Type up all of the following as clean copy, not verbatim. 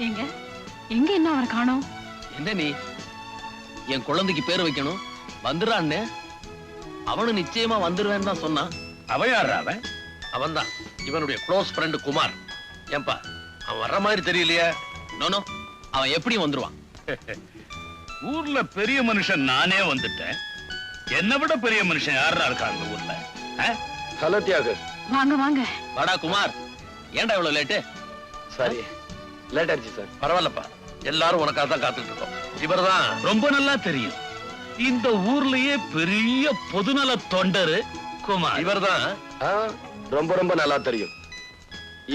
எங்க எங்க என்ன அவரை காணோம்? என்ன நீ என் குழந்தைக்கு பேர் வைக்கணும் வந்துடுறான்னு அவனு நிச்சயமா வந்துருவேன்னு தான் சொன்னான். அவன் யாரா? அவன் தான் இவனுடைய க்ளோஸ் ஃப்ரெண்ட் குமார். ஏன்பா அவன் வர்ற மாதிரி தெரியலையே? நோனோ அவன் எப்படி வந்துருவான்? ஊர்ல பெரிய மனுஷன் நானே வந்துட்டேன். என்னை விட பெரிய மனுஷன் யாரா இருக்காங்க ஊர்ல? ஹலோ தியாகு. வாங்க வாங்க. வாடா குமார். ஏன்டா இவ்வளவு லேட்டு? சாரி லேட் ஆயிடுச்சு சார். பரவாயில்லப்பா, எல்லாரும் உனக்காக தான் காத்துட்டு இருக்கோம். இவர்தான் ரொம்ப நல்லா தெரியும். இந்த ஊர்லயே பெரிய பொதுநல தொண்டரு குமார். இவர்தான் ரொம்ப ரொம்ப நல்லா தெரியும்.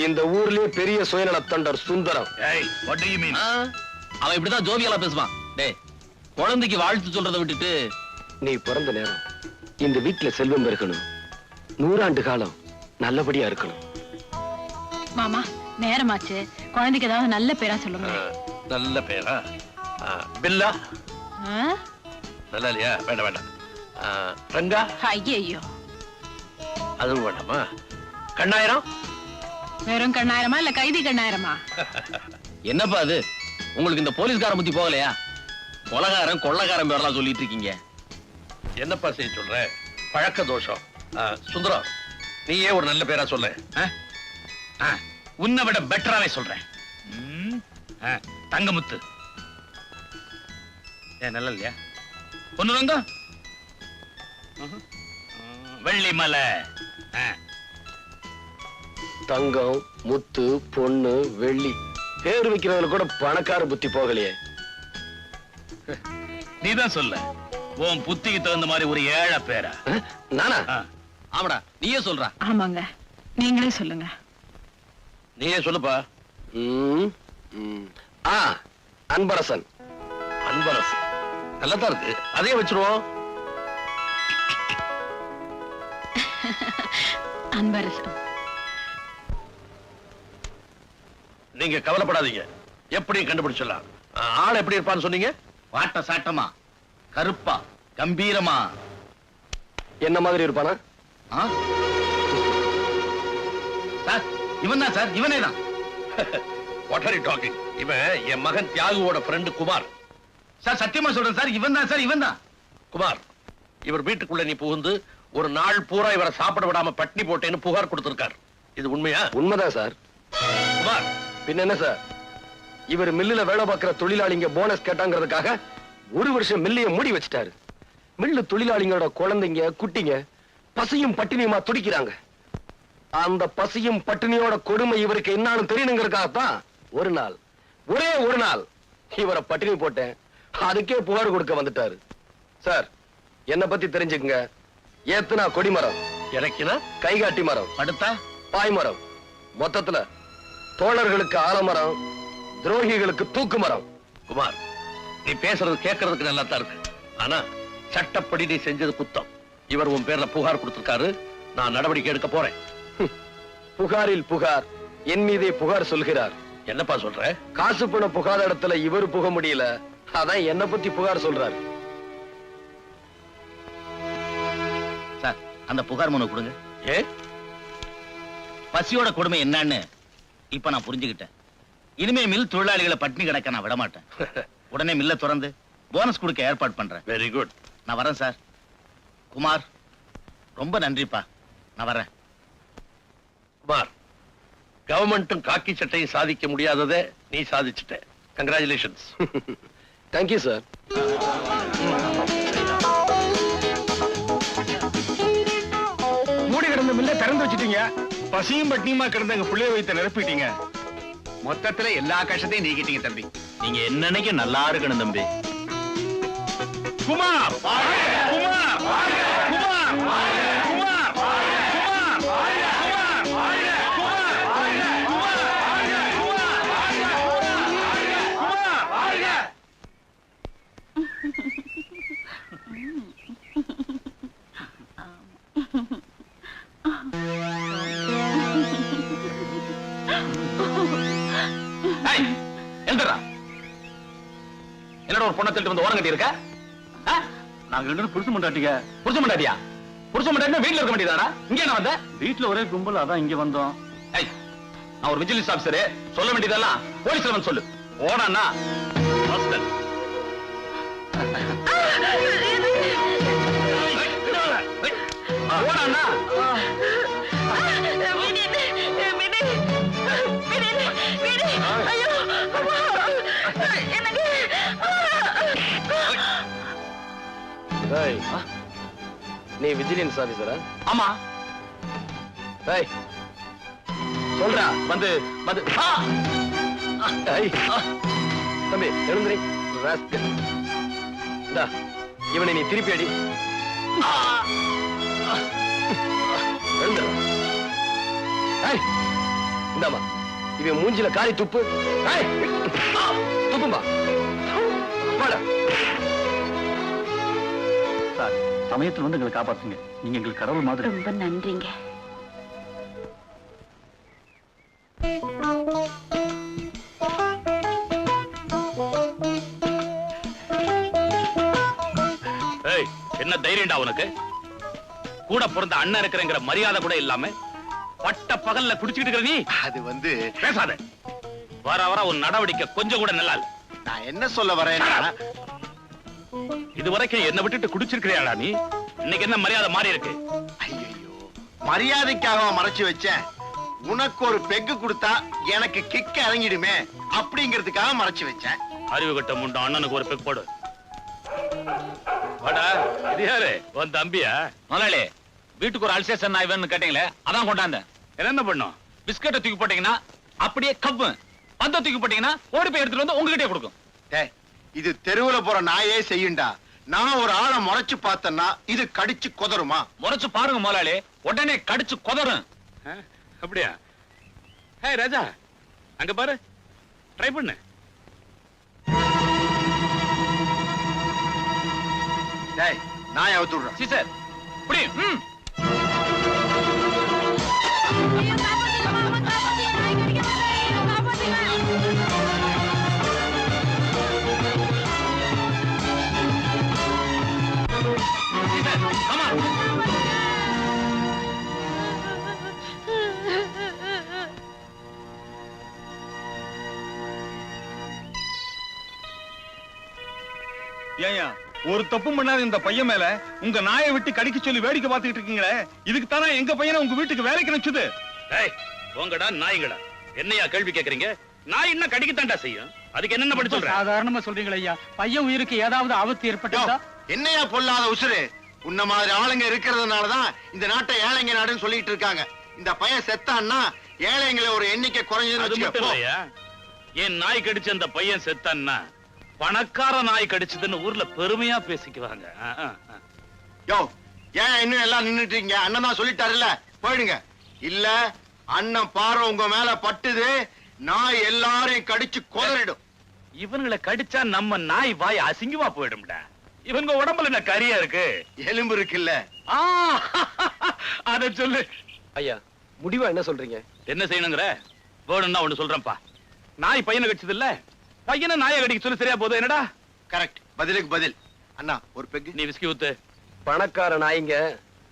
இந்த ஊர்லயே பெரிய சுயநல தொண்டர் Sundaram. What do you mean? அவன் இப்படிதான் ஜோவியலா பேசுவான். டேய், குழந்தைக்கு வாழ்த்து சொல்றதை விட்டுட்டு நீ பிறந்த நேரம் இந்த வீட்டுல செல்வம் பெருகணும், 100 ஆண்டு காலம் நல்லபடியா இருக்கணும். மாமா நேரமாச்சு, குழந்தைக்கு ஏதாவது நல்ல பேரா சொல்லுங்க. நல்ல பேரா? பில்லா நல்லா இல்லையா? வேண்டாம் வேண்டாம். ரங்கா? ஐயோ அதுவும் வேண்டாமா? கண்ணாயிரம்? வெறும் கண்ணாயிரமா இல்ல கைதி கண்ணாயிரமா? என்னப்பா அது, உங்களுக்கு இந்த போலீஸ்காரன் புத்தி போகலையா? கொலகாரன் கொள்ளக்காரன் பேரெல்லாம் சொல்லிட்டு இருக்கீங்க. என்னப்பா செய்ய சொல்ற? பழக்க தோஷம். சுந்தரம், நீயே ஒரு நல்ல பேரா சொல்ல. உன்னை விட பெட்டராவே சொல்றேன். தங்கமுத்து. ஏன் நல்லா இல்லையா? பொண்ணுரங்க? வெள்ளிமலை. தங்கம், முத்து, பொண்ணு, வெள்ளி பேர் வைக்கிறவங்க கூட பணக்கார புத்தி போகலையே. நீதான் சொல்ல, உன் புத்திக்கு தகுந்த மாதிரி ஒரு ஏழை பேரா? நானா? ஆமாடா, நீயே சொல்ற. ஆமாங்க, நீங்களே சொல்லுங்க. நீயே சொல்லுப்பா. அன்பரசன். அன்பரசன் நல்லதா இருக்கு, அதே வச்சிருவோம். அன்பரசன். நீங்க கவலைப்படாதீங்க, எப்படி கண்டுபிடிச்சிடலாம். ஆள் எப்படி இருப்பான்னு சொன்னீங்க? வாட்ட சாட்டமா, கருப்பா, கம்பீரமா? என்ன மாதிரி இருப்பானா? சார் இவன் தான் சார், இவனே தான். What are you talking? இவன் என் மகன் தியாகுவோட ஃப்ரெண்ட் குமார். சார் சத்தியமா சொல்றேன் சார், இவன் தான் சார், இவன் தான். குமார், இவர் வீட்டுக்குள்ள நீ புகுந்து ஒரு நாள் பூரா இவரை சாப்பிட விடாம பட்னி போட்டேன்னு புகார் கொடுத்திருக்கார். இது உண்மையா? உண்மைதான் சார். குமார், பின்ன என்ன சார், இவர் மில்லுல வேலை பார்க்கிற தொழிலாளிங்க போனஸ் கேட்டாங்கிறதுக்காக 1 வருஷம் மில்லைய மூடி வச்சிட்டாரு. மில்லு தொழிலாளிங்களோட குழந்தைங்க குட்டிங்க பசியும் பட்டினியுமா துடிக்கிறாங்க. அந்த பசியும் பட்டினியோட கொடுமை இவருக்கு என்னாலும் தெரியணுங்கிறதுக்காகத்தான் ஒரு நாள், ஒரே ஒரு நாள் இவரை பட்டினி போட்டேன். அதுக்கே புகார் கொடுக்க வந்துட்டாரு. சார், என்ன பத்தி தெரிஞ்சுக்குங்க. ஏத்துனா கொடிமரம், இறக்கினா கைகாட்டி மரம், படுத்தா பாய்மரம், மொத்தத்துல தோழர்களுக்கு ஆலமரம், துரோகிகளுக்கு தூக்கு மரம். குமார், நீ பேசுறது கேட்கறதுக்கு நல்லா தான் இருக்கு. ஆனா சட்டப்படி நீ செஞ்சது குத்தம். இவர் உன் பேர்ல புகார் கொடுத்திருக்காரு. நான் நடவடிக்கை எடுக்க போறேன். புகாரில் புகார், என் மீதே புகார் சொல்கிறார். என்னப்பா சொல்ற? காசு பணம் புகாத இடத்துல இவரு புக முடியல, அதான் என்ன பத்தி புகார் சொல்றாரு. சார் அந்த புகார் மனு கொடுங்க. ஏ, பசியோட கொடுமை என்னன்னு இப்ப நான் புரிஞ்சுக்கிட்டேன். இனிமே மில் தொழிலாளிகளை பட்டினி கிடக்க நான் விட மாட்டேன். உடனே மில்ல திறந்து போனஸ் கொடுக்க ஏற்பாடு பண்றேன். Very good. நான் வரேன் சார். குமார், ரொம்ப நன்றிப்பா. நான் வரேன். குமார், கவர்மெண்ட்டும் காக்கி சட்டையும் சாதிக்க முடியாததை நீ சாதிச்சுட்ட. கங்க்ராச்சுலேஷன்ஸ். Thank you sir. மூடி கிடந்த மில்ல திறந்து வச்சிட்டீங்க. பசியும் பட்டினியுமா கிடந்த எங்க பிள்ளைய வைத்த நிரப்பிட்டீங்க. மொத்தத்துல எல்லா கஷ்டத்தையும் நீக்கிட்டீங்க தம்பி. நீங்க என்னன்னைக்கு நல்லா இருக்கணும் தம்பி. குமார், குமார், குமார், குமார், என்னோட ஒரு பொண்ணை திருட்டு வந்து ஓரம் கட்டி இருக்க? நாங்க 2 பேரும் புருஷ மண்டாட்டிங்க. புருஷ மண்டாட்டியா? புருஷ மண்டாட்டினா வீட்டுல இருக்க வேண்டியதானா? இங்க என்ன வந்த? வீட்டுல ஒரே கும்பல், அதான் இங்க வந்தோம். நான் ஒரு விஜிலன்ஸ் ஆபீசர், சொல்ல வேண்டியதெல்லாம் போலீஸ்ல வந்து சொல்லு. ஓடாண்ணா ஓடாண்ணா. ஏய், நீ விஜிலன்ஸ் ஆபீசரா? ஆமா ஏய், சொல்றா. வந்து வந்து ஏய், தம்பி எழுந்திரி. ராஸ்கல். இந்தா, இவனை நீ திருப்பி அடி. எழுந்துரு. ஏய், இந்தாமா, இவன் மூஞ்சில காரி துப்பு. ஏய், துப்பும்பா. வாடா. சார், சமயத்துல வந்து எங்களை காப்பாத்துங்க. நீங்க எங்களுக்கு கடவுள் மாதிரி. ரொம்ப நன்றிங்க. என்ன தைரியம்டா உனக்கு? கூட பிறந்த அண்ணன் இருக்கிறங்கிற மரியாதை கூட இல்லாம பட்ட பகல்ல குடிச்சுக்கிட்டு இருக்கிற நீ. அது வந்து பேசாத. வர வர உன் நடவடிக்கை கொஞ்சம் கூட நல்லா இல்ல. நான் என்ன சொல்ல வரேன்னா, இதுவரைக்கும் என்ன விட்டுட்டு குடிச்சிருக்கிறியாடா நீ? இன்னைக்கு என்ன மரியாதை மாறி இருக்கு? ஐயோ, மரியாதைக்காக மறைச்சு வச்சேன். உனக்கு ஒரு பெக்கு கொடுத்தா எனக்கு கிக்க இறங்கிடுமே அப்படிங்கிறதுக்காக மறைச்சு வச்சேன். அறிவு கட்ட முண்டம் அண்ணனுக்கு ஒரு பெக் போடு. வாடா, இது யாரு? உன் தம்பியா? முதலாளி, வீட்டுக்கு ஒரு அல்சேஷன் நாய் வேணும்னு கேட்டீங்களே, அதான் கொண்டாந்தேன். என்ன பண்ணும்? பிஸ்கட்டை தூக்கி போட்டீங்கன்னா அப்படியே கப்பு, பந்த தூக்கி போட்டீங்கன்னா ஓடி போய் எடுத்துட்டு வந்து உங்ககிட்டே கொடுக்கும். டேய், இது தெருவுல போற நாயே செய்யுண்டா. நான் ஒரு ஆளை முறைச்சு பார்த்தேன்னா இது கடிச்சு கொதருமா? முறைச்சு பாருங்க முதலாளி, உடனே கடிச்சு கொதறும். அப்படியா? ஹே ராஜா, அங்க பாரு, ட்ரை பண்ணு. டேய், நாயை அவுத்து விடுறேன். சீசர் புடி. ஏயா, ஒரு தப்பு பண்ணாத இந்த பையன் மேல உங்க நாயை விட்டு கடிக்க சொல்லி வேடிக்கை பார்த்துக்கிட்டு இருக்கீங்களே, இதுக்கு தானே எங்க பையனை உங்க வீட்டுக்கு வேலைக்கு நினைச்சது. ஏய், போங்கடா நாய்களா. என்னையா கேள்வி கேக்குறீங்க? நாய் என்ன கடிக்கத்தாண்டா செய்யும். அதுக்கு என்னென்ன பண்ண சொல்ற? சாதாரணமா சொல்றீங்களா ஐயா? பையன் உயிருக்கு ஏதாவது ஆபத்து ஏற்பட்டா? என்னையா பொல்லாத உசுரு? உன்ன மாதிரி ஆளுங்க இருக்கிறதுனாலதான் இந்த நாட்டை ஏழைங்க நாடுன்னு சொல்லிட்டு இருக்காங்க. இந்த பையன் செத்தான்னா ஏழைங்களை ஒரு எண்ணிக்கை அது மட்டும் குறைஞ்சது. இல்லையா, என் நாய் கடிச்ச அந்த பையன் செத்தான்னா பணக்கார நாய் கடிச்சதுன்னு ஊர்ல பெருமையா பேசிக்குவாங்க. யோ, ஏன் இன்னும் எல்லாம் நின்னுட்டு இருக்கீங்க? அண்ணன் தான் சொல்லிட்டாருல்ல, போயிடுங்க. இல்ல அண்ணன் பார்வை உங்க மேல பட்டுது, நாய் எல்லாரையும் கடிச்சு கொதறிடும். இவங்களை கடிச்சா நம்ம நாய் வாய் அசிங்கமா போயிடும்டா. இவங்க உடம்புல என்ன கரியா இருக்கு? எலும்பு இருக்குல்ல. அத சொல்லு. ஐயா, முடிவா என்ன சொல்றீங்க? என்ன செய்யணுங்கிற? வேணும்னா ஒண்ணு சொல்றேன்ப்பா. நாய் பையனை கடிச்சது இல்ல, பையனை நாயை கடிக்க சொல்லி சரியா போதும். என்னடா கரெக்ட், பதிலுக்கு பதில். அண்ணா ஒரு பெக்கு. நீ விஸ்கி ஊத்து. பணக்கார நாய்ங்க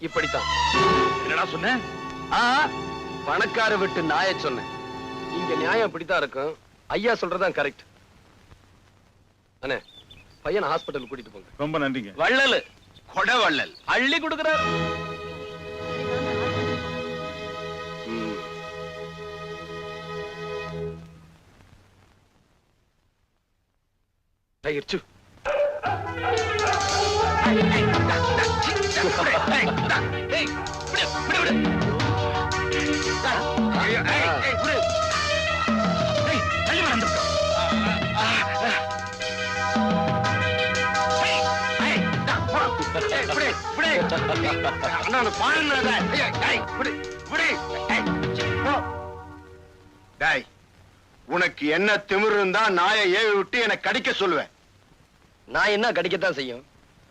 இப்படித்தான். என்னடா சொன்ன? பணக்கார விட்டு நாயை சொன்னேன். இங்க நியாயம் இப்படித்தான் இருக்கும். ஐயா சொல்றதான் கரெக்ட். அண்ணே, பையனை ஹாஸ்பிட்டல் கூட்டிட்டு போங்க. ரொம்ப நன்றிங்க. வள்ளலு கொடவள்ளல் அள்ளி கொடுக்கிறார். ஆயிடுச்சு. உனக்கு என்ன திமிரு இருந்தா நாயை ஏவி விட்டு என்னை கடிக்க சொல்லுவேன். நான் என்ன கடிக்கத்தான் செய்யும்.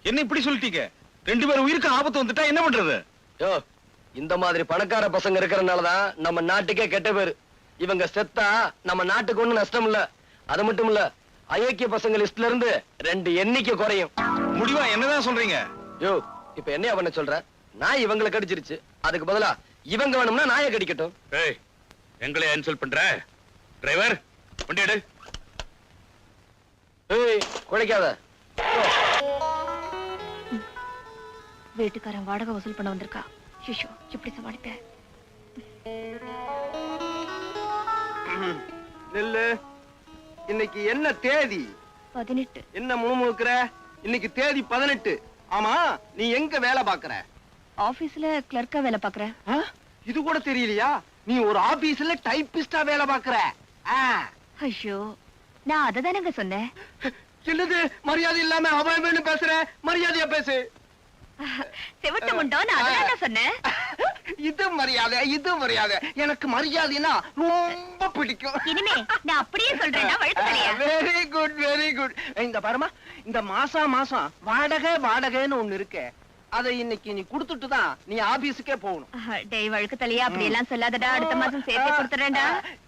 என்ன இப்படி சொல்லிட்டீங்க? 2 பேர் உயிருக்கு ஆபத்து வந்துட்டா என்ன பண்றது? யோ, இந்த மாதிரி பணக்கார பசங்க இருக்கறனாலதான் நம்ம நாட்டுக்கே கெட்ட பேரு. இவங்க செத்தா நம்ம நாட்டுக்கு ஒண்ணும் நஷ்டம் இல்ல. அது மட்டும் இல்ல, அயோக்கிய பசங்க லிஸ்ட்ல இருந்து 2 எண்ணிக்கை குறையும். முடிவா என்னதான் சொல்றீங்க? யோ, இப்ப என்னையா பண்ண சொல்ற? நாய் இவங்களை கடிச்சிருச்சு, அதுக்கு பதிலா இவங்க வேணும்னா நாயை கடிக்கட்டும். ஏய், எங்களை இன்சல்ட் பண்ற? டிரைவர் வண்டி எடு. ஏய் குழைக்காத. வீட்டுக்காரன் வாடகை வசூல் பண்ண வந்திருக்கா. ஐயோ எப்படி சமாளிப்பேன்? நெல்லு, இன்னைக்கு என்ன தேதி? 18. என்ன முணுமுணுக்கிற? இன்னைக்கு தேதி 18. ஆமா, நீ எங்க வேலை பாக்குற? ஆபீஸ்ல கிளர்க்கா வேலை பாக்குறேன். இது கூட தெரியலையா? நீ ஒரு ஆபீஸ்ல டைப்பிஸ்டா வேலை பாக்குற. ஐயோ நான் அததானங்க சொன்னேன். என்னது மரியாதை இல்லாம அவன் பேசுற? மரியாதையா பேசு. செவட்ட முண்டோ, நான் அததான் சொன்னேன். இது மரியாதை, இது மரியாதை. எனக்கு மரியாதைனா ரொம்ப பிடிக்கும். இனிமே நான் அப்படியே சொல்றேன். Very good, very good. இந்த பாருமா, இந்த மாசம் வாடகைன்னு ஒண்ணு இருக்கு. அதை இன்னைக்கு நீ குடுத்துட்டு தான் நீ ஆபீஸுக்கே போகணும். டேய் வழுக்கு தலையா, அப்படி எல்லாம் சொல்லாதடா. அடுத்த மாசம் சேர்த்து கொடுத்துறேன்டா.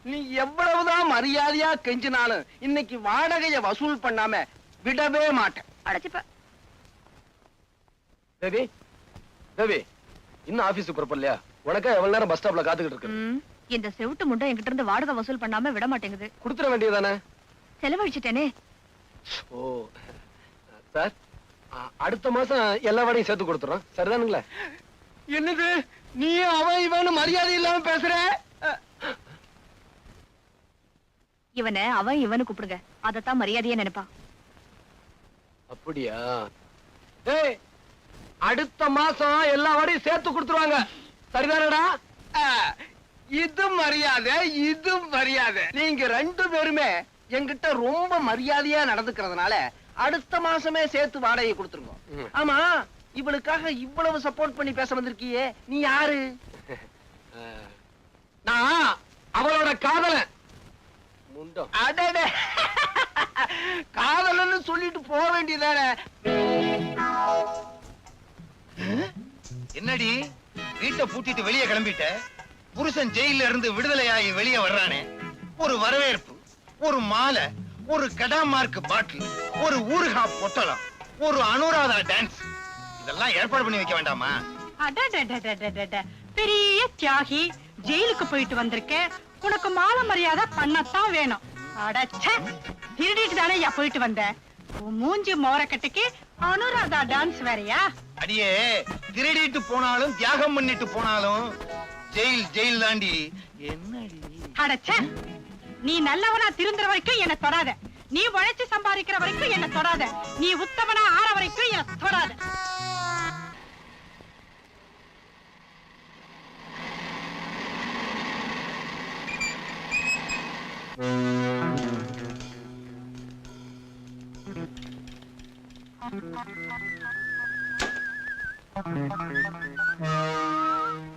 நீ எவ்வளவுதான் மரியாதையா கெஞ்சினாலும் இன்னைக்கு வாடகைய வசூல் பண்ணாம விடவே மாட்டேன். அடைச்சுப்ப. தேவி, தேவி, இன்னும் ஆபீஸுக்கு புறப்படலையா? உனக்கா எவ்வளவு நேரம் பஸ் ஸ்டாப்ல காத்துக்கிட்டு இருக்கு? இந்த செவிட்டு முண்டை என்கிட்ட இருந்து வாடகை வசூல் பண்ணாம விட மாட்டேங்குது. கொடுத்துட வேண்டியதானே? செலவழிச்சிட்டேனே. ஓ சார், அடுத்த மாசம் எல்லா வாடையும் சேர்த்து கொடுத்துறோம். சரிதானுங்களா? என்னது நீ அவன் இவனு மரியாதை இல்லாம பேசுற? இவனை அவன் இவனு கூப்பிடுங்க. அதத்தான் மரியாதையா நினைப்பான். அப்படியா? ஏய், அடுத்த மாசம் எல்லா வாடையும் சேர்த்து கொடுத்துருவாங்க. சரிதானடா? இது மரியாதை, இது மரியாதை. நீங்க ரெண்டு பேருமே என்கிட்ட ரொம்ப மரியாதையா நடந்துக்கிறதுனால அடுத்த மாசமே சேர்த்து வாடகையை கொடுத்துருங்க. ஆமா, இவளுக்காக இவ்வளவு சப்போர்ட் பண்ணி பேச வந்திருக்கியே, நீ யாரு? நான் அவளோட காதலன். முண்டம். அடடே, காதலன்னு சொல்லிட்டு போக வேண்டியதானே. என்னடி வீட்டை பூட்டிட்டு வெளியே கிளம்பிட்ட? புருஷன் ஜெயில இருந்து விடுதலையாகி வெளியே வர்றானே, ஒரு வரவேற்பு, ஒரு மாலை, ஒரு கடாமார்க் பாட்டில், ஒரு ஊறுகா பொட்டலம், ஒரு அனுராதா டான்ஸ், இதெல்லாம் ஏற்பாடு பண்ணி வைக்க வேண்டாமா? பெரிய தியாகி, ஜெயிலுக்கு போயிட்டு வந்திருக்கேன், உனக்கு மாலை மரியாதை பண்ணத்தான் வேணும். அடச்சே, திருடிட்டு தானே போயிட்டு வந்த? மூஞ்சி மோரக்கட்டுக்கு அனுராதா டான்ஸ் வேறையா? அடியே, திருடிட்டு போனாலும் தியாகம் பண்ணிட்டு போனாலும் ஜெயில் ஜெயில் தாண்டி. என்னடி? அடச்சே, நீ நல்லவனா திருந்துற வரைக்கும் என்ன தொடாத. நீ உழைச்சு சம்பாதிக்கிற வரைக்கும் என்ன தொடாத. நீ உத்தமனா ஆற வரைக்கும் என்ன தொடாத.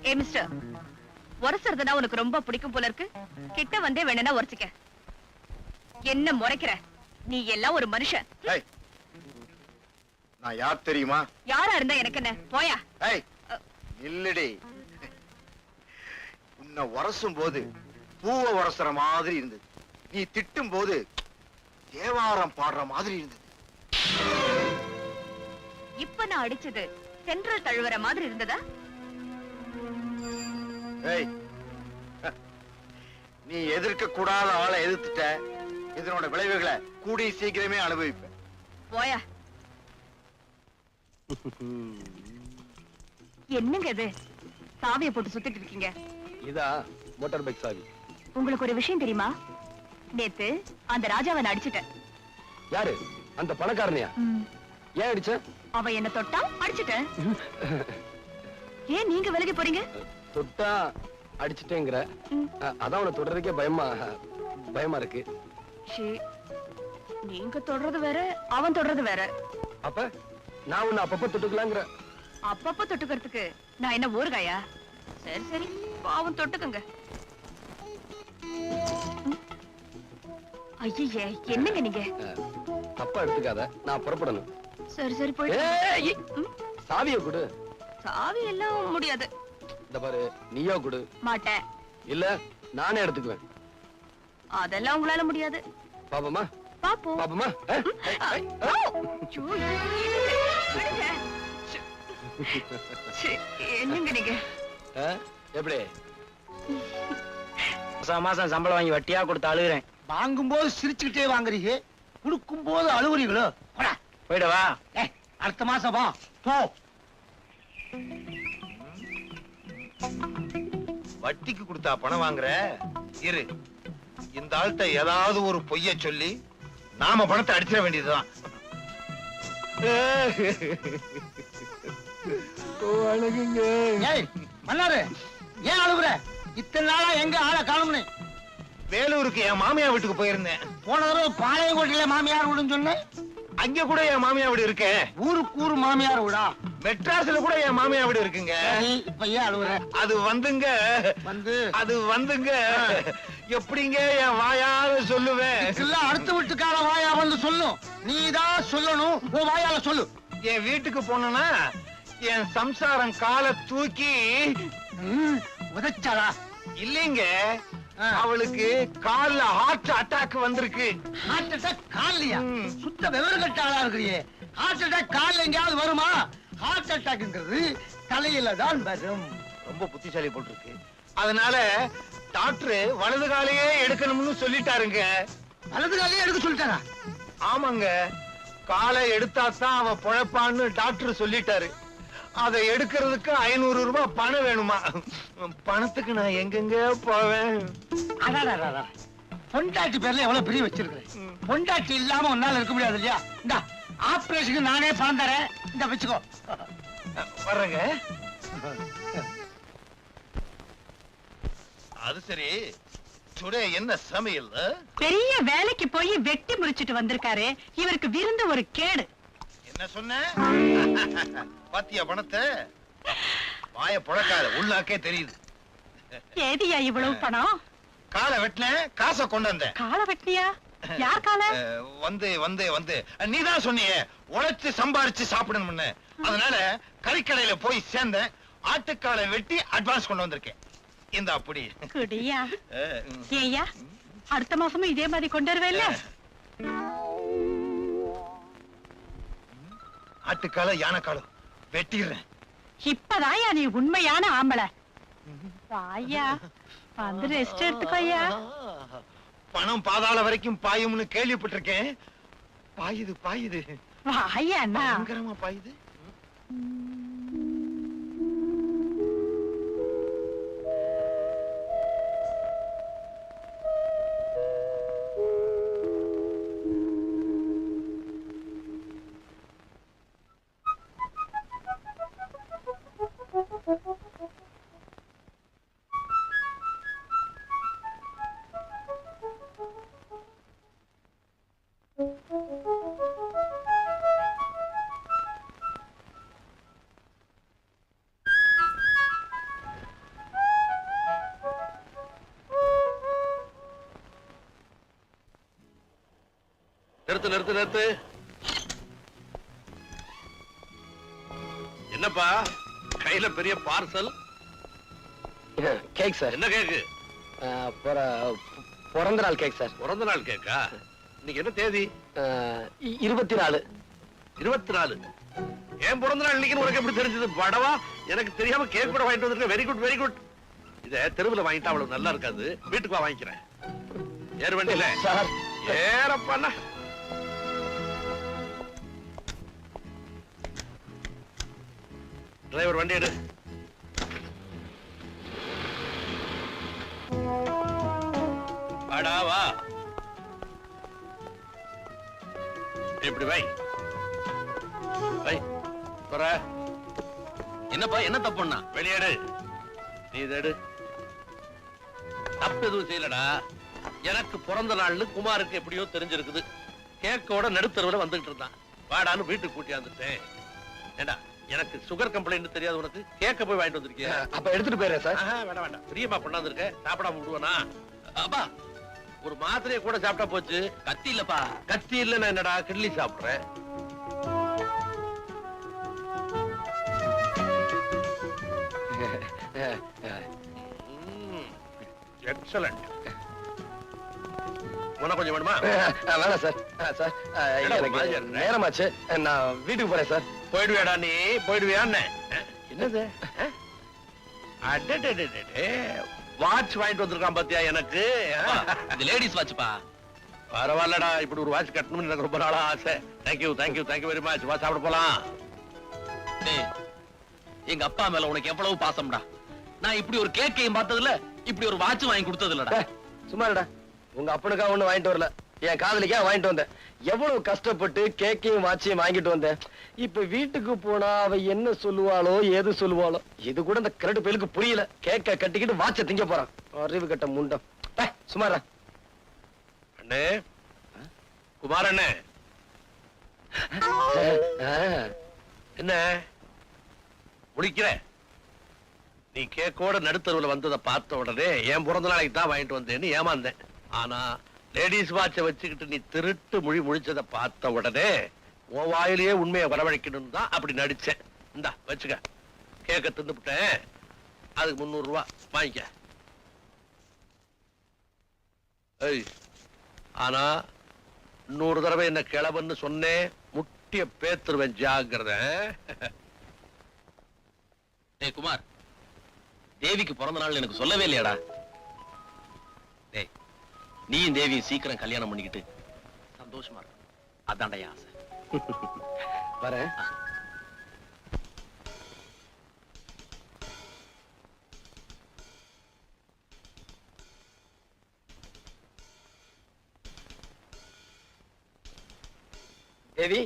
ஏ மிஸ்டர், உரசுறதுனா உனக்கு ரொம்ப பிடிக்கும் போல இருக்கு. கிட்ட வந்தே வேணும்னா உரைச்சிக்க. என்ன முறைக்கிற? நீ எல்லாம் ஒரு மனுஷன். நான் யார் தெரியுமா? யாரா இருந்தா எனக்கு என்ன? போயா. இல்லடி, உன்னை உரசும் போது பூவை உரசுற மாதிரி இருந்தது. நீ திட்டும் போது தேவாரம் பாடுற மாதிரி இருந்தது. இப்ப நான் அடிச்சது சென்ட்ரல் தழுவற மாதிரி இருந்ததா? நீ எதிர்க்க கூடாத ஆளை எதிர்த்துட்ட. இதனோட விளைவுகளை கூடி சீக்கிரமே அனுபவிப்ப. போயா. என்னங்க இது? சாவியை போட்டு சுத்திட்டு இருக்கீங்க. இதா மோட்டார் பைக் சாவி. உங்களுக்கு ஒரு விஷயம் தெரியுமா? நேத்து அந்த ராஜாவை நான் அடிச்சிட்டேன். யாரு? அந்த பணக்காரனையா? ஏன் அடிச்ச? அவ என்ன தொட்டா அடிச்சிட்டேன். ஏன் நீங்க விலகி போறீங்க? தொட்டா அடிச்சிட்டேங்கிற, அதான் உன்னை தொடர்றதுக்கே பயமா இருக்கு. நீங்க தொடறது வேற, அவன் தொடறது வேற. அப்ப நான் உன்னை அப்பப்ப தொட்டுக்கலாங்கிற. அப்பப்ப தொட்டுக்கிறதுக்கு நான் என்ன ஊறுகாயா? சரி சரி, அவன் தொட்டுக்குங்க. ஐயே, என்னங்க நீங்க? தப்பா எடுத்துக்காத, நான் புறப்படணும். சரி சரி, போயிட்டு. சாவிய கொடு. சாவி எல்லாம் முடியாது. இந்த பாரு, நீயோ கொடு. மாட்டேன். இல்ல நானே எடுத்துக்குவேன். அதெல்லாம் உங்களால முடியாது. பாப்பமா பாப்போம். பாப்பமா. என்னங்க நீங்க? எப்படி மாசம் மாசம் சம்பளம் வாங்கி வட்டியா கொடுத்து அழுகுறேன். வாங்கும்போது சிரிச்சுக்கிட்டே வாங்குறீங்க, கொடுக்கும் போது அழுகுறீங்களோ? போடா. போயிடவா? அடுத்த மாசம் வா போ. வட்டிக்கு கொடுத்தா பணம் வாங்குற? இரு, இந்த ஆள்கிட்ட ஏதாவது ஒரு பொய்ய சொல்லி நாம பணத்தை அடிச்சிட வேண்டியதுதான். ஏய் மன்னாரு, ஏன் அழுகுற? இத்தனை நாளா எங்க ஆளை காணும்னு? வேலூருக்கு என் மாமியார் வீட்டுக்கு போயிருந்தேன். போன தடவை பாளையங்கோட்டையில மாமியார் வீடுன்னு சொன்னேன். அங்க கூட என் மாமியார் வீடு இருக்கு. ஊருக்கு ஊரு மாமியார் வீடா? மெட்ராஸ்ல கூட என் மாமியார் வீடு இருக்குங்க. இப்ப ஏன் அழுகுற? அது வந்துங்க, அது வந்துங்க. எப்படிங்க என் வாயால சொல்லுவேன்? எல்லாம் அடுத்த வீட்டுக்கார வாயா வந்து சொல்லும். நீதான் சொல்லணும், உன் வாயால சொல்லு. என் வீட்டுக்கு போனா என் சம்சாரம் காலை தூக்கி உதைச்சாளா? இல்லைங்க, அவளுக்கு கால்ல ஹார்ட் அட்டாக் வந்திருக்கு. ஹார்ட் அட்டாக் காலையா? சுத்த விவரம் கட்ட ஆளா இருக்கிறியே. ஹார்ட் அட்டாக் கால்ல எங்கேயாவது வருமா? ஹார்ட் அட்டாக்ங்கிறது தலையில தான் வரும். ரொம்ப புத்திசாலி போட்டிருக்கு. அதனால டாக்டர் வலது காலையே எடுக்கணும்னு சொல்லிட்டாருங்க. வலது காலையே எடுக்க சொல்லிட்டாரா? ஆமாங்க, காலை எடுத்தாதான் அவன் பொழைப்பான்னு டாக்டர் சொல்லிட்டாரு. அதை எடுக்கிறதுக்கு 500 ரூபாய் பணம் வேணுமா? பணத்துக்கு நான் எங்கெங்க போவேன்? அடாடா, பொண்டாட்டி பேர்ல எவ்வளவு பிரிய வச்சிருக்கிறேன். பொண்டாட்டி இல்லாம உன்னால இருக்க முடியாது இல்லையா? இந்த ஆபரேஷனுக்கு நானே பணம் தரேன், இந்த வச்சுக்கோ. வர்றேங்க. அது சரி, டுடே என்ன சமையல்? பெரிய வேலைக்கு போய் வெட்டி முடிச்சிட்டு வந்திருக்காரு. இவருக்கு விருந்து ஒரு கேடு. என்ன சொன்ன? பாத்தியா பணத்தை? வாய புழக்காத, உள்ளாக்கே தெரியுது. ஏதியா இவ்வளவு பணம்? காலை வெட்டின, காசை கொண்டு வந்த. காலை வெட்டினியா? யார் காலை? வந்து நீதான் சொன்னியே உழைச்சு சம்பாரிச்சு சாப்பிடணும்னு. அதனால கறிக்கடையில போய் சேர்ந்தேன். ஆட்டுக்காலை வெட்டி அட்வான்ஸ் கொண்டு வந்திருக்கேன். இந்த அப்படி குடியா? ஏய்யா, அடுத்த மாசமும் இதே மாதிரி கொண்டு வருவேல்ல? ஆட்டுக்கால யானைக்காலம் வெட்டிடுறேன். இப்பதாயா நீ உண்மையான ஆம்பளை. வாயா, வந்து ரெஸ்ட் எடுத்துக்கோயா. பணம் பாதாள வரைக்கும் பாயும்னு கேள்விப்பட்டிருக்கேன். பாயுது பாயுது. வாயா அண்ணா. பயங்கரமா பாயுது. நிறுத்து. என்னப்பா கையில பெரிய பார்சல்? Cake sir. என்ன கேக்கு? பிறந்த நாள் கேக் சார். பிறந்த நாள் கேக்கா? இன்னைக்கு என்ன தேதி? 24. 24. ஏன் பிறந்த நாள் இன்னைக்கு உனக்கு எப்படி தெரிஞ்சது? படவா, எனக்கு தெரியாம கேக் கூட வாங்கிட்டு வந்திருக்க. Very good very good. இத தெருவுல வாங்கிட்டா அவ்வளவு நல்லா இருக்காது. வீட்டுக்கு வா வாங்கிக்கிறேன். ஏறு வண்டியில சார். ஏறப்பா. டிரைவர் வண்டி எடு. வாடா வா. இப்படி வை. என்னப்பா, என்ன தப்புன்னா? வெளியேடு. நீ இதை எடு. தப்பு எதுவும் செய்யலடா. எனக்கு பிறந்த நாள்னு குமாருக்கு எப்படியோ தெரிஞ்சிருக்குது. கேக்கோட நடுத்தருவுல வந்துகிட்டு இருந்தான். வாடான்னு வீட்டுக்கு கூட்டியாந்துட்டேன். ஏண்டா, எனக்கு சுகர் கம்ப்ளைண்ட் தெரியாது உனக்கு? கேக்க போய் வாங்கிட்டு வந்திருக்கியா? அப்ப எடுத்துட்டு போயிடுறேன் சார். வேண்டாம், பிரியமா கொண்டாந்துருக்க. சாப்பிடாம விடுவனா? அப்பா, ஒரு மாத்திரையை கூட சாப்பிட்டா போச்சு. கத்தி இல்லப்பா. கத்தி இல்ல, நான் என்னடா கிட்லி சாப்பிடுறேன். எக்ஸலண்ட். உனக்கு கொஞ்சம் வேணுமா? வேணாம் சார். சார், எனக்கு நேரமாச்சு, நான் வீட்டுக்கு போறேன் சார். போயிடுவியாடா நீ? போயிடுவியா? என்னது வாட்ச் வாங்கிட்டு வந்திருக்கான் பாத்தியா எனக்கு. இது லேடிஸ் வாட்ச்ப்பா. பரவாயில்லடா, இப்படி ஒரு வாட்ச் கட்டணும்னு எனக்கு ரொம்ப நாளா ஆசை. Thank you very much. வா சாப்பிட போலாம். டேய், எங்க அப்பா மேல உனக்கு எவ்வளவு பாசம்டா. நான் இப்படி ஒரு கேக்கையும் பார்த்ததுல, இப்படி ஒரு வாட்ச் வாங்கி கொடுத்தது இல்லடா. சும்மாடா, உங்க அப்பனுக்காக ஒண்ணு வாங்கிட்டு வரல, என் காதலிக்கா வாங்கிட்டு வந்தேன். எவ்வளவு கஷ்டப்பட்டு கேக்கையும் வாட்சையும் வாங்கிட்டு வந்தேன். இப்ப வீட்டுக்கு போனா அவ என்ன சொல்லுவாளோ ஏது சொல்லுவாளோ. இது கூட இந்த கிரட்டு பேருக்கு புரியல. கேக்க கட்டிக்கிட்டு வாட்ச திங்க போறான். அறிவு கட்ட முண்டம். சுமாரா அண்ணே, குமார் அண்ணே. என்ன முடிக்கிற? நீ கேக்கோட நடுத்தருவுல வந்ததை பார்த்த உடனே என் பிறந்த நாளைக்கு தான் வாங்கிட்டு வந்தேன்னு ஏமாந்தேன். ஆனா லேடிஸ் வாட்சை வச்சுக்கிட்டு நீ திருட்டு முழிச்சதை பார்த்த உடனே உன் வாயிலேயே உண்மையை வரவழைக்கணும்னு தான் அப்படி நடிச்சேன். இந்தா வச்சுக்க, கேக்க தின்னுபிட்டேன். அதுக்கு 300 ரூபாய் வாங்கிக்க. ஆனா 100 தடவை என்ன கிளவன்னு சொன்னேன், முட்டிய பேத்துருவேன், ஜாக்கிரதை. டேய் குமார், தேவிக்கு பிறந்த நாள் எனக்கு சொல்லவே இல்லையாடா. டேய், நீயும் தேவியும் சீக்கிரம் கல்யாணம் பண்ணிக்கிட்டு சந்தோஷமா இருக்கு. அதான்டா என் ஆசை. வரேன். தேவி,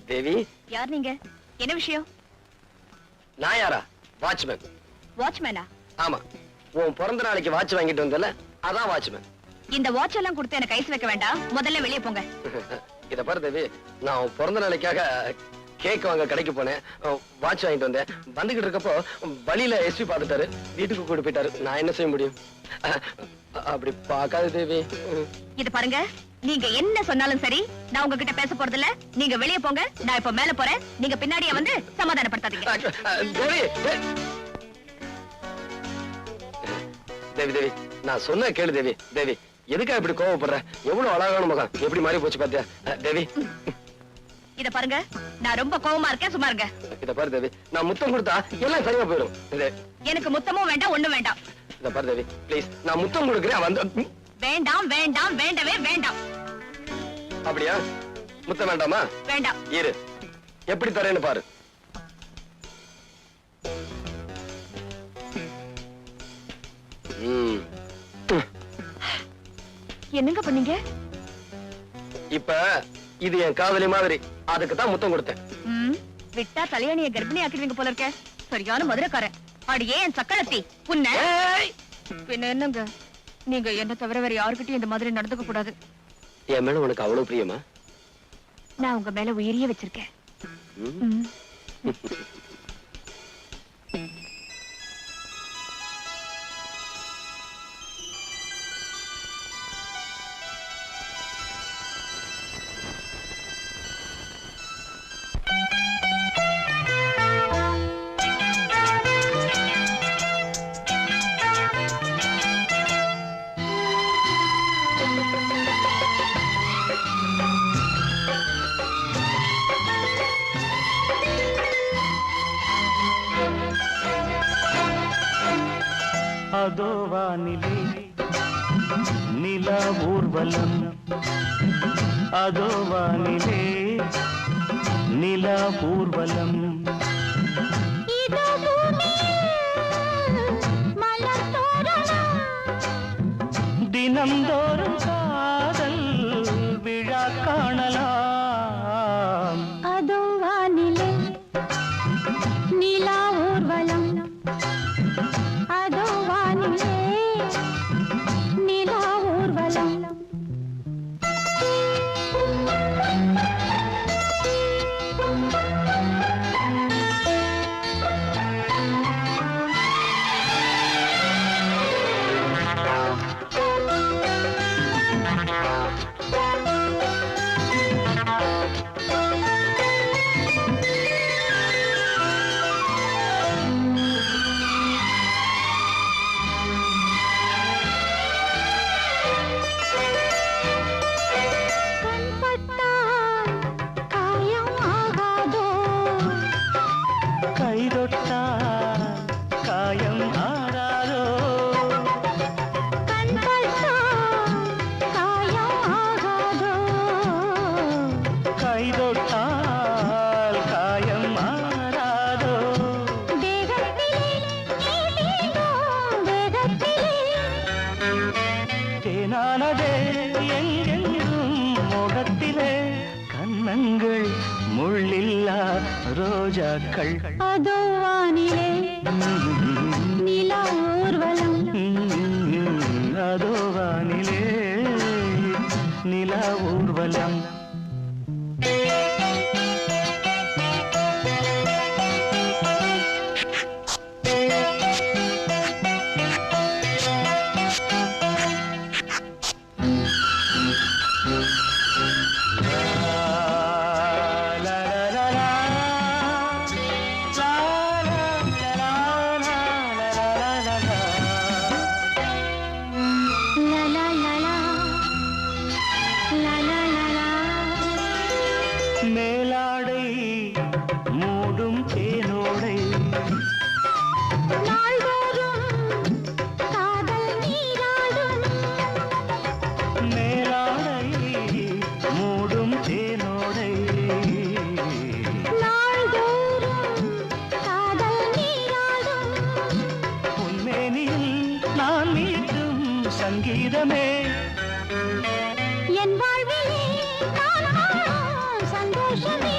தேவி. யார் நீங்க? என்ன விஷயம்? நான் யாரா? வாட்ச்மேன். வாட்ச்மேனா? ஆமா, உன் பிறந்த நாளைக்கு வாட்ச் வாங்கிட்டு வந்தல, அதான் வாட்ச்மேன். இந்த வாட்ச் எல்லாம் கொடுத்து எனக்கு ஐஸ் வைக்க வேண்டாம், முதல்ல வெளியே போங்க. இத பாரு தேவி, நான் உன் பிறந்த நாளைக்காக கேக் வாங்க கடைக்கு போனேன், வாட்ச் வாங்கிட்டு வந்தேன். வந்துகிட்டு இருக்கப்போ வழியில எஸ்பி பார்த்துட்டாரு, வீட்டுக்கு கூட்டு போயிட்டாரு. நான் என்ன செய்ய முடியும்? அப்படி பார்க்காத தேவி. இது பாருங்க, நீங்க என்ன சொன்னாலும் சரி, நான் உங்ககிட்ட பேச போறது இல்ல. நீங்க வெளியே போங்க. நான் இப்ப மேல போறேன், நீங்க பின்னாடியே வந்து சமாதானப்படுத்தாதீங்க. தேவி, தேவி தேவி, நான் சொன்ன கேளு தேவி. தேவி, எதுக்கா இப்படி கோவப்படுற? எவ்வளவு அழகான முகம், எப்படி மாறி போச்சு பாத்தியா? தேவி, இத பாருங்க, நான் ரொம்ப கோவமா இருக்கேன், சும்மா இருங்க. இத பாரு தேவி, நான் முத்தம் கொடுத்தா எல்லாம் சரியா போயிடும். எனக்கு முத்தமும் வேண்டாம், ஒண்ணும் வேண்டாம். இத பாரு தேவி, ப்ளீஸ், நான் முத்தம் கொடுக்கிறேன். வந்து வேண்டாம் வேண்டாம், வேண்டவே வேண்டாம். அப்படியா? முத்தம் வேண்டாமா? வேண்டாம். இரு, எப்படி தரேன்னு பாரு. என்னங்க பண்ணீங்க? இப்ப இது என் காதலி மாதிரி, அதுக்கு தான் முத்தம் கொடுத்தேன். விட்டா தலையணிய கர்ப்பிணி ஆக்கிடுவீங்க போல இருக்க. சரியான மதுரக்காரன். அடியே என் சக்களத்தி புன்ன. பின்ன என்னங்க, நீங்க என்ன தவிர வேற யாருக்கிட்டையும் இந்த மாதிரி நடந்துக்க கூடாது. என் மேல உனக்கு அவ்வளவு பிரியமா? நான் உங்க மேல உயிரியே வச்சிருக்கேன். அதோ வானிலே நிலா ஊர்வலம், அதோ வானிலே நிலா ஊர்வலம். தினந்தோறும் காதல் விழா காணலாம். அதோ வானிலே நிலா ஊர்வலம், அதோ வானிலே நிலா ஊர்வலம். ரோஜாக்கள் அதோ வானிலே நிலா ஊர்வலம் அதோ வானிலே நிலா ஊர்வலம் லா லா லா லா லா லா லா லா மேலாடை மூடும் தேனோடை நாள்தோறும் காதல் நீராடும் மேலாடை மூடும் தேனோடை நாள்தோறும் காதல் நீராடும் உன்மேனியில் நான் மீட்டும் சங்கீதமே என் வாழ்விலே நான் காணும் சந்தோஷமே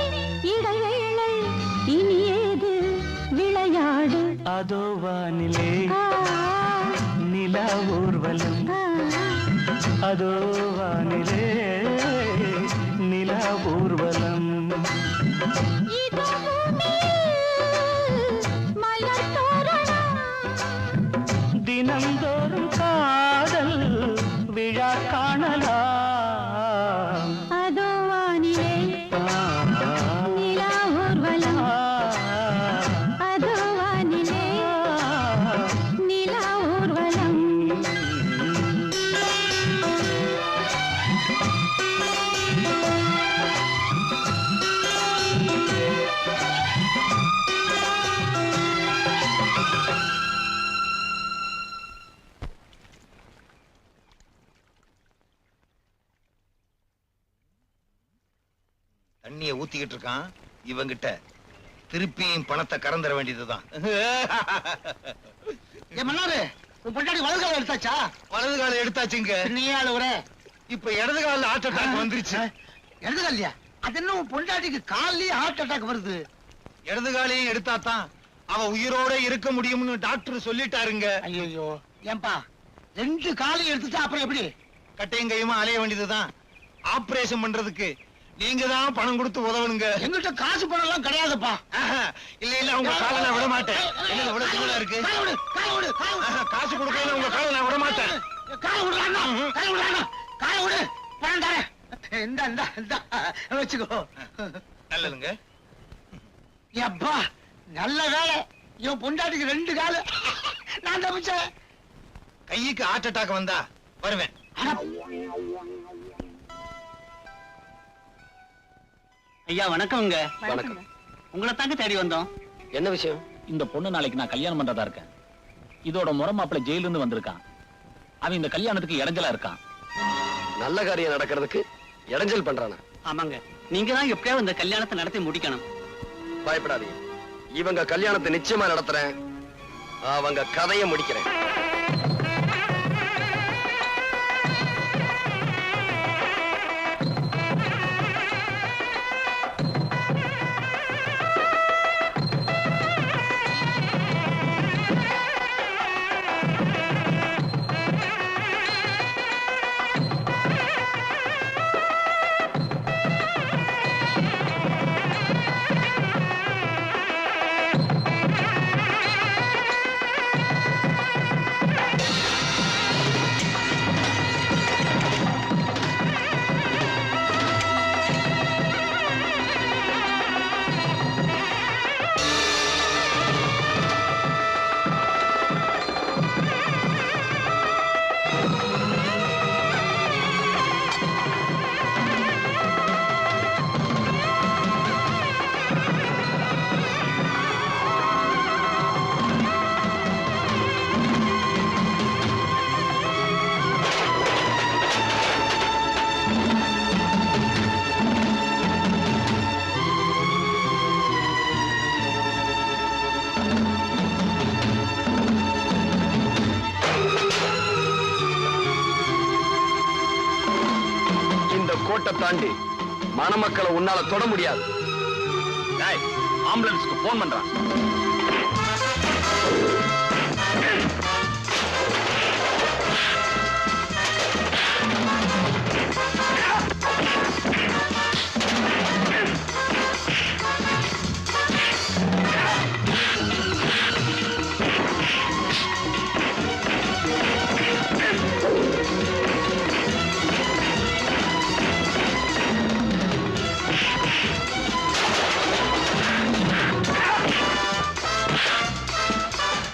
இடைவேளை இனி ஏது விளையாடு அதோ வானிலே ஆ, நிலா ஊர்வலம் ஆ, அதோ வானிலே நிலா ஊர்வலம் இதோ பூமியில் மலர் தோரணம் தினந்தோறும் காதல் விழா காணலாம் அதோ வானிலே நிலா ஊர்வலம் அதோ வானிலே நிலா ஊர்வலம் தண்ணிய ஊத்திக்கிட்டு இருக்கான் இவங்கிட்ட திருப்பியும் பணத்தை கறந்துட வேண்டியதுதான். மன்னாரு பொண்டாடி வலது காலம் எடுத்தாச்சா? வலது காலம் எடுத்தாச்சுங்க. நீ ஆளுவர இப்ப இடது காலில் ஹார்ட் அட்டாக் வந்துருச்சு. இடது காலியா? அது என்ன உன் பொண்டாட்டிக்கு கால்லயே ஹார்ட் அட்டாக் வருது? இடது காலையும் எடுத்தாதான் அவ உயிரோட இருக்க முடியும்னு டாக்டர் சொல்லிட்டாருங்க. ஐயோ ஏன்பா ரெண்டு காலையும் எடுத்துட்டா அப்புறம் எப்படி? கட்டையும் கையுமா அலைய வேண்டியதுதான். ஆபரேஷன் பண்றதுக்கு நீங்க தான் பணம் கொடுத்து உதவணுங்க. எங்கிட்ட காசு பணம் எல்லாம் கிடையாதுப்பா. இல்ல இல்ல உங்க காலை நான் விட மாட்டேன். என்னது இவ்வளவு சின்னதா இருக்கு? காசு கொடுக்கல உங்க காலை நான் விட மாட்டேன். காலை விடுறானா? காலை விடுறானா? காலை விடு. பணம் தரேன். இந்த இந்த இந்த வச்சுக்கோ. நல்லதுங்க. எப்பா நல்ல வேலை. இவன் பொண்டாட்டிக்கு ரெண்டு காலு. நான் தப்பிச்சேன். கைக்கு ஹார்ட் அட்டாக் வந்தா வருவேன். ஐயா வணக்கம்ங்க. வணக்கம். உங்களை தாங்க தேடி வந்தோம். என்ன விஷயம்? இந்த பொண்ணு நாளைக்கு நான் கல்யாணம் பண்றதா இருக்கேன். இதோட முறை மாப்பிள்ளை ஜெயில இருந்து வந்திருக்கான். அவன் இந்த கல்யாணத்துக்கு இடைஞ்சலா இருக்கான். நல்ல காரியம் நடக்கிறதுக்கு இடைஞ்சல் பண்றானா? ஆமாங்க, நீங்க தான் எப்படியாவது இந்த கல்யாணத்தை நடத்தி முடிக்கணும். பயப்படாதீங்க, இவங்க கல்யாணத்தை நிச்சயமா நடத்துறேன். அவங்க கதையை முடிக்கிறேன். கோட்டை தாண்டி மணமக்களை உன்னால தொட முடியாது. ஆம்புலன்ஸ்க்கு போன் பண்றான்.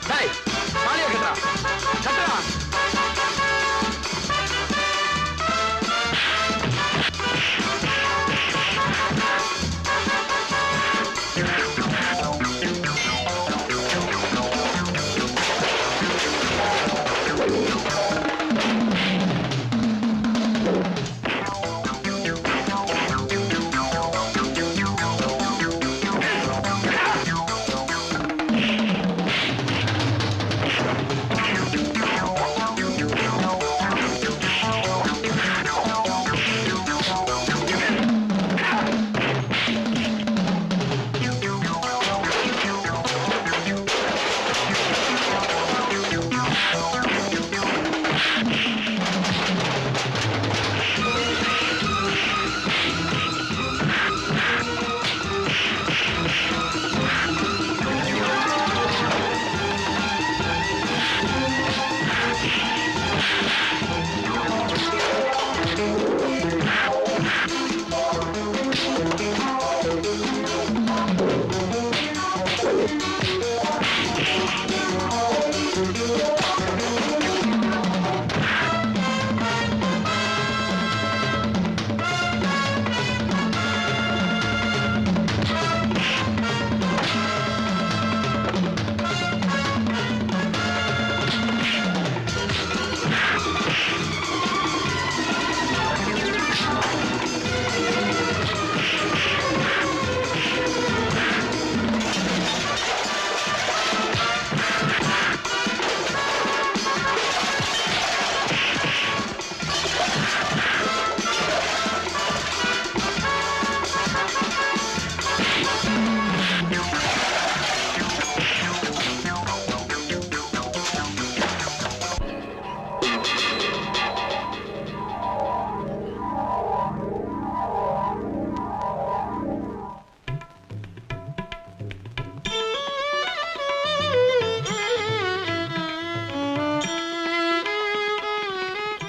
டேய், தாலியை கட்டுறா. கட்டுறா.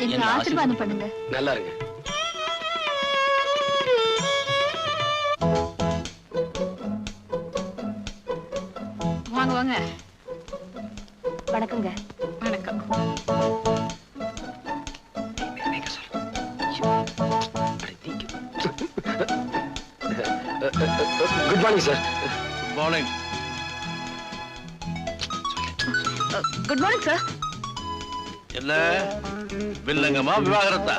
எங்களை ஆசீர்வாதம் பண்ணுங்க. நல்லா இருங்க. வாங்க வாங்க. வணக்கங்க. வணக்கம். Good morning sir. Good morning. Good morning sir. என்ன வில்லங்கமா விவாகரத்தா?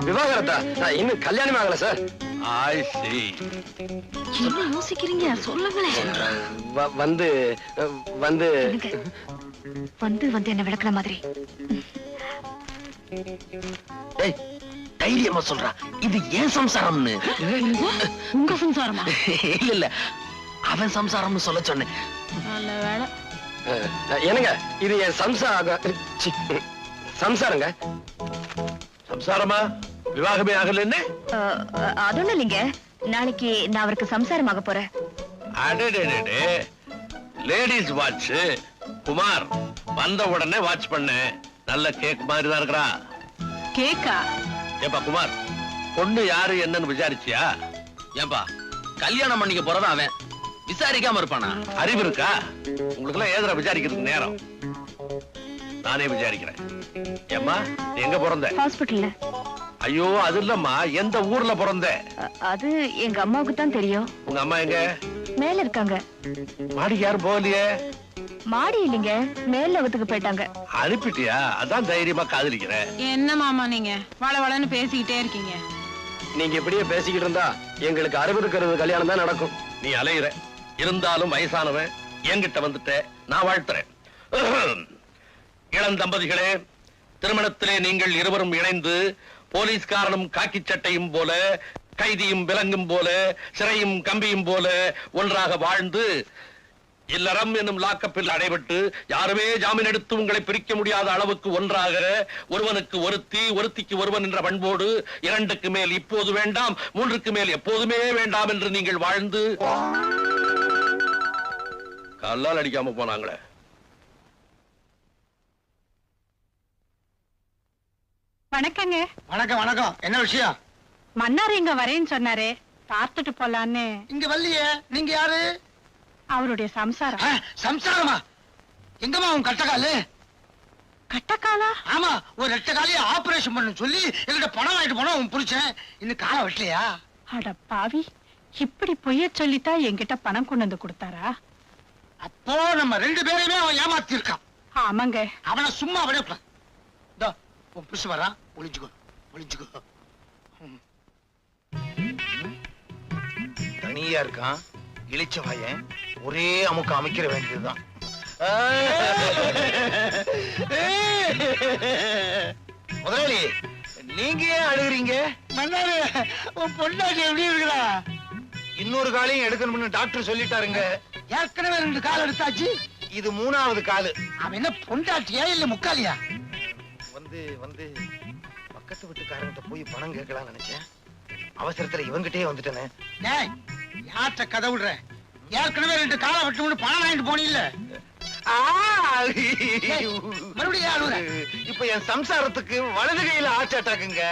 விவாகரத்தா? இன்னும் கல்யாணமே ஆகல சார். ஐ see. என்ன யோசிக்கிறீங்க? சொல்லுங்களேன். வந்து வந்து வந்து வந்து என்ன விளக்குற மாதிரி. ஏய், தைரியமா சொல்றா, இது ஏன் சம்சாரம்னு. உங்க சம்சாரமா? இல்ல இல்ல, அவன் சம்சாரம்னு சொல்ல சொன்னேன். நல்ல வேலை. என்னங்க இது என் சம்சாரங்க. சம்சாரமா? விவாகமே ஆகலன்னு? அது ஒண்ணும் இல்லைங்க, நாளைக்கு நான் அவருக்கு சம்சாரமாக போறேன். அடடே, லேடிஸ் வாட்ச். குமார் வந்த உடனே வாட்ச் பண்ண. நல்ல கேக் மாதிரி தான் இருக்கிறா. கேக்கா? ஏப்பா குமார், பொண்ணு யாரு என்னன்னு விசாரிச்சியா? ஏன்பா, கல்யாணம் பண்ணிக்க போறதா அவன், விசாரிக்காம இருப்பானா? அறிவு இருக்கா உங்களுக்கு எல்லாம்? ஏதா விசாரிக்கிறதுக்கு நேரம்? நானே விசாரிக்கிறேன். ஏம்மா, நீ எங்க பிறந்த? ஹாஸ்பிடல்ல. ஐயோ, அது இல்லம்மா, எந்த ஊர்ல பிறந்த? அது எங்க அம்மாவுக்கு தான் தெரியும். உங்க அம்மா எங்க? மேல இருக்காங்க. மாடிக்கு யாரும் போகலையே? மாடி இல்லைங்க, மேல வகுத்துக்கு போயிட்டாங்க. அனுப்பிட்டியா? அதான் தைரியமா காதலிக்கிறேன். என்ன மாமா நீங்க வள வளன்னு பேசிக்கிட்டே இருக்கீங்க? நீங்க இப்படியே பேசிக்கிட்டு இருந்தா எங்களுக்கு 60 கல்யாணம் தான் நடக்கும். நீ அலையிற, இருந்தாலும் வயசானவன் என்கிட்ட வந்துட்ட, நான் வாழ்த்துறேன். இளம் தம்பதிகளே, திருமணத்திலே நீங்கள் இருவரும் இணைந்து போலீஸ்காரனும் காக்கி சட்டையும் போல கைதியும் விலங்கும் போல, சிறையும் கம்பியும் போல ஒன்றாக வாழ்ந்து இல்லறம் என்னும் லாக்கப்பில் அடைபட்டு யாருமே ஜாமீன் எடுத்து உங்களை பிரிக்க முடியாத அளவுக்கு ஒன்றாக, ஒருவனுக்கு ஒருத்தி, ஒருத்திக்கு ஒருவன் என்ற பண்போடு 2க்கு மேல் இப்போது வேண்டாம், 3க்கு மேல் எப்போதுமே வேண்டாம் என்று நீங்கள் வாழ்ந்து கல்லால் அடிக்காம போனாங்களே. வணக்கங்க. வணக்கம் வணக்கம். என்ன விஷயம்? மன்னார் இங்க வரேன்னு சொன்னாரே, பார்த்துட்டு போலான்னு. இங்க வரலையே. நீங்க யாரு? அவருடைய சம்சாரம். சம்சாரமா? எங்கம்மா உன் கட்டக்காலு? கட்டக்காலா? ஆமா, ஒரு 2 காலையை ஆபரேஷன் பண்ண சொல்லி என்கிட்ட பணம் வாங்கிட்டு போனா உன் புரிச்சேன். இன்னும் காலை வெட்டலையா? அட பாவி, இப்படி பொய்ய சொல்லித்தான் என்கிட்ட பணம் கொண்டு வந்து கொடுத்தாரா? அப்போ நம்ம 2 பேரையுமே அவன் ஏமாத்தி இருக்கான். ஆமாங்க. அவனை சும்மா விட உன் புருஷ வரா. ஒளிஞ்சுக்கோ ஒளிஞ்சுக்கோ. தனியா இருக்கான் இளிச்ச வாயன். ஒரே அமுக்க அமைக்கிற வேண்டியதுதான். முதலாளி, நீங்க ஏன் அழுகுறீங்க? மன்னாரு, உன் பொண்டாட்டி எப்படி இருக்கிறா? இன்னொரு காலையும் எடுக்கணும்னு டாக்டர் சொல்லிட்டாருங்க. ஏற்கனவே 2 கால் எடுத்தாச்சு. இது 3வது காலு. அவன் என்ன பொண்டாட்டியா இல்ல முக்காலியா? வந்து பக்கத்து வீட்டுக்காரங்கிட்ட போய் பணம் கேட்கலாம் நினைச்சேன். அவசரத்துல இவங்கிட்டே வந்துட்டேனே. யார்கிட்ட கதை விடுற? ஏற்கனவே 2 காலை வெட்டணும்னு பணம் வாங்கிட்டு போனீல்ல. மறுபடியும் இப்ப என் சம்சாரத்துக்கு வலது கையில ஹார்ட் அட்டாக்குங்க.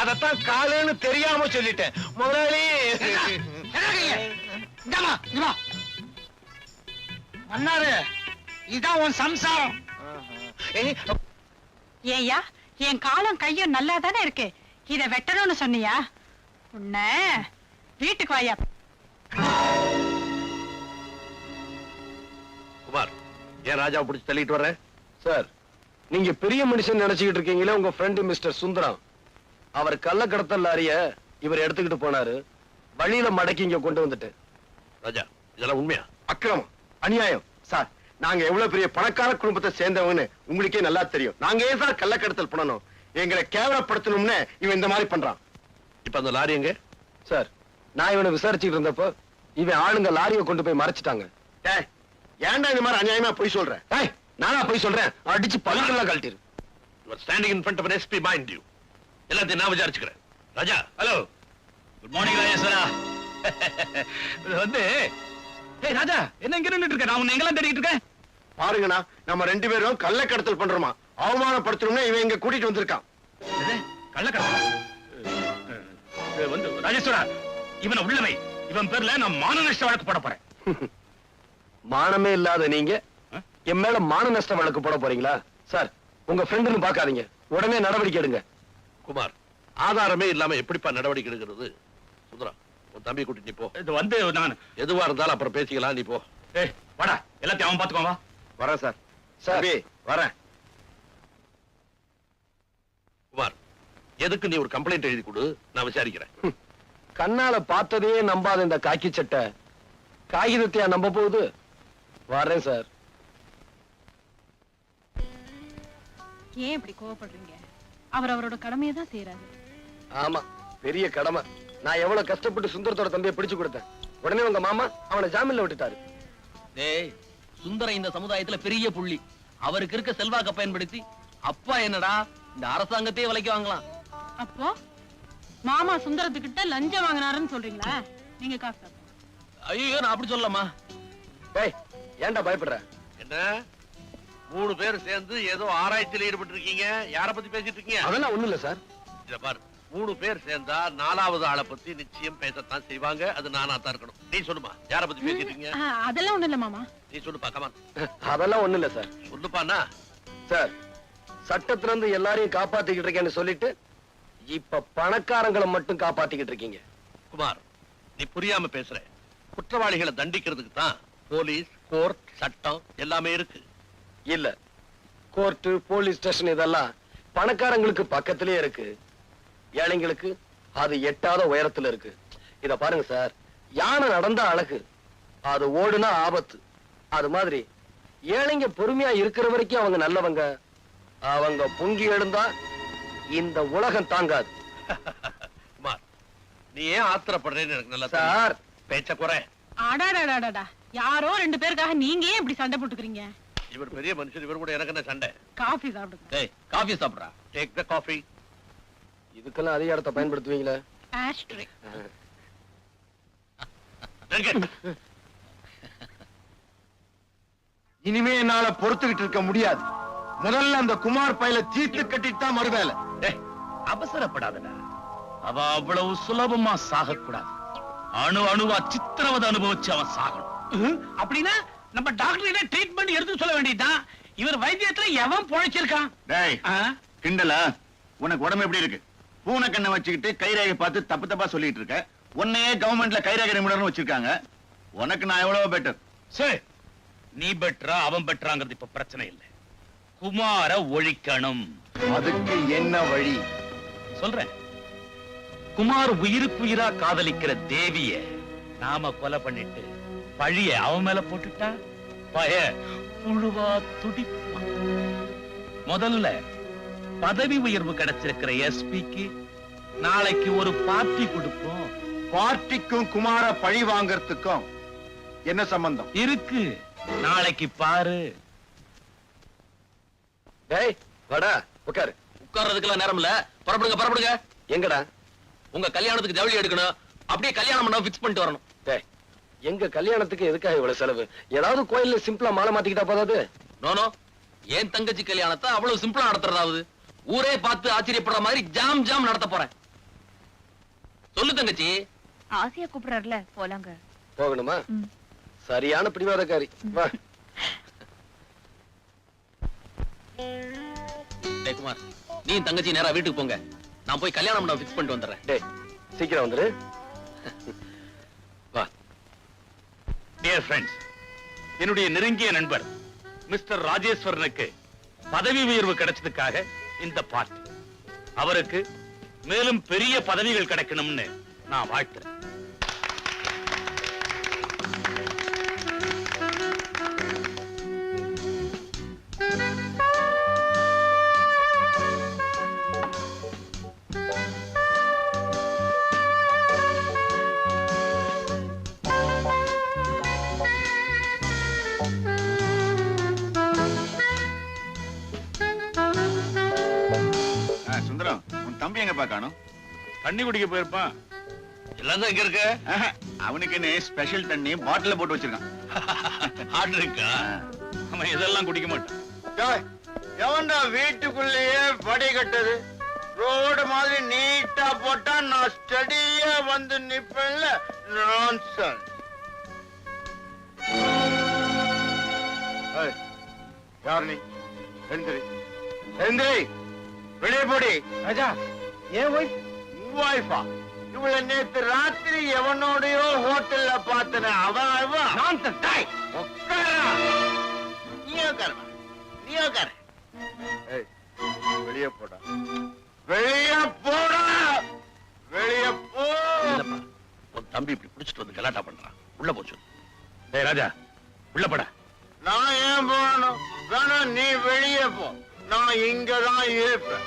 அதத்தான் காலுன்னு தெரியாம சொல்லிட்டேன். முதலாளி, மன்னாரு, இதான் உன் சம்சாரம். ஏய்யா, என் காலம் கையும் நல்லா தானே இருக்கு. இத வெட்டணும்னு சொன்னியா? உன்ன வீட்டுக்கு வாயா. குமார், ஏன் ராஜாவை பிடிச்சு தள்ளிட்டு வர்ற? சார், நீங்க பெரிய மனுஷன் நினைச்சுக்கிட்டு இருக்கீங்களே, உங்க ஃப்ரெண்டு மிஸ்டர் சுந்தரம். அவர் கள்ள கடத்தல் லாரிய இவர் எடுத்துக்கிட்டு போனாரு. வழியில மடக்கி இங்க கொண்டு வந்துட்டு. ராஜா, இதெல்லாம் உண்மையா? அக்கிரமம், அநியாயம். சார், நாங்க எவ்வளவு பெரிய பணக்கார குடும்பத்தை சேர்ந்தவங்கன்னு உங்களுக்கே நல்லா தெரியும். நாங்க ஏன் சார் கள்ள கடத்தல் பண்ணணும்? எங்களை கேவலப்படுத்தணும்னு இவன் இந்த மாதிரி பண்றான். இப்ப அந்த லாரி எங்க? சார், நான் இவனை விசாரிச்சுட்டு இருந்தப்போ இவன் ஆளுங்க லாரியை கொண்டு போய் மறைச்சிட்டாங்க. ஏன்டா இந்த மாதிரி அநியாயமா போய் சொல்றேன்? நானா போய் சொல்றேன்? அடிச்சு பல்லுலாம் கழட்டிரு. You are standing in front of an SP, mind you. எல்லாத்தையும் நான் விசாரிச்சுக்கிறேன். Raja, hello. Good morning Rajeshwara. Raja, என்ன இங்க நின்னுட்டு இருக்க? நான் உன்னை எங்கெல்லாம் தேடிட்டு இருக்கேன். பாருங்கண்ணா, நம்ம 2 பேரும் கள்ள கடத்தல் பண்றோமா? அவமானப்படுத்தணும்னு இவன் இங்க கூட்டிட்டு வந்திருக்கான். கள்ளக்கடத்தல் ராஜேஸ்வரா, இவனை உள்ளவை. இவன் பேர்ல நான் மான நஷ்ட வழக்கு போட போறேன். மானமே இல்லாத நீங்க என் மேல மான நஷ்ட வழக்கு போட போறீங்களா? சார், உங்க ஃப்ரெண்டுன்னு பாக்காதீங்க, உடனே நடவடிக்கை எடுங்க. குமார், ஆதாரமே இல்லாம எப்படிப்பா நடவடிக்கை எடுக்கிறது? சுந்தரா, உன் தம்பி கூட்டிட்டு நீ போ. இது நான் எதுவா இருந்தாலும் அப்புறம் பேசிக்கலாம். நீ போ. வாடா, எல்லாத்தையும் அவன் பாத்துக்கோ. வரேன் சார். சரி, வரேன். குமார், எதுக்கு நீ ஒரு கம்ப்ளைண்ட் எழுதி கொடு, நான் விசாரிக்கிறேன். கண்ணால பார்த்ததையே நம்பாத இந்த காக்கி சட்டை காகிதத்தையா நம்ப போகுது? வரேன் சார். ஏன் இப்படி கோவப்படுறீங்க? அவர் அவரோட கடமையை தான் செய்யறாரு. ஆமா, பெரிய கடமை. நான் எவ்வளவு கஷ்டப்பட்டு சுந்தரத்தோட தம்பியை பிடிச்சு கொடுத்தேன். உடனே உங்க மாமா அவனை ஜாமீன்ல விட்டுட்டாரு. டேய், சுந்தரம் இந்த சமுதாயத்துல பெரிய புள்ளி. அவருக்கு இருக்க செல்வாக்க பயன்படுத்தி அப்பா என்னடா இந்த அரசாங்கத்தையே விலைக்கு வாங்கலாம். அப்போ மாமா சுந்தரத்துக்கிட்ட லஞ்சம் வாங்கினாருன்னு சொல்றீங்களா? நீங்க காசு. ஐயோ, நான் அப்படி சொல்லலாமா? டேய், ஏன்டா பயப்படுற? என்ன 3 பேர் சேர்ந்து ஏதோ ஆராய்ச்சியில் ஈடுபட்டு இருக்கீங்க? யார பத்தி பேசிட்டு இருக்கீங்க? அதெல்லாம் ஒண்ணு இல்ல சார். இத பாரு, 3 பேர் சேர்ந்தா 4வது ஆளை பத்தி நிச்சயம் பேசத்தான் செய்வாங்க. அது நானா தான் இருக்கணும். நீ சொல்லுமா, யார பத்தி பேசிட்டு இருக்கீங்க? அதெல்லாம் ஒண்ணு இல்ல மாமா. நீ சொல்லுப்பா, கமான். அதெல்லாம் ஒண்ணு இல்ல சார். சொல்லுப்பாண்ணா. சார், சட்டத்துல இருந்து எல்லாரையும் காப்பாத்திக்கிட்டு இருக்கேன்னு சொல்லிட்டு இப்ப பணக்காரங்களை மட்டும் காப்பாத்திக்கிட்டு இருக்கீங்க. குமார், நீ புரியாம பேசுற. குற்றவாளிகளை தண்டிக்கிறதுக்கு தான் போலீஸ், கோர்ட், சட்டம் எல்லாமே இருக்கு. இல்ல, கோர்ட், போலீஸ் ஸ்டேஷன் இதெல்லாம் பணக்காரங்களுக்கு பக்கத்திலே இருக்கு. ஏழைங்களுக்கு அது எட்டாத உயரத்துல இருக்கு. இத பாருங்க சார், யானை நடந்தா அழகு, அது ஓடுனா ஆபத்து. அது மாதிரி ஏழைங்க பொறுமையா இருக்கிற வரைக்கும் அவங்க நல்லவங்க. அவங்க பொங்கி எழுந்தா இந்த உலகம் தாங்காது. குமார், நீ ஏன் ஆத்திரப்படுறேன்னு எனக்கு நல்லா சார் பேச்ச குறை. அடாடாடாடா, யாரோ 2 பேருக்காக நீங்க ஏன் இப்படி சண்டை போட்டுக்கிறீங்க? இவர் பெரிய மனுஷன், இவர் கூட எனக்கு என்ன சண்டை? காஃபி சாப்பிடுங்க. டேய் காஃபி சாப்பிடுறா. Take the coffee. இதுக்கெல்லாம் அதிக இடத்தை பயன்படுத்துவீங்களா? ஆஸ்ட்ரே. இனிமே என்னால பொறுத்துக்கிட்டு இருக்க முடியாது. முதல்ல அந்த குமார் பையில தீர்த்து கட்டிட்டு தான் மறுவேலை. டேய் அவசரப்படாதடா. அவ அவ்வளவு சுலபமா சாகக்கூடாது. அணு அணுவா சித்திரவதை அனுபவிச்சு அவன் சாகணும். அப்படின்னா நம்ம டாக்டர் ட்ரீட்மெண்ட் எடுத்து சொல்ல வேண்டியதுதான். இவர் வைத்தியத்துல எவன் பொழைச்சிருக்கான்? டேய் கிண்டலா? உனக்கு உடம்பு எப்படி இருக்கு? பூனை கண்ணை வச்சுக்கிட்டு கைரேகை பார்த்து தப்பு தப்பா சொல்லிட்டு இருக்க. உன்னையே கவர்மெண்ட்ல கைரேகை நிபுணர்னு வச்சிருக்காங்க. உனக்கு நான் எவ்வளவு பெட்டர். சரி, நீ பெட்டரா அவன் பெட்டராங்கிறது இப்ப பிரச்சனை இல்லை. குமார ஒழிக்கணும். அதுக்கு என்ன வழி சொல்றேன். குமார் உயிருக்கு உயிரா காதலிக்கிற தேவிய நாம கொலை பண்ணிட்டு பழிய அவன் மேல போட்டுட்டா பய புழுவா துடிப்பான். முதல்ல பதவி உயர்வு கிடைச்சிருக்கிற எஸ்பிக்கு நாளைக்கு ஒரு பார்ட்டி கொடுப்போம். பார்ட்டிக்கும் குமார பழி வாங்கறதுக்கும் என்ன சம்பந்தம் இருக்கு? நாளைக்கு பாரு. டேய் வாடா உட்காரு. உட்கார்றதுக்கெல்லாம் நேரம் இல்ல. புறப்படுங்க. எங்கடா? உங்க கல்யாணத்துக்கு ஜவுளி எடுக்கணும். அப்படியே கல்யாணம் பண்ண பிக்ஸ் பண்ணிட்டு வரணும். டேய் எங்க கல்யாணத்துக்கு எதுக்காக இவ்வளவு செலவு? ஏதாவது கோயில்ல சிம்பிளா மாலை மாத்திக்கிட்டா போதாது? நோனோ, ஏன் தங்கச்சி கல்யாணத்தை அவ்வளவு சிம்பிளா நடத்துறதாவது? ஊரே பார்த்து ஆச்சரியப்படுற மாதிரி ஜாம் ஜாம் நடத்த போறேன். சொல்லு தங்கச்சி. ஆசையா கூப்பிடுறாருல, போலாங்க. போகணுமா? சரியான பிடிவாதக்காரி. வா. டேய் குமார், நீ தங்கச்சி நேரா வீட்டுக்கு போங்க. நான் போய் கல்யாணம் பண்ண பிக்ஸ் பண்ணிட்டு வந்துடுறேன். டேய் சீக்கிரம் வந்துரு. வா. டியர் ஃப்ரெண்ட்ஸ், என்னுடைய நெருங்கிய நண்பர் மிஸ்டர் ராஜேஸ்வரனுக்கு பதவி உயர்வு கிடைச்சதுக்காக இந்த பார்ட்டி. அவருக்கு மேலும் பெரிய பதவிகள் கிடைக்கணும்னு நான் வாழ்த்துறேன். சுந்தரம், உன் தம்பி எங்க பாக்கணும்? தண்ணி குடிக்க போயிருப்பான். எல்லாம் தான் இங்க இருக்கு. அவனுக்கு என்ன ஸ்பெஷல் தண்ணி பாட்டில போட்டு வச்சிருக்கான். ஆர்டர் இருக்கா? அவன் இதெல்லாம் குடிக்க மாட்டான். எவன்டா வீட்டுக்குள்ளேயே படி கட்டது? ரோடு மாதிரி நீட்டா போட்டா நான் ஸ்டடியா வந்து நிப்பேன்ல. நான்சென்ஸ். யார் நீ? எந்திரி எந்திரி, வெளியே போடி. ராஜா ஏன் வைஃபா? இவள நேத்து ராத்திரி எவனோடயோ ஹோட்டல்ல பார்த்தன. அவன் வெளியே போடா, வெளியே போடா, வெளியே போ. உன் தம்பி இப்படி பிடிச்சிட்டு வந்து கலாட்டா பண்றான். உள்ள போச்சு. டேய் ராஜா, உள்ள போடா. நான் ஏன் போகணும்? வேணாம், நீ வெளியே போ. நான் இங்கதான் இருப்பேன்.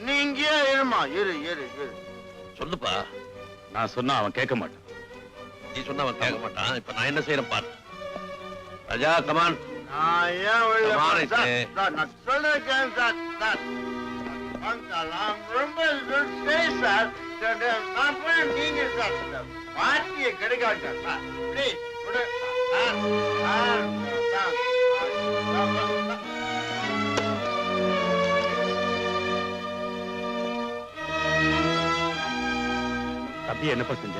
நீ இங்கேயே இருமா. இரு இரு இரு. சொல்லுப்பா. நான் சொன்னா அவன் கேட்க மாட்டான். நீ சொன்னா அவன் கேட்க மாட்டான். இப்ப நான் என்ன செய்யறேன் பாரு. ராஜா கமான். நான் ஏன் வெளியே Come on, போறேன்? Sir, Ike. சார், நான் சொல்லிருக்கேன் சார். சார், நான் ரொம்ப சார். நான் போய் நீங்க சார் பார்ட்டியை கிடைக்காட்டா சார். ப்ளீஸ் விடு. தம்பி என்னப்பா செஞ்ச?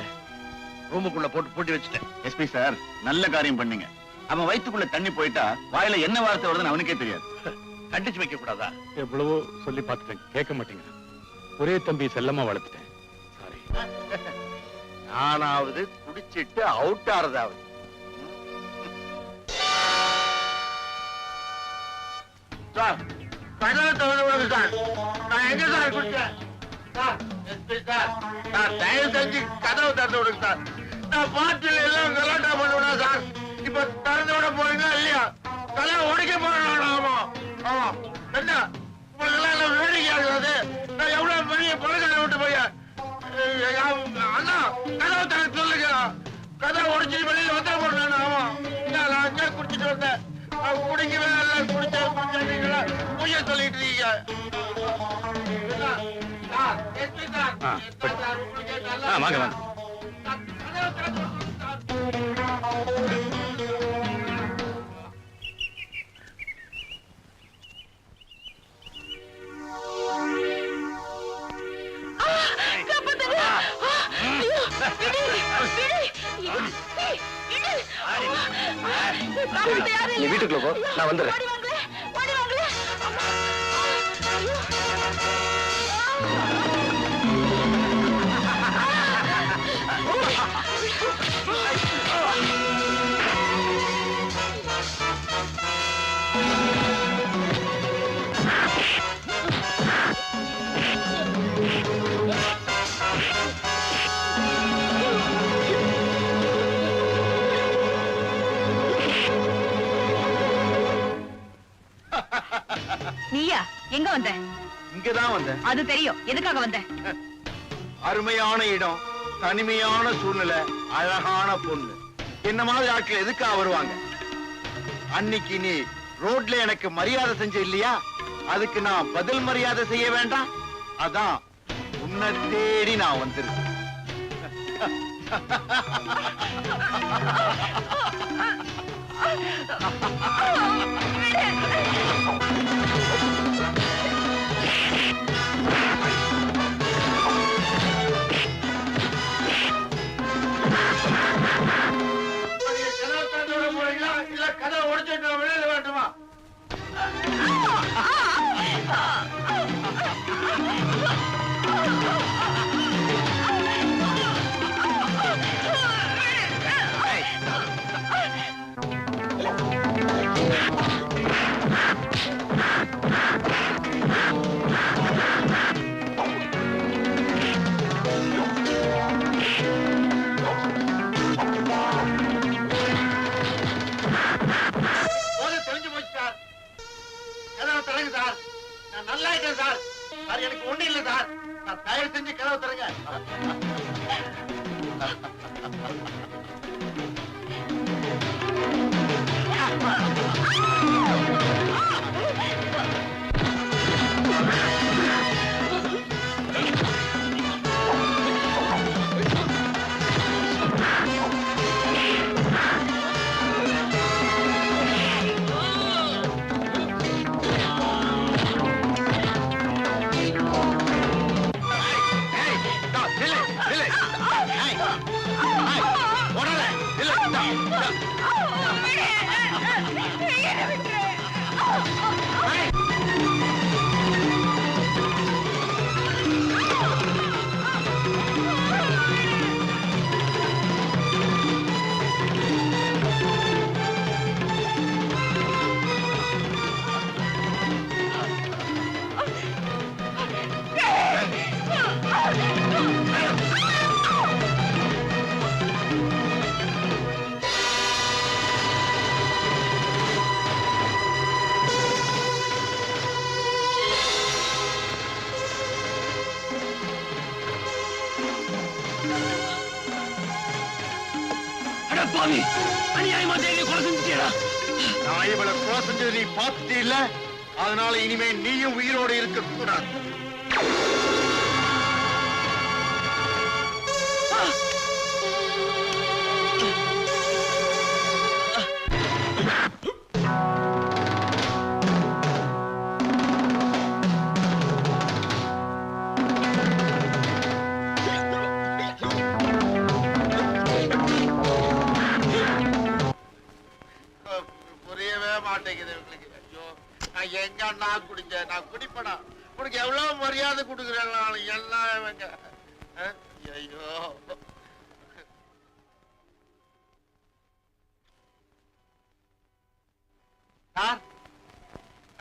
ரூமுக்குள்ள போட்டு பூட்டி வச்சுட்டேன். எஸ்பி சார், நல்ல காரியம் பண்ணீங்க. அவன் வயித்துக்குள்ள தண்ணி போயிட்டா வாயில என்ன வார்த்தை வருதுன்னு அவனுக்கே தெரியாது. கண்டிச்சு வைக்க கூடாதா? எவ்வளவோ சொல்லி பார்த்துட்டேன், கேட்க மாட்டேங்க. ஒரே தம்பி செல்லமா வளர்த்துட்டேன். சாரி. நானாவது குடிச்சிட்டு அவுட் ஆறதாவது. சார், கதவை திறந்து விடுங்க சார். நான் எங்க சார் குடிச்சேன்? சார், எஸ்பி சார், சார் தயவு செஞ்சு கதவை திறந்து விடுங்க சார். நான் பாட்டில் எல்லாம் கலாட்டா பண்ணுவேன் சார். இப்ப திறந்து விட போறீங்களா இல்லையா? கதவை உடைக்க போறேன். ஆமா ஆமா. என்ன உங்களுக்கு எல்லாம் வேடிக்கை ஆகுது? நான் எவ்வளவு பெரிய பணக்கார விட்டு போய் அண்ணா கதை உடைச்சிட்டு வெளியில வந்துட போறேன் நான். ஆமா நான் அங்கே குடிச்சிட்டு வந்தேன். குடிக்கவே இல்லை, குடிச்சீங்களா பொய்ய சொல்லிட்டு இருக்கீங்க. வாங்க வாங்க. நீ வீட்டுக்குள்ள போ, நான் வந்துடுறேன். நீயா எங்க வந்த? இங்கதான் வந்தேன். அது தெரியும், எதுக்காக வந்த? அருமையான இடம், தனிமையான சூழ்நிலை, அழகான பொண்ணு. என்ன மாதிரி ஆட்கள் எதுக்கா வருவாங்க? அன்னைக்கு நீ ரோட்ல எனக்கு மரியாதை செஞ்ச இல்லையா, அதுக்கு நான் பதில் மரியாதை செய்ய வேண்டாம். அதான் உன்னை தேடி நான் வந்திருக்கேன். இல்ல கதை உடைச்சிட்டு வெளியில வேண்டுமா? நல்லா இருக்கேன் சார். சார் எனக்கு ஒண்ணு இல்ல சார். நான் தயவு செஞ்சு கதவை தரங்க. பாவி, அநியாயமா தேவியை கொலை செஞ்சிட்டியடா. நான் இவளை கொலை செஞ்சது நீ பார்த்துட்டே இல்ல, அதனால இனிமே நீயும் உயிரோடு இருக்க கூடாது. புரியவே மாட்டேங்குது உங்களுக்கு. ஐயோ, நான் எங்க அண்ணா குடிச்சேன்? நான் குடிப்படா. உனக்கு எவ்வளவு மரியாதை கொடுக்குறேன் எல்லாம். ஐயோ, sir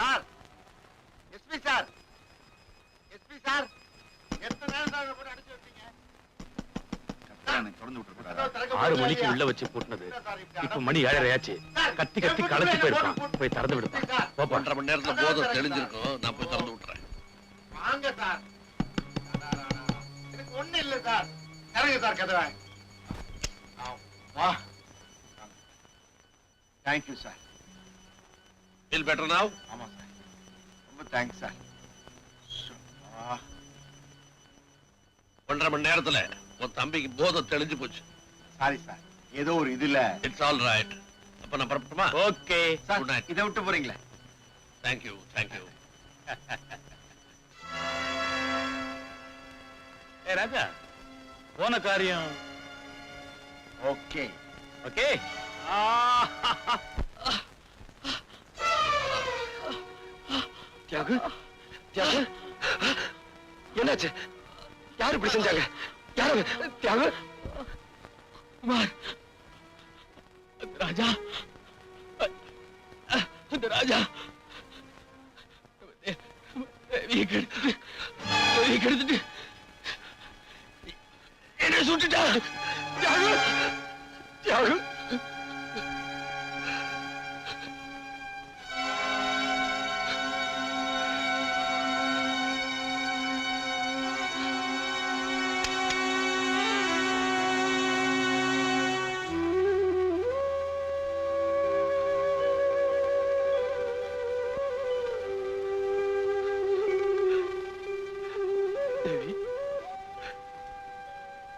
sir, SP sir, SP sir, எத்தனை நேரம் தான் போட்டு அடிச்சு வச்சீங்க? 6 மணிக்கு உள்ள வச்சு பூட்டினது, இப்ப மணி 7:30 ஆச்சு. கத்தி கத்தி களைச்சு போயிருப்பான். போய் திறந்து விடுப்பா. 1.5 மணி நேரத்துல போதும் தெளிஞ்சிருக்கும். நான் போய் திறந்து விட்டுறேன். வாங்க சார். எனக்கு ஒண்ணு இல்ல சார். இறங்க சார் கதவை. வா. Thank you sir. ஃபீல் பெட்டர் நவ? ஆமா சார், ரொம்ப தேங்க்ஸ் சார். 1.5 மணி நேரத்துல உன் தம்பிக்கு போதை தெளிஞ்சு போச்சு. சாரி சார், ஏதோ ஒரு இதுல. It's all right. அப்ப நான் புறப்பட்டுமா? Okay sir. Good night. இதை விட்டு போறீங்களே? Thank you thank you. ஏ ராஜா, போன காரியம் ஓகே ஓகே. தியாகு, தியாகு, என்னாச்சு? யாரு இப்படி செஞ்சாங்க? யாரு? தியாகு, குமார், அந்த ராஜா, அந்த ராஜா தேவியை கெடுத்துட்டு என்ன சுட்டுட்டா. தியாகு, தியாகு.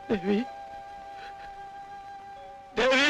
தேவி, தேவி,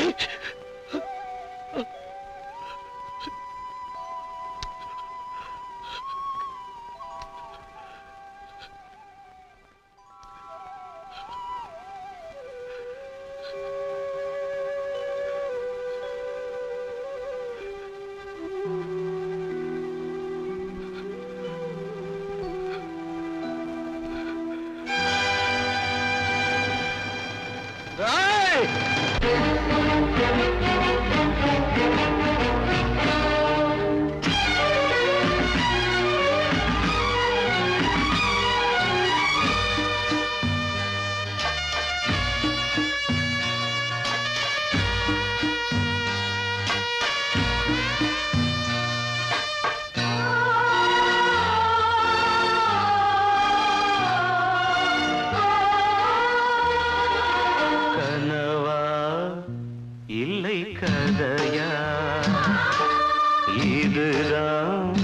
கனவா இல்லை கதையா, இதுதான்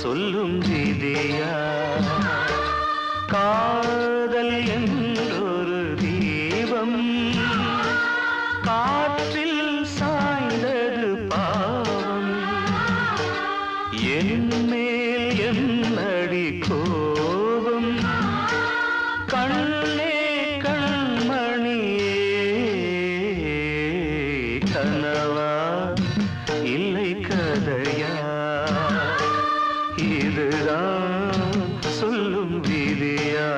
சொல்லும் விதியா? காதல் என்றொரு தீபம் காற்றில் சாய்ந்தது பாவம், என் மேல் என்னடி கோபம்? கண்ணே கண்மணியே, கனவா இல்லை கதையா, இதுதான் சொல்லும் விதியா?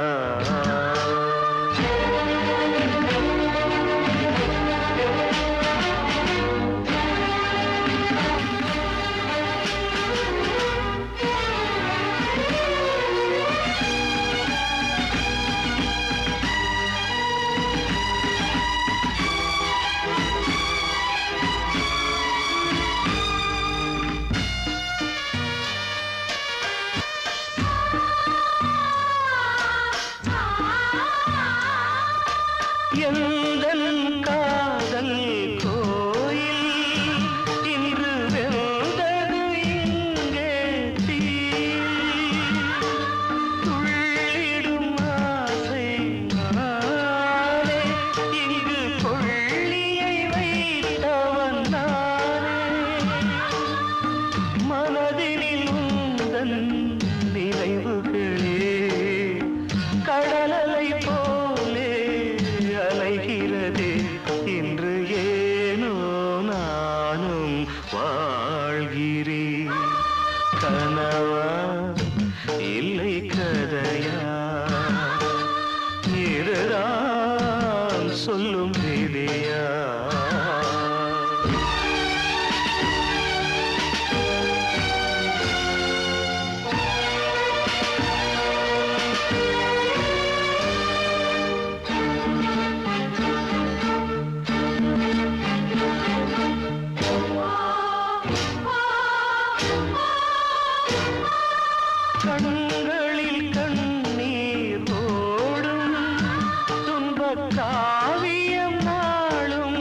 எந்தன் காதல் கோயில் இன்று வெந்தது இங்கே தீ, துள்ளிடும் ஆசை நானே, இங்கு கொள்ளியை வைத்தவன் நானே, மனதினில் உந்தன் நினைவுகளே கடலலை போலே அலைகிறதே, இன்று ஏனோ நானும் வாழ்கிறேன். கனவா இல்லை கதையா, இதுதான் சொல்லும் விதியா? கண்களில் கண்ணீர் ஓடும் துன்பக் காவியம் நாளும்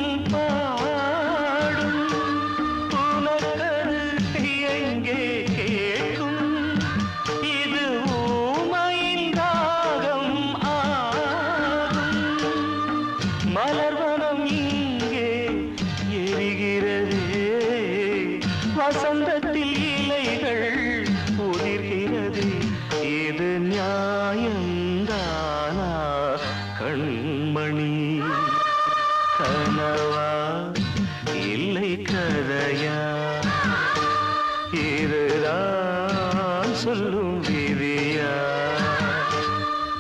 வசந்தத்தில் இலைகள் உதிர்கிறது. இது நியாயந்தானா கண்மணி? கனவா இல்லை கதையா? இதுதான் சொல்லும் விதியா?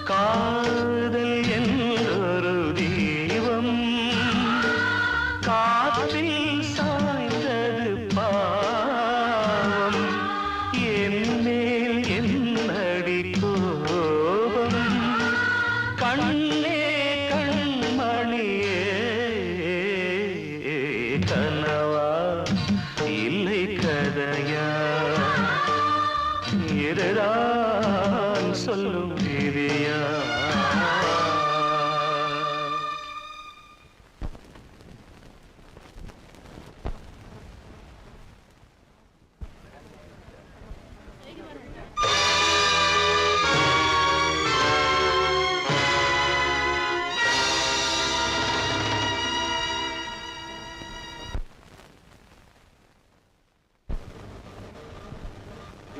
காதல் என்றொரு தீபம் காற்றில் சாய்ந்தது பாவம். என்னேல் என்னடி கோபம்? கண்ணே கண்மணியே, கனவா இல்லை கதையா? இதுதான் சொல்லும் விதியா?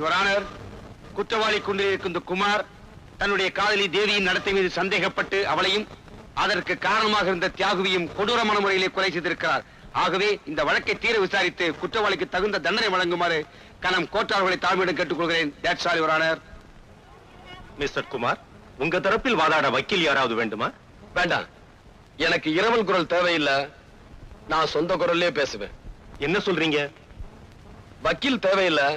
யுவர் ஆனர், குற்றவாளி கொண்டிருக்கும் இந்த குமார் தன்னுடைய காதலி தேவியின் நடத்தை மீது சந்தேகப்பட்டு அவளையும் அதற்கு காரணமாக இருந்த தியாகுவையும் கொடூரமான முறையிலே கொலை செய்திருக்கிறார். ஆகவே இந்த வழக்கை தீர விசாரித்து குற்றவாளிக்கு தகுந்த தண்டனை வழங்குமாறு கனம் கோட்டார்களை தாழ்மையிடம் கேட்டுக்கொள்கிறேன். That's all your honour. Mister Kumar, உங்க தரப்பில் வாதாட வக்கீல் யாராவது வேண்டுமா? வேண்டாம், எனக்கு இரவல் குரல் தேவையில்லை. நான் சொந்த குரல்லே பேசுவேன். என்ன சொல்றீங்க? வக்கீல் தேவையில்லை,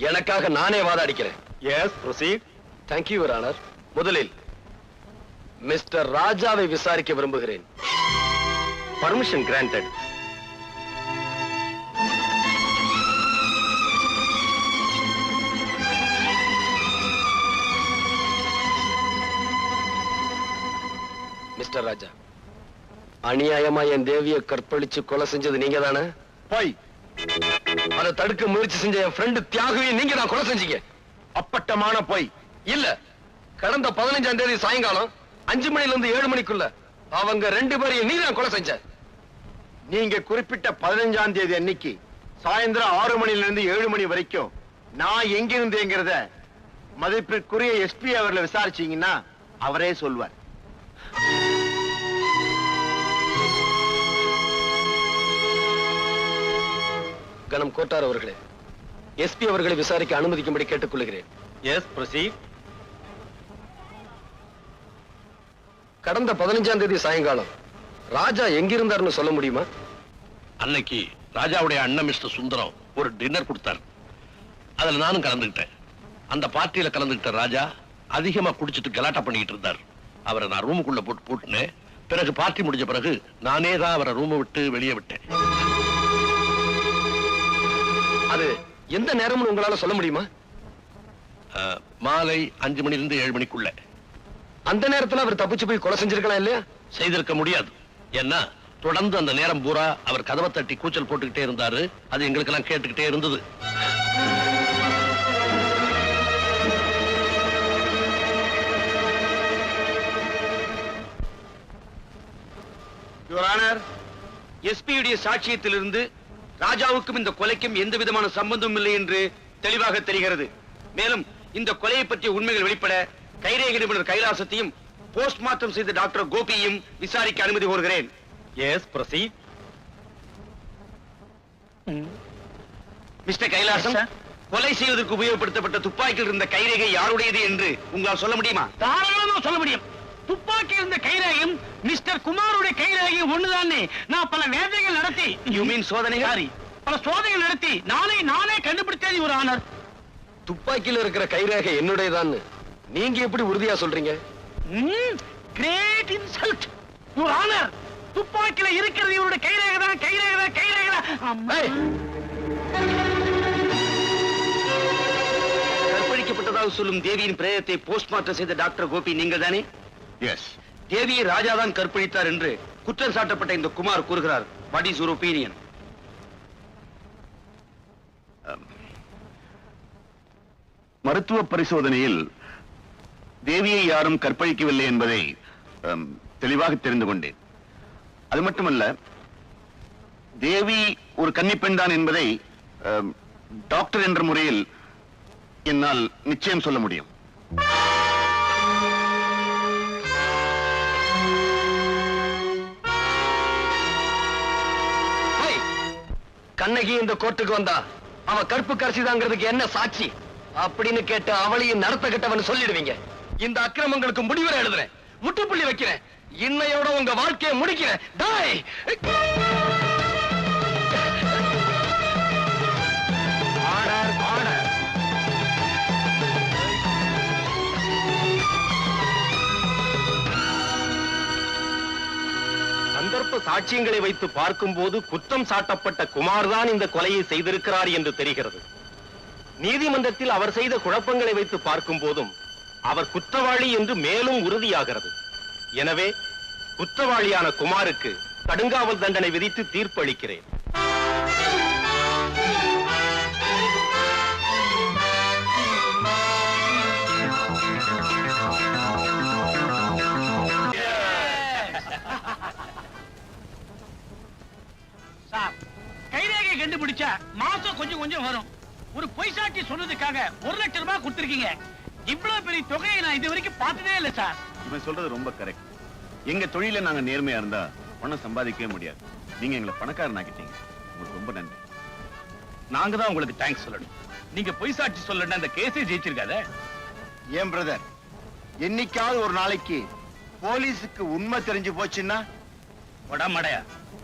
எனக்காக நானே வாதாடிக்கிறேன். Yes, proceed. Thank you your honour. முதலில் மிஸ்டர் ராஜாவை விசாரிக்க விரும்புகிறேன். Permission granted. மிஸ்டர் ராஜா, அநியாயமா என் தேவியை கற்பழிச்சு கொலை செஞ்சது நீங்க தானே? போய் அதை தடுக்க முயற்சி செஞ்ச என் ஃப்ரெண்டு தியாகுவை நீங்க தான் கொலை செஞ்சீங்க. அப்பட்டமான போய். இல்ல, கடந்த 15ஆம் தேதி சாயங்காலம் 5 மணில இருந்து 7 மணிக்குள்ள அவங்க 2 பேரையும் நீ தான் கொலை செஞ்ச. நீங்க குறிப்பிட்ட 15ஆம் தேதி அன்னைக்கு சாயந்தரம் 6 மணில இருந்து 7 மணி வரைக்கும் நான் எங்க இருந்தேங்கிறத மதிப்பிற்குரிய எஸ்பி அவர்களை விசாரிச்சீங்கன்னா அவரே சொல்வார். கனம் கோட்டார் அவர்களே, எஸ்பி அவர்களை விசாரிக்க அனுமதிக்கும்படி கேட்டுக்கொள்கிறேன். Yes, proceed. கடந்த 15ஆம் தேதி சாயங்காலம் ராஜா எங்கிருந்தார்னு சொல்ல முடியுமா? அன்னைக்கு ராஜாவுடைய அண்ணன் மிஸ்டர் சுந்தரம் ஒரு டின்னர் கொடுத்தார். அதுல நானும் கலந்துகிட்டேன். அந்த பார்ட்டியில கலந்துகிட்ட ராஜா அதிகமா குடிச்சிட்டு கலாட்டா பண்ணிட்டு இருந்தார். அவரை நான் ரூமுக்குள்ள போட்டு பூட்டினேன். பிறகு பார்ட்டி முடிஞ்ச பிறகு நானே தான் அவரை ரூமை விட்டு வெளியே விட்டேன். அது எந்த நேரம்னு உங்களால சொல்ல முடியுமா? மாலை 5 மணிலிருந்து 7 மணிக்குள்ள. அந்த நேரத்துல அவர் தப்பிச்சு போய் கொலை செஞ்சிருக்கலாம் இல்லையா? செய்திருக்க முடியாது. ஏன்னா தொடர்ந்து அந்த நேரம் பூரா அவர் கதவை தட்டி கூச்சல் போட்டுக்கிட்டே இருந்தாரு. அது எங்களுக்கெல்லாம் கேட்டுக்கிட்டே இருந்தது. யுவர் ஆனர், எஸ்பியுடைய சாட்சியத்திலிருந்து ராஜாவுக்கும் இந்த கொலைக்கும் எந்த விதமான சம்பந்தமும் இல்லை என்று தெளிவாக தெரிகிறது. மேலும் இந்த கொலையை பற்றிய உண்மைகள் வெளிப்பட கைரேகை நிபுணர் கைலாசத்தையும் போஸ்ட்மார்ட்டம் செய்த டாக்டர் கோபியையும் விசாரிக்க அனுமதி கோருகிறேன். S, proceed. மிஸ்டர் கைலாசம், கொலை செய்வதற்கு உபயோகப்படுத்தப்பட்ட துப்பாக்கியில் இருந்த கைரேகை யாருடையது என்று உங்களால் சொல்ல முடியுமா? தாராளமா சொல்ல முடியும். துப்பாக்கி இருந்த கைரேகையும் மிஸ்டர் குமாருடைய கைரேகையும் ஒண்ணுதானே. நான் பல வேதைகள் நடத்தி, யூ மீன் சோதனைகள்? பல சோதனைகள் நடத்தி நானே கண்டுபிடித்தது ஒரு ஆனர். துப்பாக்கியில இருக்கிற கைரேகை என்னுடையதான்னு நீங்க எப்படி உறுதியா சொல்றீங்க? Great insult your honour. துப்பாக்கியில இருக்கிறது இவருடைய கைரேகை தான். கற்பழிக்கப்பட்டதாக சொல்லும் தேவியின் பிரேதத்தை போஸ்ட்மார்ட்டம் செய்த டாக்டர் கோபி நீங்கள் தானே? எஸ். தேவியை ராஜாதான் கற்பழித்தார் என்று குற்றம் சாட்டப்பட்ட இந்த குமார் கூறுகிறார். What is your opinion? மருத்துவ பரிசோதனையில் தேவியை யாரும் கற்பழிக்கவில்லை என்பதை தெளிவாக தெரிந்து கொண்டேன். அது மட்டுமல்ல, தேவி ஒரு கன்னிப்பெண் தான் என்பதை டாக்டர் என்ற முறையில் என்னால் நிச்சயம் சொல்ல முடியும். கண்ணகி இந்த கோர்ட்டுக்கு வந்தா அவ கற்பு கரிசிதாங்கிறதுக்கு என்ன சாட்சி அப்படின்னு கேட்டு அவளையும் நடத்த கட்டவன் சொல்லிடுவீங்க. இந்த அக்கிரமங்களுக்கு முடிவுரை எழுதுறேன், முற்றுப்புள்ளி வைக்கிறேன், இன்னையோட உங்க வாழ்க்கையை முடிக்கிறேன். டாய்! Order, order. சந்தர்ப்ப சாட்சியங்களை வைத்து பார்க்கும்போது குற்றம் சாட்டப்பட்ட குமார் தான் இந்த கொலையை செய்திருக்கிறார் என்று தெரிகிறது. நீதிமன்றத்தில் அவர் செய்த குழப்பங்களை வைத்து பார்க்கும் போதும் அவர் குற்றவாளி என்று மேலும் உறுதியாகிறது. எனவே குற்றவாளியான குமாருக்கு கடுங்காவல் தண்டனை விதித்து தீர்ப்பு அளிக்கிறேன். கைரேகை கண்டுபிடிச்சா மாசம் கொஞ்சம் கொஞ்சம் வரும். ஒரு பொய் சாட்சி சொன்னதுக்காக 1 லட்சம் ரூபாய் கொடுத்திருக்கீங்க. இவ்வளவு பெரிய தொகையை நான் இது வரைக்கும் பார்த்ததே இல்ல சார். இவன் சொல்றது ரொம்ப கரெக்ட். எங்க தொழில நாங்க நேர்மையா இருந்தா பணம் சம்பாதிக்கவே முடியாது. நீங்க எங்களை பணக்காரனாக்கிட்டீங்க. உங்களுக்கு ரொம்ப நன்றி. நாங்க தான் உங்களுக்கு தேங்க்ஸ் சொல்லணும். நீங்க பொய் சாட்சி சொல்லணும் அந்த கேஸே ஜெயிச்சிருக்காதே. ஏன் பிரதர், என்னைக்காவது ஒரு நாளைக்கு போலீஸுக்கு உண்மை தெரிஞ்சு போச்சுன்னா மடையா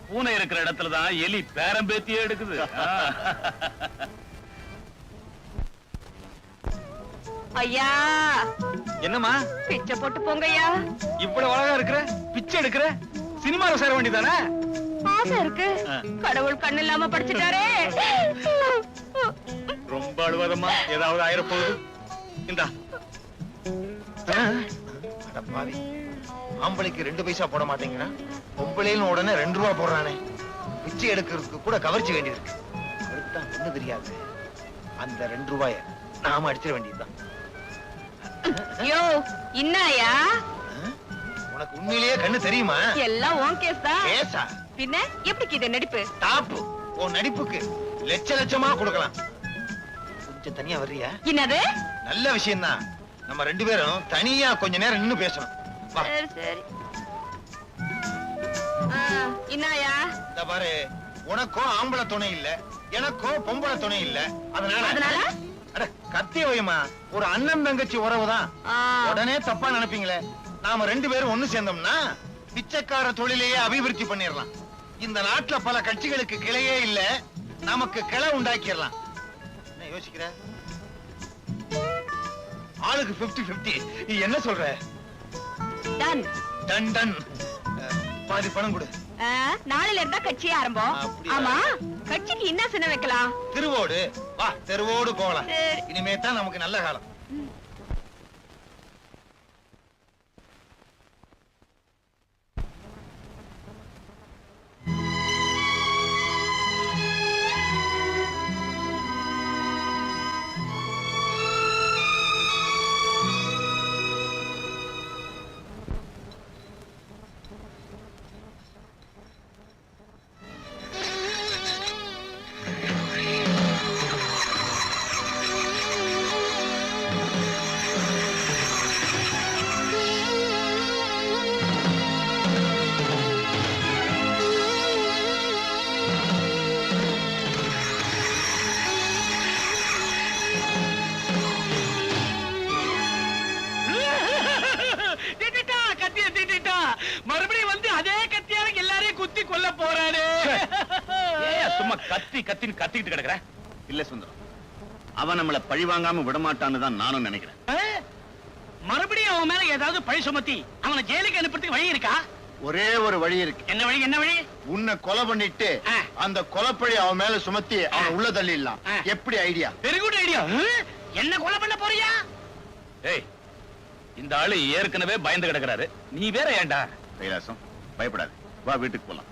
பூனை இருக்கிற இடத்துல தான் எலி பேரம்பேத்தியே எடுக்குது. ஐயா என்னம்மா பிச்சை போட்டு போங்க ஐயா. இவ்வளவு அழகா இருக்கிற, பிச்சை எடுக்கிற, சினிமாவில் சேர வேண்டியதானே? ஆசை இருக்கு, கடவுள் கண்ணு இல்லாம படிச்சுட்டாரே. ரொம்ப அழுவாதம்மா, ஏதாவது ஆயிரப்போகுது. இந்தா. பாவி, ஆம்பளைக்கு 2 பைசா போட மாட்டேங்கிறான், பொம்பளைன்னு உடனே 2 ரூபா போடுறானே. பிச்சை எடுக்கிறதுக்கு கூட கவர்ச்சி வேண்டியிருக்கு. அவருக்குதான் ஒண்ணு தெரியாது. அந்த 2 ரூபாய நாம அடிச்சிட வேண்டியதுதான். யோ இன்னாயா, உனக்கு உண்மையிலேயே கண்ணு தெரியுமா? எல்லாம் உன் கேஸ் தான். கேஸா? பின்ன எப்படி இது நடிப்பு? டாப்பு. உன் நடிப்புக்கு லட்சமா கொடுக்கலாம். கொஞ்சம் தனியா வர்றியா? என்னது? நல்ல விஷயம் தான். நம்ம 2 பேரும் தனியா கொஞ்ச நேரம் நின்னு பேசணும். வா. சரி சரி. இன்னாயா, இந்த பாரு, உனக்கும் ஆம்பளை துணை இல்ல, எனக்கும் பொம்பளை துணை இல்ல. அதனால அட கத்திய வைமா, ஒரு அண்ணன் தங்கச்சி உறவுதான். உடனே தப்பா நினைப்பீங்களே. நாம 2 பேரும் ஒண்ணு சேர்ந்தோம்னா பிச்சைக்கார தொழிலையே அபிவிருத்தி பண்ணிடலாம். இந்த நாட்டுல பல கட்சிகளுக்கு கிளையே இல்ல, நமக்கு கிளை உண்டாக்கிடலாம். என்ன யோசிக்கிற? ஆளுக்கு 50-50. நீ என்ன சொல்ற? Done done done. பாதி பணம் கொடு. நாளையில இருந்தா கட்சி ஆரம்பம். அப்படியா? ஆமா, கட்சிக்கு என்ன சின்ன வைக்கலாம்? திருவோடு வா, தெருவோடு போகலாம். சரி. இனிமே தான் நமக்கு நல்ல காலம். மறுபடியும் வந்து அதே கத்தியால எல்லாரையும் குத்தி கொல்ல போறாரு. சும்மா கத்தி கத்தின்னு கத்திக்கிட்டு கிடக்குற. இல்ல சுந்தரம், அவன் நம்மள பழி வாங்காம விடமாட்டான்னு தான் நானும் நினைக்கிறேன். மறுபடியும் அவன் மேல ஏதாவது பழி சுமத்தி அவனை ஜெயிலுக்கு அனுப்புறதுக்கு வழி இருக்கா? ஒரே ஒரு வழி இருக்கு. என்ன வழி? என்ன வழி? உன்னை கொலை பண்ணிட்டு அந்த கொலைப்பழி அவன் மேல சுமத்தி அவன் உள்ள தள்ளிடலாம். எப்படி ஐடியா? Very good idea. என்ன கொலை பண்ண போறியா? ஏய், இந்த ஆளு ஏற்கனவே பயந்து கிடக்குறாரு, நீ வேற ஏன்டா? கைலாசம், பயப்படாது, வா வீட்டுக்கு போலாம்.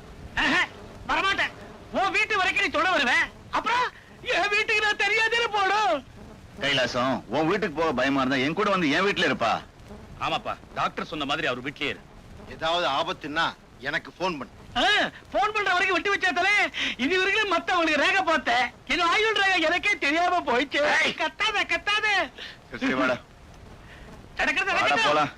வரமாட்டேன். உன் வீட்டு வரைக்கும் நீ தொட வருவேன், அப்புறம் என் வீட்டுக்கு நான் தெரியாதே போடும். கைலாசம், உன் வீட்டுக்கு போக பயமா இருந்தா என் கூட வந்து என் வீட்டுல இருப்பா. ஆமாப்பா, டாக்டர் சொன்ன மாதிரி அவர் வீட்லயே இரு. ஏதாவது ஆபத்துன்னா எனக்கு போன் பண்ணு. போன் பண்ற வரைக்கும் விட்டு வச்சாத்தலே இது வரைக்கும் மத்தவங்களுக்கு ரேகை பார்த்தேன். இது ஆயுள் ரேகை எனக்கே தெரியாம போயிடுச்சு. கத்தாத கத்தாத. சரி வாடா. நடக்கிறத போலாம்.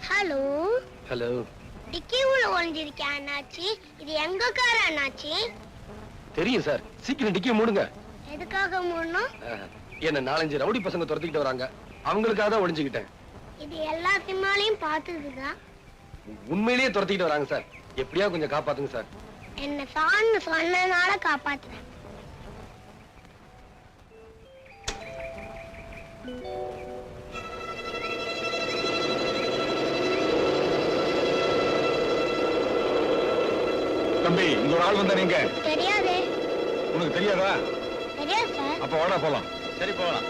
Hello hello. டிக்கி உள்ள ஒளிஞ்சிருக்கேன் அண்ணாச்சி. இது எங்க கார அண்ணாச்சி? தெரியும் சார். சீக்கிரம் டிக்கி மூடுங்க. எதுக்காக மூடணும்? என்ன 4-5 ரவுடி பசங்க துரத்திக்கிட்டு வராங்க. அவங்களுக்காக தான் ஒளிஞ்சுக்கிட்டேன். இது எல்லா சினிமாலையும் பார்த்ததுதான். உண்மையிலேயே துரத்திக்கிட்டு வராங்க சார். எப்படியா கொஞ்சம் காப்பாத்துங்க சார். என்ன சான்னு சொன்னனால காப்பாத்துறேன். தம்பி, இங்க ஒரு ஆள் வந்தா நீங்க தெரியாதே. உனக்கு தெரியாதா? தெரியாது சார். அப்ப வாடா போலாம். சரி போகலாம்.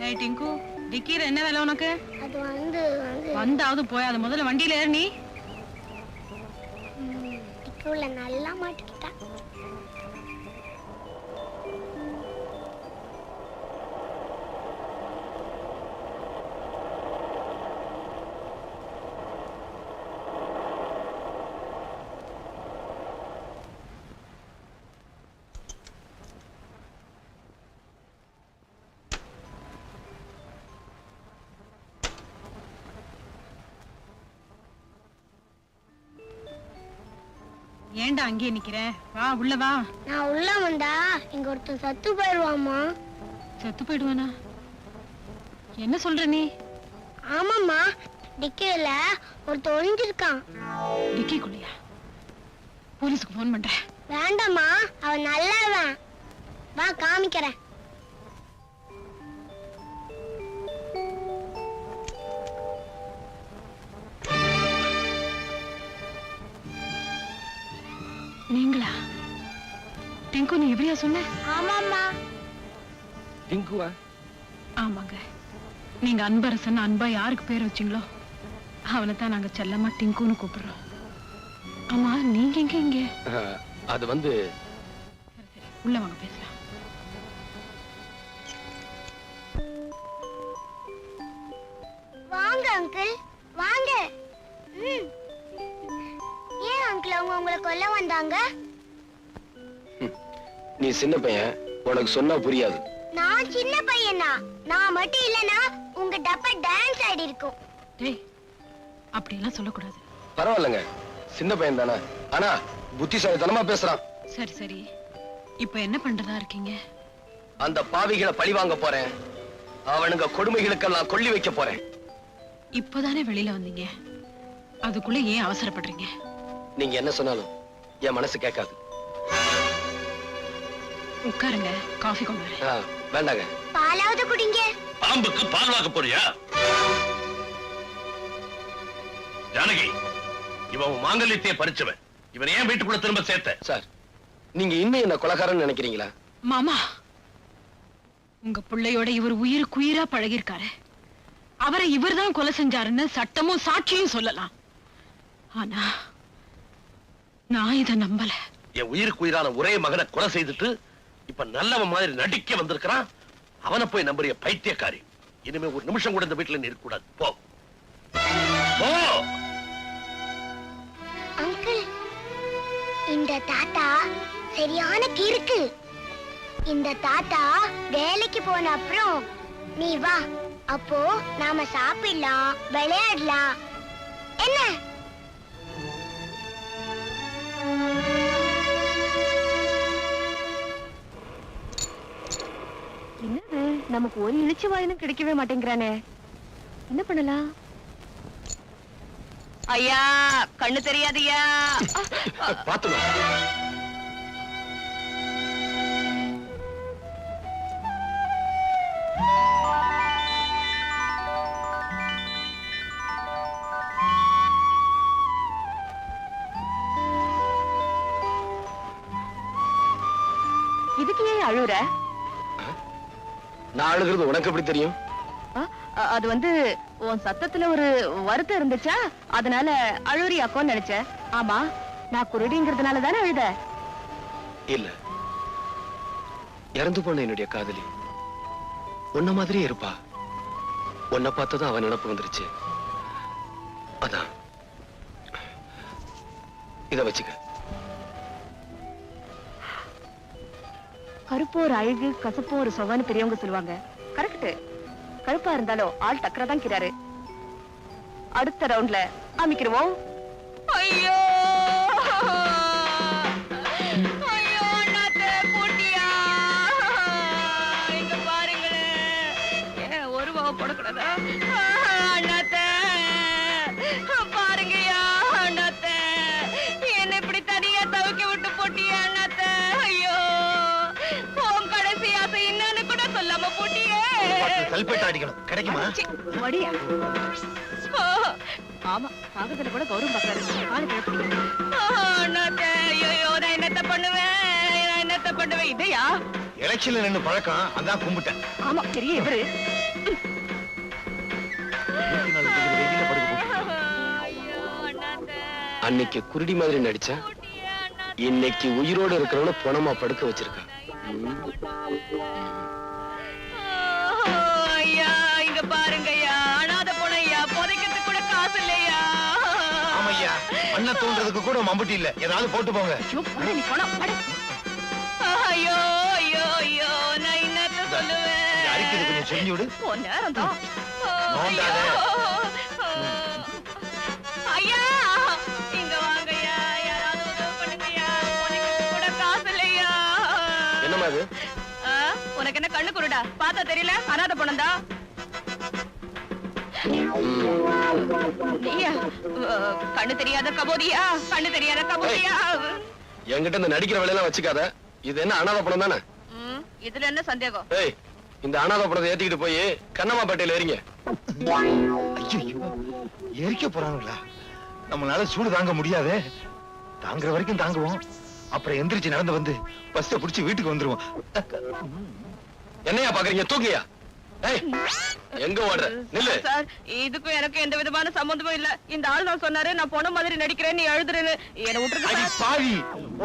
ஏய் டிங்கு, டிக்கில என்ன வேலை உனக்கு? அது வந்து வந்தாவது போயாத முதல்ல வண்டியில ஏறு நீ. டிக்கில நல்லா மாட்டிக்கிட்டா. ஏன்டா அங்கேயே நிக்கிற? வா உள்ள வா. நான் உள்ள வந்தா இங்க ஒருத்தன் சத்து போயிடுவாமா. செத்து போயிடுவானா? என்ன சொல்ற நீ? ஆமாம்மா, டிக்கில ஒருத்தன் ஒளிஞ்சிருக்கான். டிக்கிக்குள்ளையா? போலீஸ்க்கு போன் பண்றேன். வேண்டாம்மா, அவன் நல்லவன். வா காமிக்கிறேன். நீங்களா? டிங்கு, நீ எப்படியா சொன்ன? ஆமாம்மா. டிங்குவா? ஆமாங்க. நீங்க அன்பரசன் அன்பா யாருக்கு பேர் வச்சீங்களோ அவனை தான் நாங்க செல்லமா டிங்குன்னு கூப்பிடுறோம். ஆமா, நீங்க எங்க இங்க? அது வந்து உள்ள வாங்க பேசலாம். வாங்க அங்கிள், வாங்க. ஏன் அங்கிள் அவங்க உங்களை கொல்ல வந்தாங்க? நீ சின்ன பையன், உனக்கு சொன்னா புரியாது. நான் சின்ன பையனா? நான் மட்டும் இல்லனா உங்க டப்பா டான்ஸ் ஆடி இருக்கும். டேய், அப்படி எல்லாம் சொல்லக்கூடாது. பரவாயில்லைங்க, சின்ன பையன் தானே. ஆனா புத்திசாலித்தனமா பேசுறான். சரி சரி, இப்ப என்ன பண்றதா இருக்கீங்க? அந்த பாவிகளை பழி வாங்க போறேன். அவனுங்க கொடுமைகளுக்கெல்லாம் கொள்ளி வைக்க போறேன். இப்பதானே வெளியில வந்தீங்க, அதுக்குள்ள ஏன் அவசரப்படுறீங்க? நீங்க என்ன சொன்னாலும் என் மனசு கேட்காது. உட்காருங்க, காஃபி கொண்டு வரேன். வேண்டாங்க. பாலாவது குடிங்க. பாம்புக்கு பால் வாக்க போறியா? ஜானகி, இவன் மாங்கல்யத்தையே பறிச்சவன். இவன் ஏன் வீட்டுக்குள்ள திரும்ப சேர்த்த? சார், நீங்க இன்னும் என்ன கொலைகாரன்னு நினைக்கிறீங்களா? மாமா, உங்க பிள்ளையோட இவர் உயிருக்குயிரா பழகிருக்காரு. அவரை இவர்தான் கொலை செஞ்சாருன்னு சட்டமும் சாட்சியும் சொல்லலாம். ஆனா நான் இத நம்பல. என் உயிருக்கு உயிரான ஒரே மகனை கொலை செய்துட்டு இப்ப நல்லவன் மாதிரி நடிக்க வந்திருக்கிறான். அவனை போய் நம்புறிய பைத்தியக்காரி. இனிமே ஒரு நிமிஷம் கூட இந்த வீட்டுல நீ இருக்க கூடாது. போ போ. அங்கிள், இந்த தாத்தா சரியான கிறுக்கு. இந்த தாத்தா வேலைக்கு போன அப்புறம் நீ வா, அப்போ நாம சாப்பிடலாம், விளையாடலாம். என்ன? என்னது, நமக்கு ஒரு இழிச்சு வாயினும் கிடைக்கவே மாட்டேங்கிறானே. என்ன பண்ணலாம்? ஐயா, கண்ணு தெரியாதியா? பாத்துமா. இதுக்கு ஏன் அழுற? நான் அழுகிறது உனக்கு எப்படி தெரியும்? அது வந்து உன் சத்தத்துல ஒரு வருத்தம் இருந்துச்சா, அதனால அழுறியாக்கோன்னு நினைச்சேன். ஆமா, நான் குருடிங்கிறதுனால தானே அழுத? இல்ல, இறந்து போன என்னுடைய காதலி உன்ன மாதிரியே இருப்பா. உன்னை பார்த்ததும் அவன் நினப்பு வந்துருச்சு. அதான். இத வச்சுக்க. கருப்போர் அழகு, கசப்போர் சொகன்னு பெரியவங்க சொல்லுவாங்க. கரெக்ட். கருப்பா இருந்தாலும் ஆள் டக்கரா தான் கிறாரு. அடுத்த ரவுண்ட்ல அமைக்கிறோம். ஐயோ ஐயோ, அண்ணாத்த போட்டியா? இங்க பாருங்களேன். ஏன் ஒரு வாவ போடக்கூடாதா? அண்ணாத்த பாருங்கயா, அண்ணாத்த என்ன இப்படி தனியா தவிக்க விட்டு போட்டியா அண்ணாத்த? ஐயோ, உன் கடைசி ஆசை என்னன்னு கூட சொல்லாம போட்டியே. கல்பேட்டா அடிக்கணும், கிடைக்குமா? வடியா? ஆமா, காகத்துல கூட கௌரவம் பாக்குறாரு. காலை கிளப்பிங்க. அண்ணாத்த, ஐயோ, நான் என்னத்த பண்ணுவேன்? இதையா? எலெக்ஷன்ல நின்னு பழக்கம், அதான் கும்பிட்டேன். ஆமா, பெரிய இவரு. அன்னைக்கு குருடி மாதிரி நடிச்சா, இன்னைக்கு உயிரோடு இருக்கிறவன பணமா படுக்க வச்சிருக்கான். ஐயா, இங்க பாருங்கய்யா, அனாத பொண்ணையா, புதைக்கிறதுக்கு கூட காசு இல்லையா? ஆமையா, அண்ணா தோன்றதுக்கு கூட மம்பட்டி இல்ல. ஏதாவது போட்டு போங்க. நீ போன. ஐயோ ஐயோ ஐயோ, நான் என்னத்த சொல்லுவேன்? அரிக்குது, கொஞ்சம் செஞ்சு விடு. நேரம் தான். ஐயா, இங்க வாங்கய்யா, யாராவது உதவி பண்ணுங்கய்யா, புதைக்கிறதுக்கு கூட காசு இல்லையா? என்னமா அது? உனக்கு என்ன கண்ணு குருடா? பார்த்தா தெரியல? அனாதை பொண்ணா? நீயா? கண்ணு தெரியாத கபோதியா? கண்ணு தெரியாத கபோதியா? என்கிட்ட இந்த நடிக்கிற வேலையெல்லாம் வச்சுக்காத. இது என்ன அனாதை படம் தானே? இதுல என்ன சந்தேகம்? ஏய், இந்த அனாதை படத்தை ஏத்திக்கிட்டு போய் கண்ணம்மாப்பேட்டையில ஏறிங்க. ஐயோ, எரிக்க போறாங்களா? நம்மளால சூடு தாங்க முடியாதே. தாங்குற வரைக்கும் தாங்குவோம். அப்புறம் எந்திரிச்சு நடந்து வந்து பஸ்ஸை புடிச்சு வீட்டுக்கு வந்துருவோம். என்னையா பாக்குறீங்க? தூக்கியா? எங்க ஓடுற? நில்லு. சார், இதுக்கும் எனக்கு எந்த விதமான சம்பந்தமும் இல்ல. இந்த ஆள் தான் சொன்னாரு, நான் போன மாதிரி நடிக்கிறேன், நீ எழுதுறேன்னு. என்ன விட்டுருக்கு பாவி.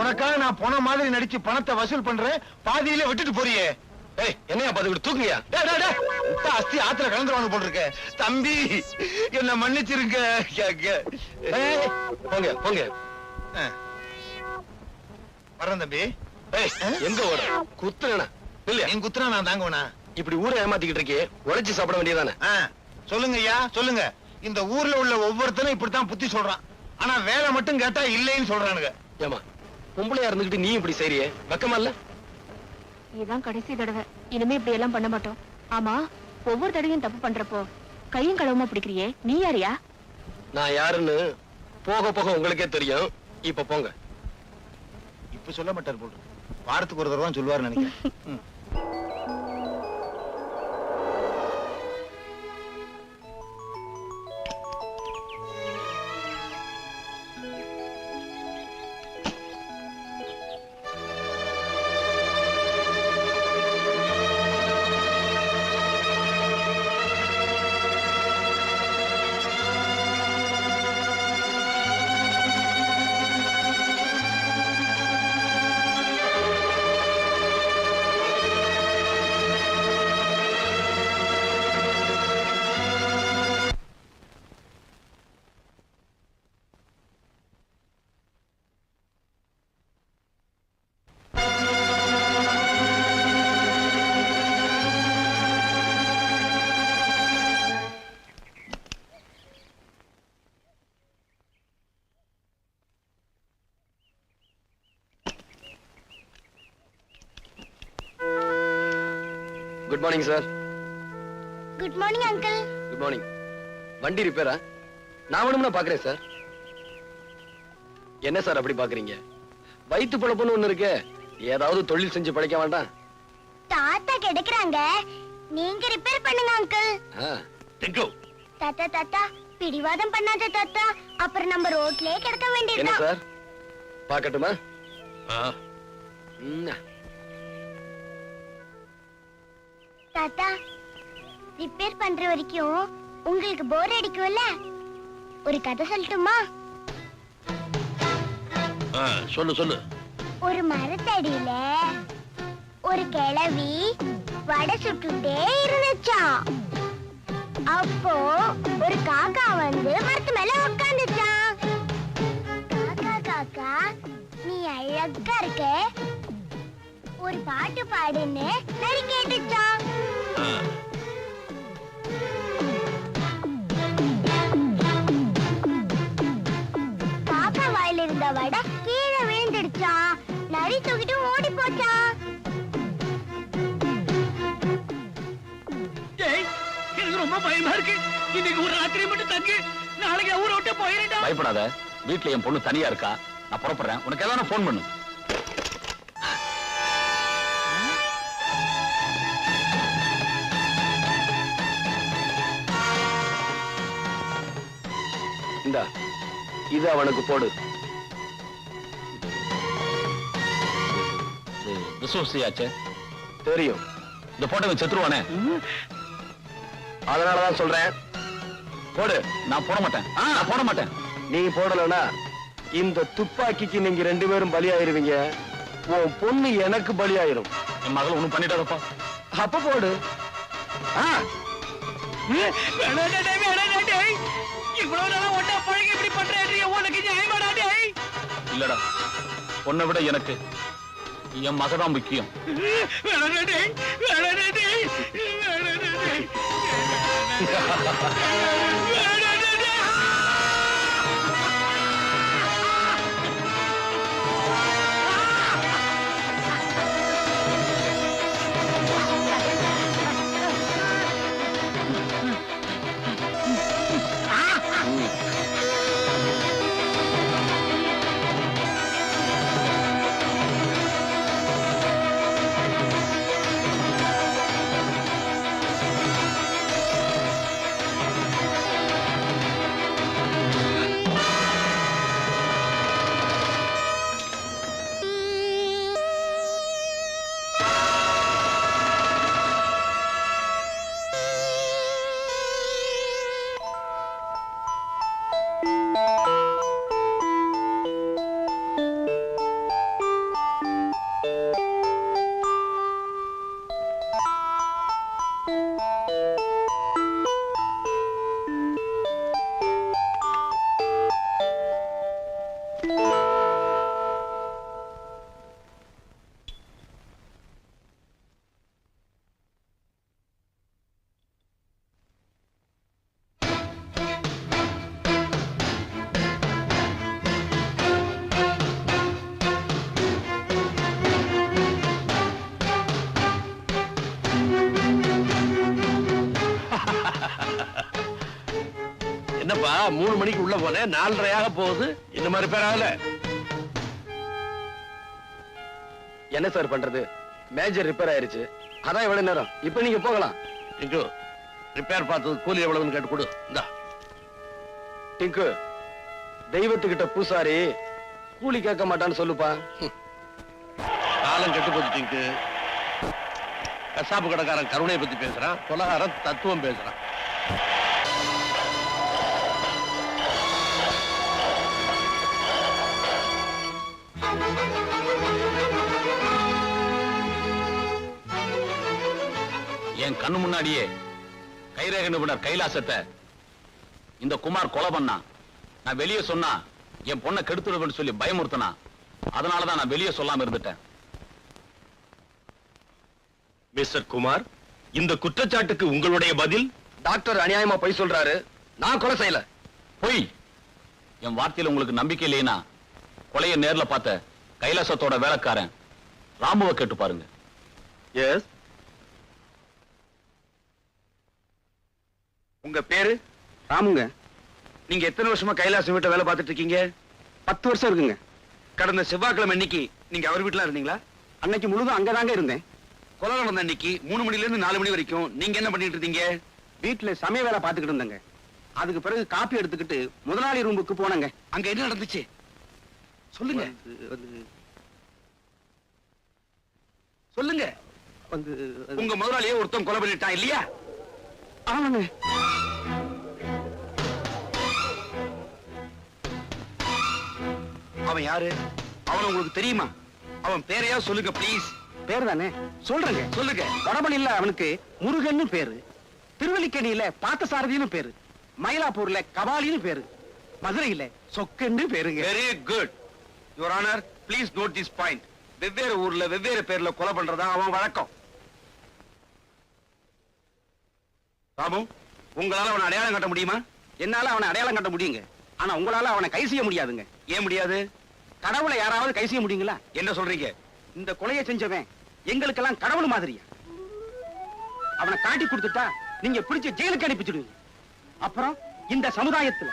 உனக்காக நான் போன மாதிரி நடிச்சு பணத்தை வசூல் பண்றேன், பாதியில விட்டுட்டு போறியே. ஏய், என்னையா பாத்து தூக்குங்கயா? அஸ்தி ஆத்துல கலந்துருவாங்க போட்டிருக்க. தம்பி, என்ன மன்னிச்சிருங்க. போங்க போங்க. வரேன் தம்பி. எங்க ஓடுற? குத்துறேனா? இல்ல, நீ குத்துறா நான் தாங்குவனா? இப்படி ஊரை ஏமாத்திக்கிட்டு இருக்கே, உழைச்சு சாப்பிட வேண்டியதானே? சொல்லுங்க ஐயா, சொல்லுங்க. இந்த ஊர்ல உள்ள ஒவ்வொருத்தரும் இப்படித்தான் புத்தி சொல்றான். ஆனா வேலை மட்டும் கேட்டா இல்லைன்னு சொல்றானுங்க. ஏமா, பொம்பளையா இருந்துகிட்டு நீ இப்படி செய்றியே, வெக்கமா இல்ல? இதுதான் கடைசி தடவை. இனிமே இப்படி எல்லாம் பண்ண மாட்டோம். ஆமா, ஒவ்வொரு தடவையும் தப்பு பண்றப்போ கையும் களவுமா பிடிக்கிறியே, நீ யாரியா? நான் யாருன்னு போக போக உங்களுக்கே தெரியும். இப்ப போங்க. இப்ப சொல்ல மாட்டார் போல் இருக்கு. வாரத்துக்கு ஒரு தடவை தான் சொல்லுவார் நினைக்கிறேன். Good morning sir. Good morning uncle. Good morning. வண்டி ரிப்பேரா? நான் வேணும்னா பாக்குறேன் சார். என்ன சார் அப்படி பாக்குறீங்க? வயிற்று பொழப்புன்னு ஒண்ணு இருக்கு. ஏதாவது தொழில் செஞ்சு பழைக்க வேண்டாம். தாத்தா கிடக்குறாங்க, நீங்க ரிப்பேர் பண்ணுங்க அங்கிள். தாத்தா தாத்தா பிடிவாதம் பண்ணாத தாத்தா, அப்புறம் நம்ம ரோட்லயே கிடக்க என்ன வேண்டியதுதான். சார் பாக்கட்டுமா? தாத்தா ரிப்பேர் பண்ற வரைக்கும் உங்களுக்கு போர் அடிக்கும்ல, ஒரு கதை சொல்லட்டுமா? சொல்லு சொல்லு. ஒரு மரத்தடியில ஒரு கிழவி வடை சுட்டுட்டே இருந்துச்சாம். அப்போ ஒரு காக்கா வந்து மரத்து மேல உட்கார்ந்துச்சான். காக்கா காக்கா நீ அழகா இருக்க, ஒரு பாட்டு பாடுன்னு நரி கேட்டுச்சான். காக்கா வாயில இருந்த வடை கீழே விழுந்துடுச்சான். நரி தூக்கிட்டு ஓடி போச்சான். எனக்கு ரொம்ப பயமா இருக்கு. இன்னைக்கு ஒரு ராத்திரி மட்டும் தங்கி நாளைக்கு ஊரை விட்டு போயிடா. பயப்படாத, வீட்டுல என் பொண்ணு தனியா இருக்கா. நான் புறப்படுறேன், உனக்கு ஏதாவது போன் பண்ணு. இந்தா இது அவனுக்கு போடு. விசுவசியாச்சே தெரியும். இந்த போட்டவன் செத்துருவானே, அதனாலதான் சொல்றேன் போடு. நான் போட மாட்டேன். நான் போட மாட்டேன். நீ போடலனா இந்த துப்பாக்கிக்கு நீங்க 2 பேரும் பலியாயிருவீங்க. உன் பொண்ணு எனக்கு பலியாயிரும். என் மகள் ஒண்ணும் பண்ணிட்டாரப்பா. அப்ப போடு. இவ்வளவு நாளா ஒன்னா பழகி இப்படி பண்றேன், உனக்கு நியாயமாடா? இல்லடா, பொண்ணை விட எனக்கு என் மகதான் முக்கியம். என்னப்பா 3 மணிக்கு உள்ள போனேன், 4:30 போகுது. இந்த மாதிரி பேர் ஆகல. என்ன சார் பண்றது, மேஜர் ரிப்பேர் ஆயிருச்சு, அதான் எவ்வளவு நேரம். இப்ப நீங்க போகலாம். டிங்கு, ரிப்பேர் பார்த்தது கூலி எவ்வளவுன்னு கேட்டு கொடு. இந்தா. டிங்கு, தெய்வத்துக்கிட்ட பூசாரி கூலி கேட்க மாட்டான்னு சொல்லுப்பா. காலம் கெட்டு போச்சு டிங்கு. கசாப்பு கடைக்காரன் கருணையை பத்தி பேசுறான், கொலகாரன் தத்துவம் பேசுறான். என் கண்ணு முன்னாடியே கைரேக நிபுணர் கைலாசத்தை இந்த குமார் கொலை பண்ணா. நான் வெளியே சொன்னா என் பொண்ணை கெடுத்துடுவேன்னு சொல்லி பயமுறுத்தனா. அதனாலதான் நான் வெளியே சொல்லாம இருந்துட்டேன். மிஸ்டர் குமார், இந்த குற்றச்சாட்டுக்கு உங்களுடைய பதில்? டாக்டர் அநியாயமா பொய் சொல்றாரு, நான் கொலை செய்யல. பொய். என் வார்த்தையில உங்களுக்கு நம்பிக்கை இல்லைன்னா கொலையை நேர்ல பார்த்த கைலாசத்தோட வேலைக்காரன் ராமுவை கேட்டு பாருங்க. எஸ். உங்க பேரு? ராமுங்க. நீங்க எத்தனை வருஷமா கைலாசம் வீட்டை வேலை பார்த்துட்டு இருக்கீங்க? 10 வருஷம் இருக்குங்க. கடந்த செவ்வாய்க்கிழமை அன்னைக்கு நீங்க அவர் வீட்டுல இருந்தீங்களா? அன்னைக்கு முழுதும் அங்கதாங்க இருந்தேன். கொலை நடந்த அன்னைக்கு 3 மணில இருந்து 4 மணி வரைக்கும் நீங்க என்ன பண்ணிட்டு இருந்தீங்க? வீட்டுல சமய வேலை பார்த்துக்கிட்டு இருந்தேங்க. அதுக்கு பிறகு காப்பி எடுத்துக்கிட்டு முதலாளி ரூமுக்கு போனேங்க. அங்க என்ன நடந்துச்சு சொல்லுங்க. சொல்லுங்க. உங்க முதலாளியே ஒருத்தன் கொலை பண்ணிட்டான் இல்லையா? ஆமாங்க. அவன் யாரு? அவன் உங்களுக்கு தெரியுமா? அவன் பேரையா சொல்லுங்க ப்ளீஸ். பேர் தானே சொல்றேங்க. சொல்லுங்க. வடபழனியில அவனுக்கு முருகன்னு பேரு, திருவல்லிக்கேணியில பார்த்தசாரதின்னு பேரு, மயிலாப்பூர்ல கபாலின்னு பேரு, மதுரையில சொக்கன்னு பேருங்க. Very good your honour. Please note this point. வெவ்வேறு ஊர்ல வெவ்வேறு பேர்ல கொலை பண்றதா அவன் வழக்கம். ராமு, உங்களால அவனை அடையாளம் காட்ட முடியுமா? என்னால அவனை அடையாளம் காட்ட முடியுங்க. ஆனா உங்களால அவனை கை செய்ய முடியாதுங்க. ஏன் முடியாது? கடவுளை யாராவது கை செய்ய முடியுங்களா? என்ன சொல்றீங்க? இந்த கொலையை செஞ்சவன் எங்களுக்கெல்லாம் கடவுள் மாதிரியா. அவனை காட்டி கொடுத்துட்டா நீங்க பிடிச்சு ஜெயிலுக்கு அனுப்பிச்சிடுவீங்க. அப்புறம் இந்த சமுதாயத்துல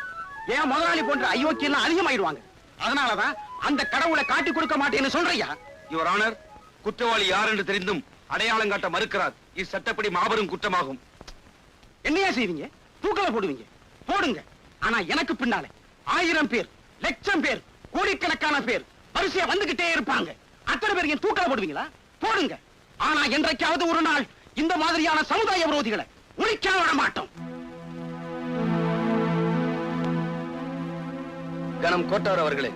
ஏன் முதலாளி போன்ற அயோக்கியெல்லாம் அதிகமாயிடுவாங்க. அதனாலதான் அந்த கடவுளை காட்டி கொடுக்க மாட்டேன்னு சொல்றியா? யுவர் ஆனர், குற்றவாளி யார் என்று தெரிந்தும் அடையாளம் காட்ட மறுக்கிறார். இது சட்டப்படி மாபெரும் குற்றமாகும். என்னையா செய்வீங்க? தூக்கல போடுவீங்க. போடுங்க. ஆனா எனக்கு பின்னாலே 1000 பேர், லட்சம் பேர், கோடிக்கணக்கான பேர் வரிசையா வந்துகிட்டே இருப்பாங்க. அத்தனை பேர் என் தூக்கல போடுவீங்களா? போடுங்க. ஆனா என்றைக்காவது ஒரு நாள் இந்த மாதிரியான சமுதாய விரோதிகளை ஒழிக்க விட மாட்டோம். கணம் கோட்டார் அவர்களே,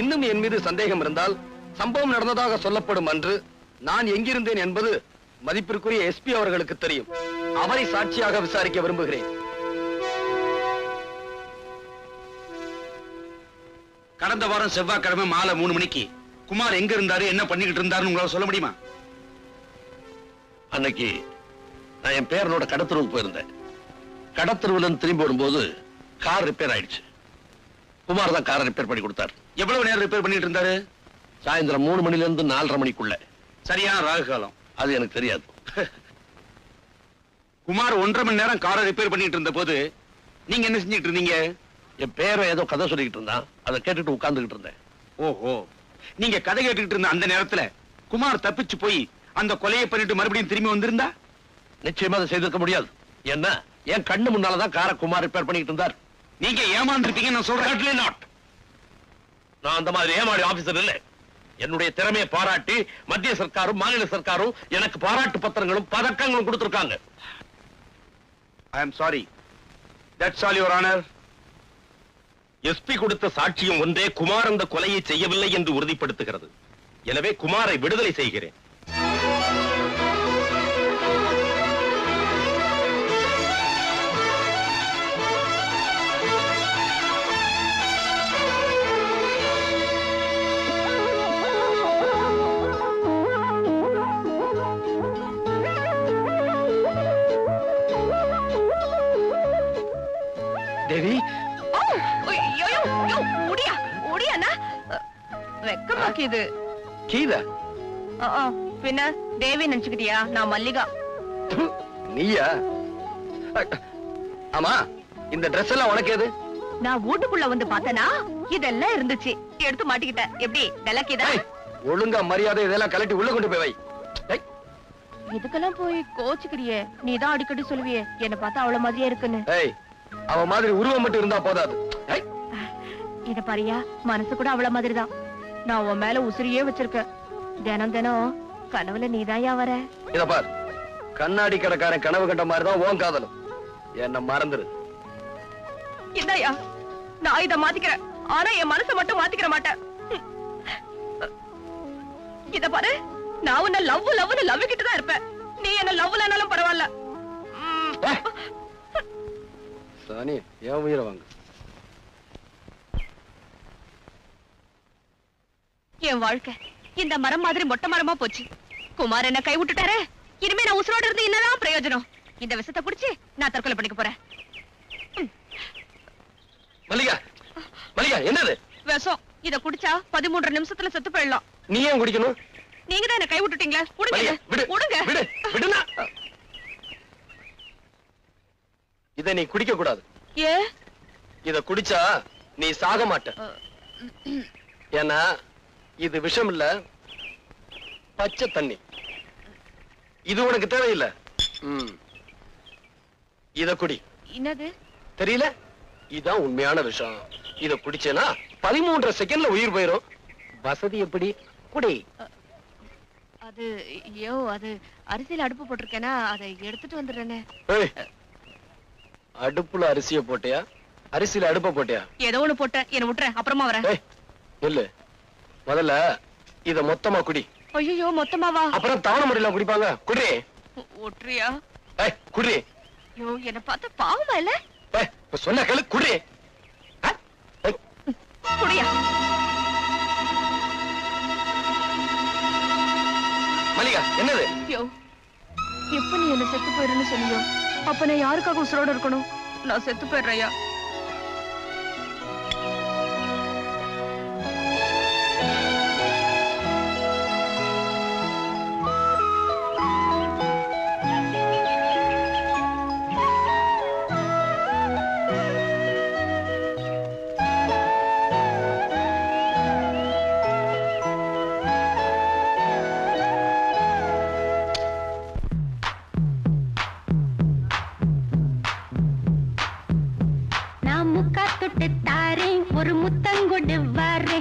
இன்னும் என் மீது சந்தேகம் இருந்தால் சம்பவம் நடந்ததாக சொல்லப்படும் அன்று நான் எங்கிருந்தேன் என்பது மதிப்பிற்குரிய எஸ்பி அவர்களுக்கு தெரியும். அவரை சாட்சியாக விசாரிக்க விரும்புகிறேன். கடந்த வாரம் செவ்வாய்க்கிழமை மாலை 3 மணிக்கு குமார் எங்க இருந்தாரு, என்ன பண்ணிக்கிட்டு இருந்தாருன்னு உங்களால சொல்ல முடியுமா? அன்னைக்கு நான் என் பேரனோட கடத்தருவுக்கு போயிருந்தேன். கடத்தருவுல இருந்து திரும்பி வரும்போது கார் ரிப்பேர் ஆயிடுச்சு. குமார் தான் காரை ரிப்பேர் பண்ணி கொடுத்தார். எவ்வளவு நேரம் ரிப்பேர் பண்ணிட்டு இருந்தாரு? சாயந்தரம் 3 மணில இருந்து 4:30 மணிக்குள்ள. சரியான ராகு காலம். அது எனக்கு தெரியாது. குமார் 1.5 மணி நேரம் காரை ரிப்பேர் பண்ணிட்டு இருந்த போது நீங்க என்ன செஞ்சிட்டு இருந்தீங்க? என் பேரை ஏதோ கதை சொல்லிக்கிட்டு இருந்தான், அதை கேட்டுட்டு உட்கார்ந்துகிட்டு இருந்தேன். ஓஹோ, நீங்க கதை கேட்டுக்கிட்டு இருந்த அந்த நேரத்துல குமார் தப்பிச்சு போய் அந்த கொலையை பண்ணிட்டு மறுபடியும் திரும்பி வந்திருந்தா? நிச்சயமா அதை செய்திருக்க முடியாது. என்ன, என் கண்ணு முன்னாலதான் காரை குமார் ரிப்பேர் பண்ணிக்கிட்டு இருந்தார். நீங்க ஏமாந்துருப்பீங்க நான் சொல்றேன். நான் அந்த மாதிரி ஏமாடி ஆபீசர் இல்ல. என்னுடைய திறமையை பாராட்டி மத்திய சர்க்காரும் மாநில சர்க்காரும் எனக்கு பாராட்டு பத்திரங்களும் பதக்கங்களும் கொடுத்திருக்காங்க. I am sorry. That's all your honour. SP கொடுத்த சாட்சியம் ஒன்றே குமார் அந்த கொலையை செய்யவில்லை என்று உறுதிப்படுத்துகிறது. எனவே குமாரை விடுதலை செய்கிறேன். தேவி, வெக்கமாக்கி இது. கீதா பின்ன தேவி நினைச்சுக்கிட்டியா? நான் மல்லிகா. நீயா? ஆமா, இந்த Dress எல்லாம் உனக்கு எது? நான் வீட்டுக்குள்ள வந்து பார்த்தனா இதெல்லாம் இருந்துச்சு, எடுத்து மாட்டிக்கிட்டேன். எப்படி டலக்கிதா? ஒழுங்கா மரியாதை இதெல்லாம் கலட்டி உள்ள கொண்டு போய் வை. ஏய், இதுக்கெல்லாம் போய் கோச்சுக்கிறியே, நீதான் அடிக்கடி சொல்லுவியே என்ன பார்த்தா அவ்வளவு மாதிரியே இருக்குன்னு. ஏய், அவ மாதிரி உருவம் மட்டும் இருந்தா போதாது. ஏய், இத பாரியா, மனசு கூட அவ்வளவு மாதிரிதான். நான் உன் மேல உசிரியே வச்சிருக்கேன். தினம் தினம் கனவுல நீதான் வர. இத பார், கண்ணாடி கடைக்காரன் கனவு கண்ட மாதிரிதான் உன் காதலும். என்ன மறந்துரு. இந்தாயா, நான் இத மாத்திக்கிறேன். ஆனா என் மனசை மட்டும் மாத்திக்கிற மாட்டேன். இத பாரு, நான் உன்ன லவ் கிட்ட தான் இருப்பேன். நீ என்ன லவ்லனாலும் பரவாயில்ல. சாணி, ஏன் உயிரை வாங்க. என் வாழ்க்கை இந்த மரம் மாதிரி மொட்டை மரமா போச்சு. குமார் என்ன கை விட்டுட்டாரு. இனிமே நான் உசுரோட இருந்து என்னதான் பிரயோஜனம்? இந்த விஷத்தை குடிச்சு நான் தற்கொலை பண்ணிக்க போறேன். மல்லிகா, மல்லிகா, என்னது விஷம்? இத குடிச்சா 13 நிமிஷத்துல செத்து போயிடலாம். நீ ஏன் குடிக்கணும்? நீங்க தான் என்ன கை விட்டுட்டீங்களா? மல்லிகா, விடு, விடுங்க. விடு, விடுனா. இத நீ குடிக்க கூடாது. ஏ? இத குடிச்சா நீ சாக மாட்ட. ஏன்னா இது விஷம் இல்ல, பச்சை தண்ணி. இது உனக்கு தேவையில்லை. இத குடி. என்னது தெரியல? இதான் உண்மையான விஷயம். இத குடிச்சேனா 13 செகண்ட்ல உயிர் போயிரும். வசதி எப்படி? குடி. அது அது அரிசியில அடுப்பு போட்டிருக்கேனா, அதை எடுத்துட்டு வந்துடுறேனே. அடுப்புல அரிசிய போட்டியா, அரிசியில அடுப்ப போட்டியா? ஏதோ ஒண்ணு போட்டேன், என்ன விட்டுறேன், அப்புறமா வரேன். இல்ல, முதல்ல இத மொத்தமா குடி. ஐயோ, மொத்தமாவா? அப்புறம் தவணை முறையில குடிப்பாங்க. குடி. ஒற்றியா? குடி. ஐயோ, என்ன பார்த்தா பாவமா இல்ல? சொன்ன கேளு, குடி. குடியா? மல்லிகா, என்னது? ஐயோ, எப்ப நீ என்ன செத்து போயிருன்னு சொன்னியோ, அப்ப நான் யாருக்காக உசுரோட இருக்கணும்? நான் செத்து போயிடுறையா? ஒரு முத்தங்கொண்டு வாரே.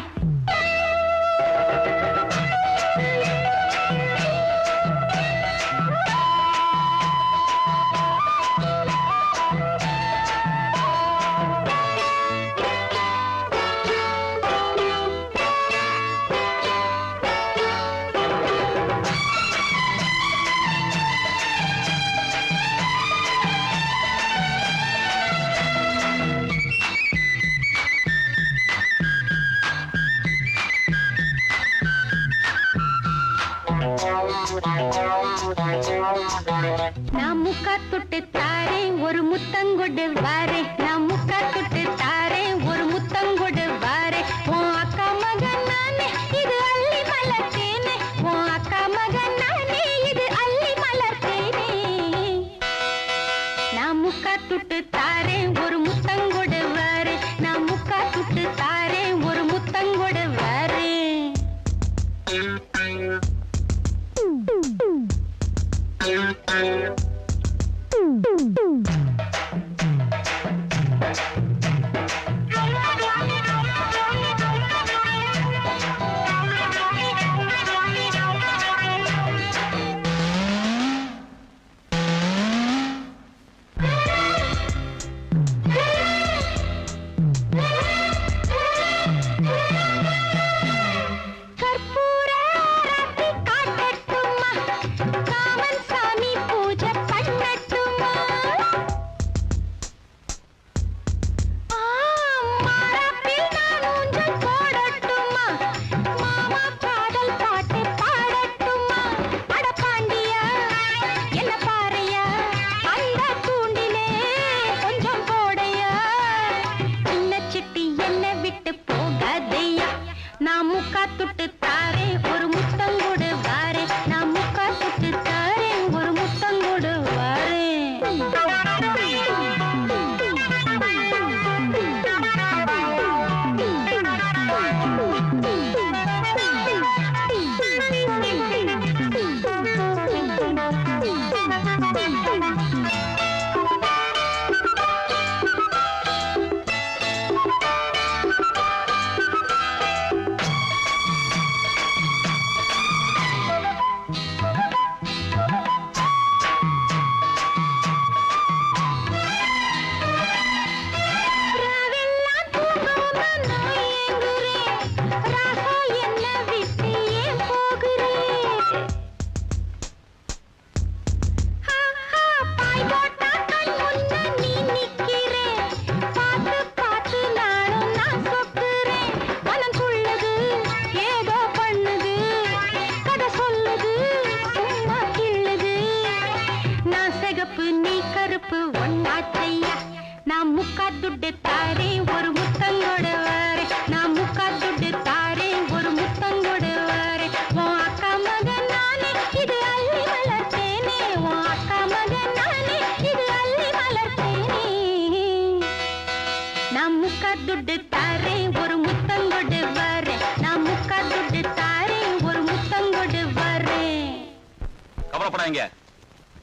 நான் முக்கா தொட்டு தாரேன் ஒரு முத்தங்கொடு வாரே. நான் முக்கா தொட்டு தாரேன் ஒரு முத்தங்கொடு வாரே. உன் அக்கா மகன் நானே, இது அள்ளி மலர்த்தேனே. உன் அக்கா மகன் நானே, இது அள்ளி மலர்த்தேனே. நான் முக்கா தொட்டு தாரேன் ஒரு முத்தங்கொடு வாரே. நான் முக்கா தொட்டு தாரேன் ஒரு முத்தங்கொடு வாரே.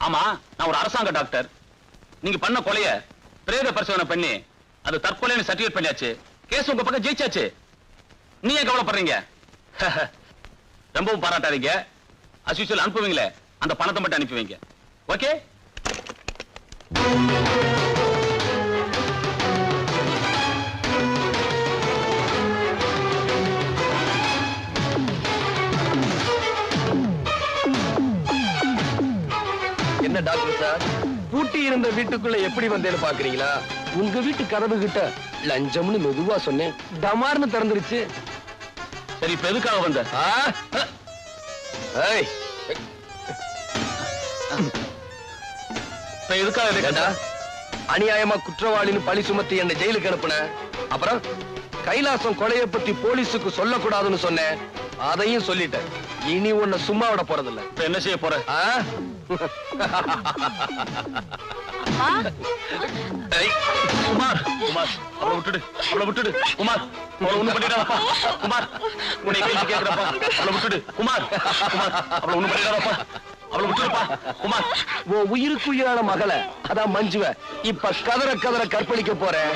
ஆமா, நான் ஒரு அரசாங்க டாக்டர். நீங்க பண்ண கொலைய பிரேத பரிசோதனை பண்ணி அது தற்கொலைன்னு சர்டிஃபிகேட் பண்ணியாச்சு. கேஸ் உங்க பக்கம் ஜெயிச்சாச்சு. நீ ஏன் கவலைப்படுறீங்க? ரொம்பவும் பாராட்டாதீங்க. அஸ்யூஷுவல் அனுப்புவீங்களே, அந்த பணத்தை மட்டும் அனுப்பி வைங்க. ஓகே? என்ன டாக்டர் சார், பூட்டி இருந்த வீட்டுக்குள்ள எப்படி வந்தேன்னு பாக்குறீங்களா? உங்க வீட்டு கதவு கிட்ட லஞ்சம்னு மெதுவா சொன்னேன், டமார்னு திறந்துருச்சு. சரி, இப்ப எதுக்காக வந்த? எதுக்காக? அநியாயமா குற்றவாளின்னு பழி சுமத்தி என்ன ஜெயிலுக்கு அனுப்புன. அப்புறம் கைலாசம் கொலையை பத்தி போலீஸுக்கு சொல்லக்கூடாதுன்னு சொன்னேன், அதையும் சொல்லிட்டேன். இனி உன்னை சும்மா விட போறதில்ல. இப்ப என்ன செய்ய போற? குமார், குமார், அவளை விட்டுடு, அவளை விட்டுடு. குமார், அவளை ஒண்ணும் பண்ணிடாதப்பா. குமார், உன்னை கேள்வி கேட்கிறப்பா. அவளை விட்டுடு. குமார், குமார், அவளை ஒண்ணும் பண்ணிடாதப்பா. அவளை விட்டுடுப்பா. குமார், உன் உயிருக்கு உயிரான மகள, அதான் மஞ்சுவ இப்ப கதற கதற கற்பழிக்க போறேன்.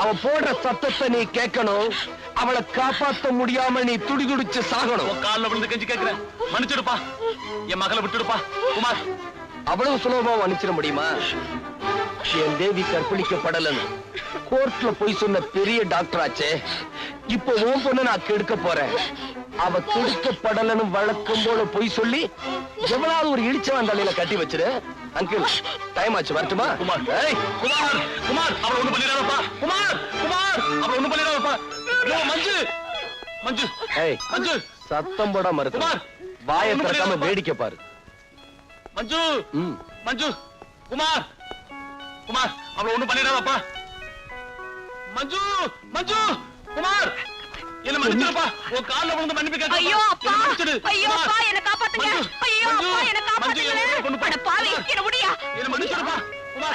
அவன் போடுற சத்தத்தை நீ கேட்கணும். அவளை காப்பாத்த முடியாம நீ துடிதுடிச்சு சாகணும். காலில் விழுந்து கெஞ்சி கேட்கிறேன், மன்னிச்சிடுப்பா. என் மகளை விட்டுடுப்பா. குமார், அவ்வளவு சுலபமா மன்னிச்சிட முடியுமா? என் தேவி கற்பழிக்கப்படலன்னு கோர்ட்ல போய் சொன்ன பெரிய டாக்டர் ஆச்சே. இப்ப உன் பொண்ணு நான் கெடுக்க போறேன். அவ கெடுக்கப்படலன்னு வழக்கம் போல போய் சொல்லி எவ்வளவு ஒரு இடிச்சவன் தலையில கட்டி வச்சிரு. அங்கிள், டைம் ஆச்சு, வரட்டுமா? குமார், குமார், குமார், அவளை ஒண்ணும் பண்ணிடாதப்பா. குமார், குமார், அவளை ஒண்ணும் பண்ணிடாதப்பா. மஞ்சு, மஞ்சு, மஞ்சு, சத்தம் போட மறுத்து வாயை திறக்காம வேடிக்கை பாரு. மஞ்சு, மஞ்சு, குமார், குமார், அவளை ஒண்ணும் பண்ணிடாதப்பா. மஞ்சு, மஞ்சு, குமார், என்ன மன்னிச்சிடுப்பா. உன் கால்ல விழுந்து மன்னிப்பு கேட்க. ஐயோ அப்பா, ஐயோ அப்பா, என்ன காப்பாத்துங்க. ஐயோ அப்பா, என்ன காப்பாத்துங்க. அட பாவி, என்ன முடியா? என்ன மன்னிச்சிடுப்பா.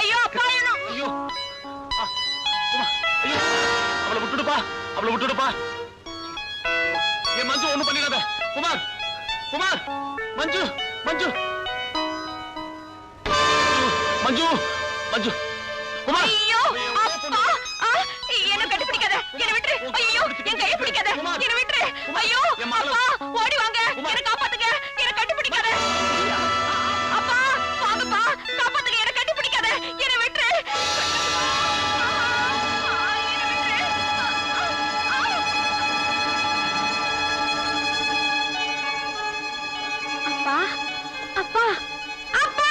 ஐயோ அப்பா, என்ன? ஐயோ, ஐயோ, அவளை விட்டுடுப்பா, அவளை விட்டுடுப்பா. என் மஞ்சு ஒண்ணும் பண்ணிடாத. குமார், குமார், மஞ்சு, மஞ்சு, மஞ்சு, மஞ்சு, குமார். ஐயோ அப்பா, என்ன கட்டி பிடிக்காத, என்ன விட்டுரு. ஐயோ, என் கையை பிடிக்காத, என்ன விட்டுரு. ஐயோ அப்பா, ஓடி வாங்க, என்ன காப்பாத்துங்க, என்ன கட்டி பிடிக்காத. அப்பா, வாங்கப்பா, காப்பாத்துங்க, என்ன கட்டி பிடிக்காத, என்ன விட்டுரு. அப்பா, அப்பா, அப்பா.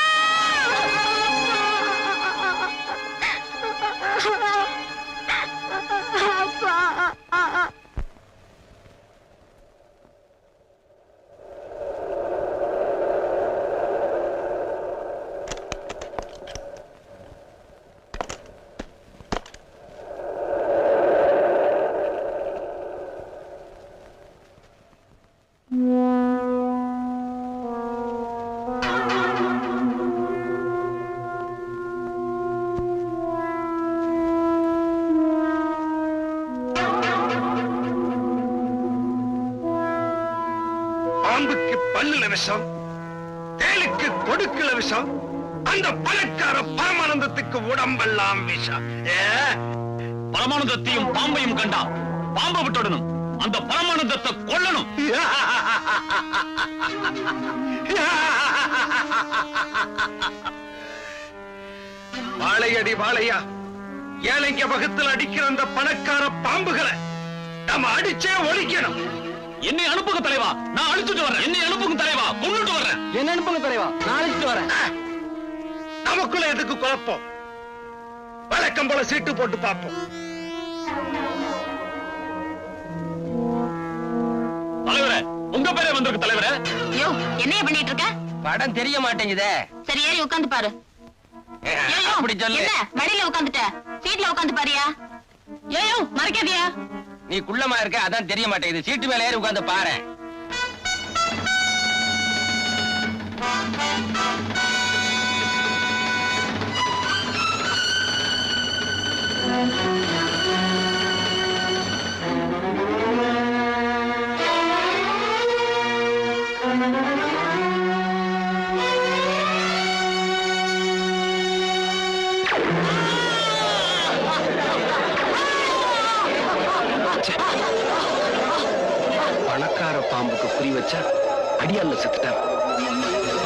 பாம்புக்கு பல்லுல விஷம், தேலுக்கு கொடுக்குல விஷம், அந்த பணக்கார பரமானந்தத்துக்கு உடம்பெல்லாம் விஷம். பரமானந்தத்தையும் பாம்பையும் கண்டா பாம்பை விட்டுடணும், அந்த பரமானந்தத்தை கொல்லணும். வாழையடி வாழையா, ஏழைங்க வகுத்தில் அடிக்கிற அந்த பணக்கார பாம்புகளை நம்ம அடிச்சே ஒழிக்கணும். என்னை அனுப்புங்க தலைவா, நான் அழிச்சுட்டு வரேன். என்னை அனுப்புங்க தலைவா, கொண்டுட்டு வரேன். என்ன அனுப்புங்க தலைவா, நான் அழைச்சிட்டு வரேன். நமக்குள்ள எதுக்கு குழப்பம்? வழக்கம் போல சீட்டு போட்டு பார்ப்போம். தலைவரே, உங்க பேரே வந்திருக்கு தலைவரே. யோ, என்னைய பண்ணிட்டு இருக்க? படம் தெரிய மாட்டேங்குதே. சரி, ஏறி உட்கார்ந்து பாரு. அப்படி சொல்லு. என்ன மடியில உட்கார்ந்துட்ட? சீட்ல உட்கார்ந்து பாரியா? ஏயோ, மறக்காதியா? நீ குள்ளமா இருக்க, அதான் தெரிய மாட்டேங்குது. சீட்டு மேல ஏறி உட்கார்ந்து பாரு. பணக்கார பாம்புக்கு குறி வச்சா அடியால செத்துட்டான்.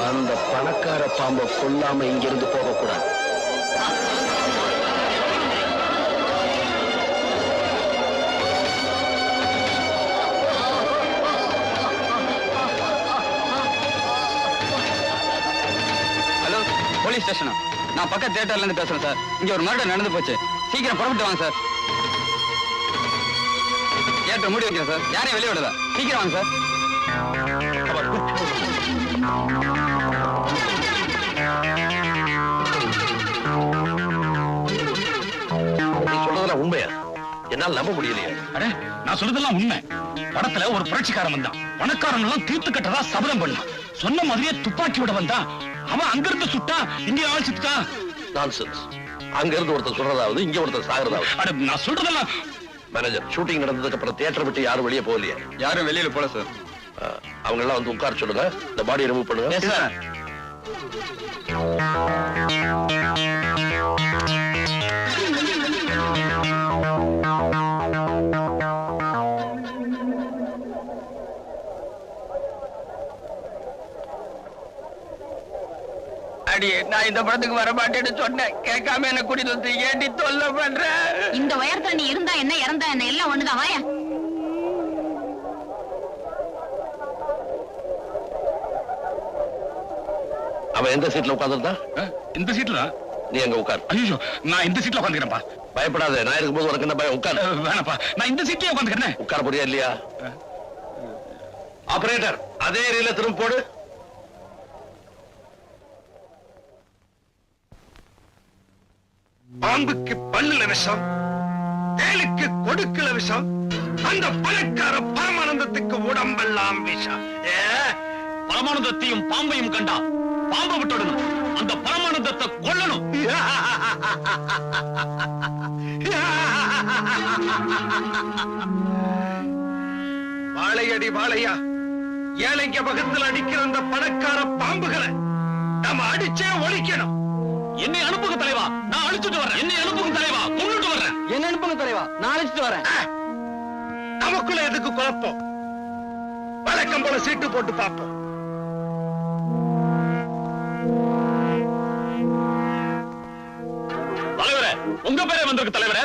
அந்த பணக்கார பாம்பை கொல்லாம இங்கிருந்து போக கூடாது. ஹலோ, போலீஸ் ஸ்டேஷனா? நான் பக்க தியேட்டர்ல இருந்து பேசுறேன் சார். இங்க ஒரு மர்டர் நடந்து போச்சு. சீக்கிரம் புறப்பட்டு வாங்க சார். தியேட்டர் மூடி வைக்கிறேன் சார். யாரையும் வெளியே விடல. சீக்கிரம் வாங்க சார். நீ சொல்றதெல்லாம் உண்மையா? என்னால நம்ப முடியலையே. அடே, நான் சொல்றதெல்லாம் உண்மை. படத்துல ஒரு புரட்சிக்காரன் வந்தான். பணக்காரன் எல்லாம் தீர்த்து கட்டதா சபதம் பண்ணான். சொன்ன மாதிரியே துப்பாக்கி விட வந்தான். அவன் அங்கிருந்து சுட்டா, இங்க ஆள் சுட்டான். நான்சென்ஸ். அங்க இருந்து ஒருத்தர் சொல்றதாவது, இங்க ஒருத்தர் சாகிறதாவது. அட, நான் சொல்றதெல்லாம். மேனேஜர், ஷூட்டிங் நடந்ததுக்கு அப்புறம் தியேட்டர் விட்டு யாரும் வெளியே போகலையா? யாரும் வெளியில போல சார். அவங்க எல்லாம் வந்து உட்கார சொல்லுங்க. இந்த பாடியை ரிமூவ் பண்ணுங்க. Yes sir. அடியே, நான் இந்த படத்துக்கு வர மாட்டேன்னு சொன்னேன். கேட்காம என்ன கூட்டிட்டு வந்து ஏண்டி தொல்லை பண்ற? இந்த உயரத்துல நீ இருந்தா என்ன, இறந்தா என்ன, எல்லாம் ஒண்ணுதான். வாயா. அவன் எந்த சீட்ல உட்கார்ந்துருந்தா? இந்த சீட்ல நீ அங்க உட்கார். ஐயோ, நான் இந்த சீட்ல உட்காந்துக்கிறேன்ப்பா. பயப்படாத, நான் இருக்கும்போது உனக்கு என்ன பயம்? உட்கார். வேணாப்பா, நான் இந்த சீட்லயே உட்காந்துக்கிறேன். உட்கார போறியா இல்லையா? ஆபரேட்டர், அதே ரீல திரும்ப போடு. பாம்புக்கு பல்லுல விஷம், தேலுக்கு கொடுக்கல விஷம், அந்த பணக்கார பரமானந்தத்துக்கு உடம்பெல்லாம் விஷம். பரமானந்தத்தையும் பாம்பையும் கண்டா பாம்பை விட்டுடணும், அந்த பரமானந்தத்தை கொல்லணும். வாழையடி வாழையா, ஏழைங்க வகுத்தில் அடிக்கிற அந்த பணக்கார பாம்புகளை நம்ம அடிச்சே ஒழிக்கணும். என்னை அனுப்புங்க தலைவா, நான் அழிச்சுட்டு வரேன். என்னை அனுப்புங்க தலைவா, கொண்டுட்டு வரேன். என்ன அனுப்புங்க தலைவா, நான் அழைச்சிட்டு வரேன். நமக்குள்ள எதுக்கு குழப்பம்? வழக்கம் போல சீட்டு போட்டு பார்ப்போம். தலைவரே, உங்க பேரே வந்திருக்கு தலைவரே.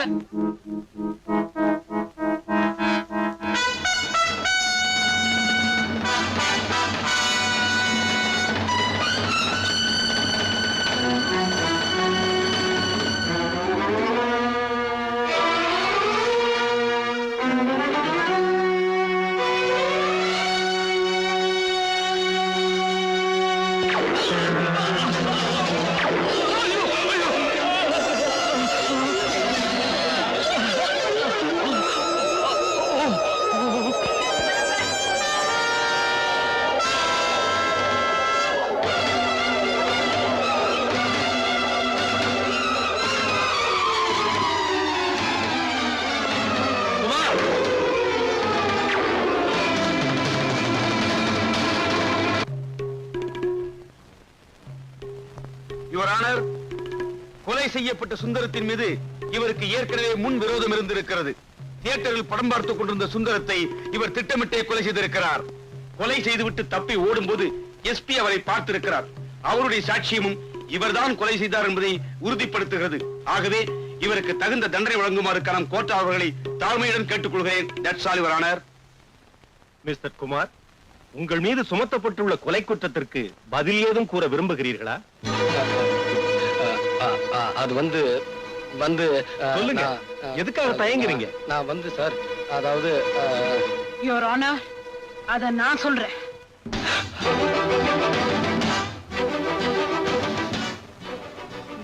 யுவர் ஆனர், கொலை செய்யப்பட்ட சுந்தரத்தின் மீது இவருக்கு ஏற்கனவே முன் விரோதம் இருந்திருக்கிறது. தியேட்டரில் படம் பார்த்துக் கொண்டிருந்த சுந்தரத்தை இவர் திட்டமிட்டே கொலை செய்திருக்கிறார். கொலை செய்துவிட்டு தப்பி ஓடும்போது எஸ்பி அவரை பார்த்திருக்கிறார். அவருடைய சாட்சியமும் இவர்தான் கொலை செய்தார் என்பதை உறுதிப்படுத்துகிறது. ஆகவே இவருக்கு தகுந்த தண்டனை வழங்குமாறு கனம் கோர்ட் அவர்களை தாழ்மையுடன் கேட்டுக்கொள்கிறேன். That's all your honour. Mister Kumar, உங்கள் மீது சுமத்தப்பட்டுள்ள கொலை குற்றத்திற்கு பதில் ஏதும் கூற விரும்புகிறீர்களா? அது வந்து சொல்லுங்க. எதுக்காக தயங்குறீங்க? நான் வந்து சார், அதாவது யுவர் ஆனர், அத நான் சொல்றேன்.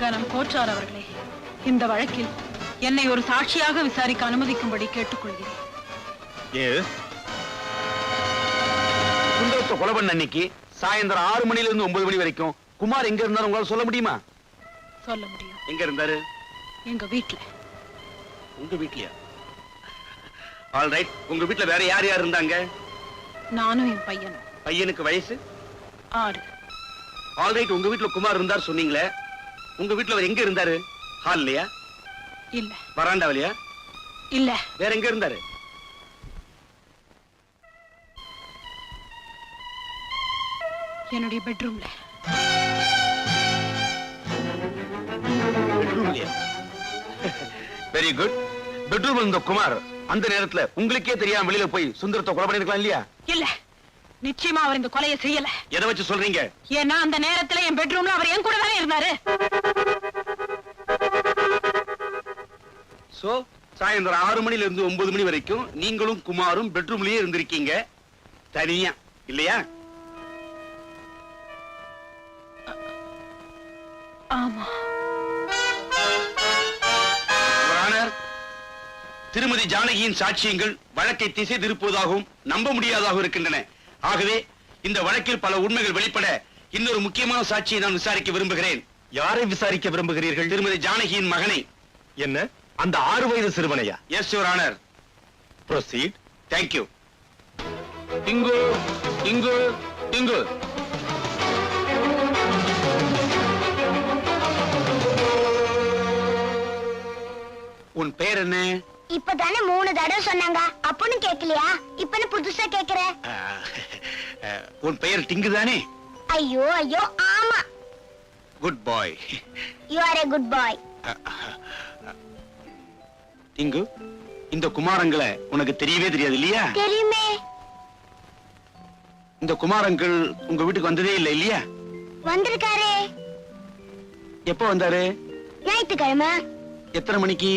கனம் கோச்சார் அவர்களே, இந்த வழக்கில் என்னை ஒரு சாட்சியாக விசாரிக்க அனுமதிக்கும்படி கேட்டுக்கொள்கிறேன். சுந்தரத்தை கொலை பண்ண அன்னைக்கு சாயந்தரம் 6 மணில இருந்து 9 மணி வரைக்கும் குமார் எங்க இருந்தாரு உங்களால சொல்ல முடியுமா? சொல்ல முடியும். எங்க இருந்தாரு? எங்க வீட்டுல. உங்க வீட்லயா? All right. உங்க வீட்ல வேற யார் யார் இருந்தாங்க? நானும் என் பையனும். பையனுக்கு வயசு 6. All right. உங்க வீட்ல குமார் இருந்தார் சொன்னீங்களே, உங்க வீட்ல அவர் எங்க இருந்தாரு? ஹால்லயா? இல்ல. வராண்டாவிலயா? இல்ல. வேற எங்க இருந்தாரு? என்னுடைய பெட்ரூம்ல. Very good. பெட்ரூம்ல இருந்த குமார் அந்த நேரத்துல உங்களுக்கே தெரியாம வெளியில போய் சுந்தரத்தை கொலை பண்ணிருக்கலாம் இல்லையா? இல்ல, நிச்சயமா அவர் இந்த கொலையை செய்யல. எதை வச்சு சொல்றீங்க? ஏன்னா அந்த நேரத்துல என் பெட்ரூம்ல அவர் என் கூட தானே இருந்தாரு. சோ சாயந்தரம் 6 மணில இருந்து 9 மணி வரைக்கும் நீங்களும் குமாரும் பெட்ரூம்லயே இருந்திருக்கீங்க தனியா, இல்லையா? ஆமா. திருமதி ஜானகியின் சாட்சியங்கள் வழக்கை திசை திருப்புவதாகவும் நம்ப முடியாததாகவும் இருக்கின்றன. ஆகவே இந்த வழக்கில் பல உண்மைகள் வெளிப்பட இன்னொரு முக்கியமான சாட்சியை நான் விசாரிக்க விரும்புகிறேன். யாரை விசாரிக்க விரும்புகிறீர்கள்? திருமதி ஜானகியின் மகனை. என்ன, அந்த 6 வயது சிறுவனையா? Yes your honour. Proceed. Thank you. Tinku Tinku Tinku. உன் பெயர் என்ன? இப்பதானே 3 தடவை சொன்னாங்க, அப்பன்னு கேக்கலையா? இப்பன்னு புதுசா கேக்குற? உன் பெயர் டிங்கு தானே? ஐயோ ஐயோ, ஆமா. Good bye. You are a good boy. டிங்கு, இந்த குமாரங்களை உனக்கு தெரியவே தெரியாது இல்லையா? தெரியுமே. இந்த குமாரங்கள் உங்க வீட்டுக்கு வந்ததே இல்லை இல்லையா? வந்திருக்காரே. எப்ப வந்தாரு? ஞாயிற்றுக்கிழமை. எத்தனை மணிக்கு?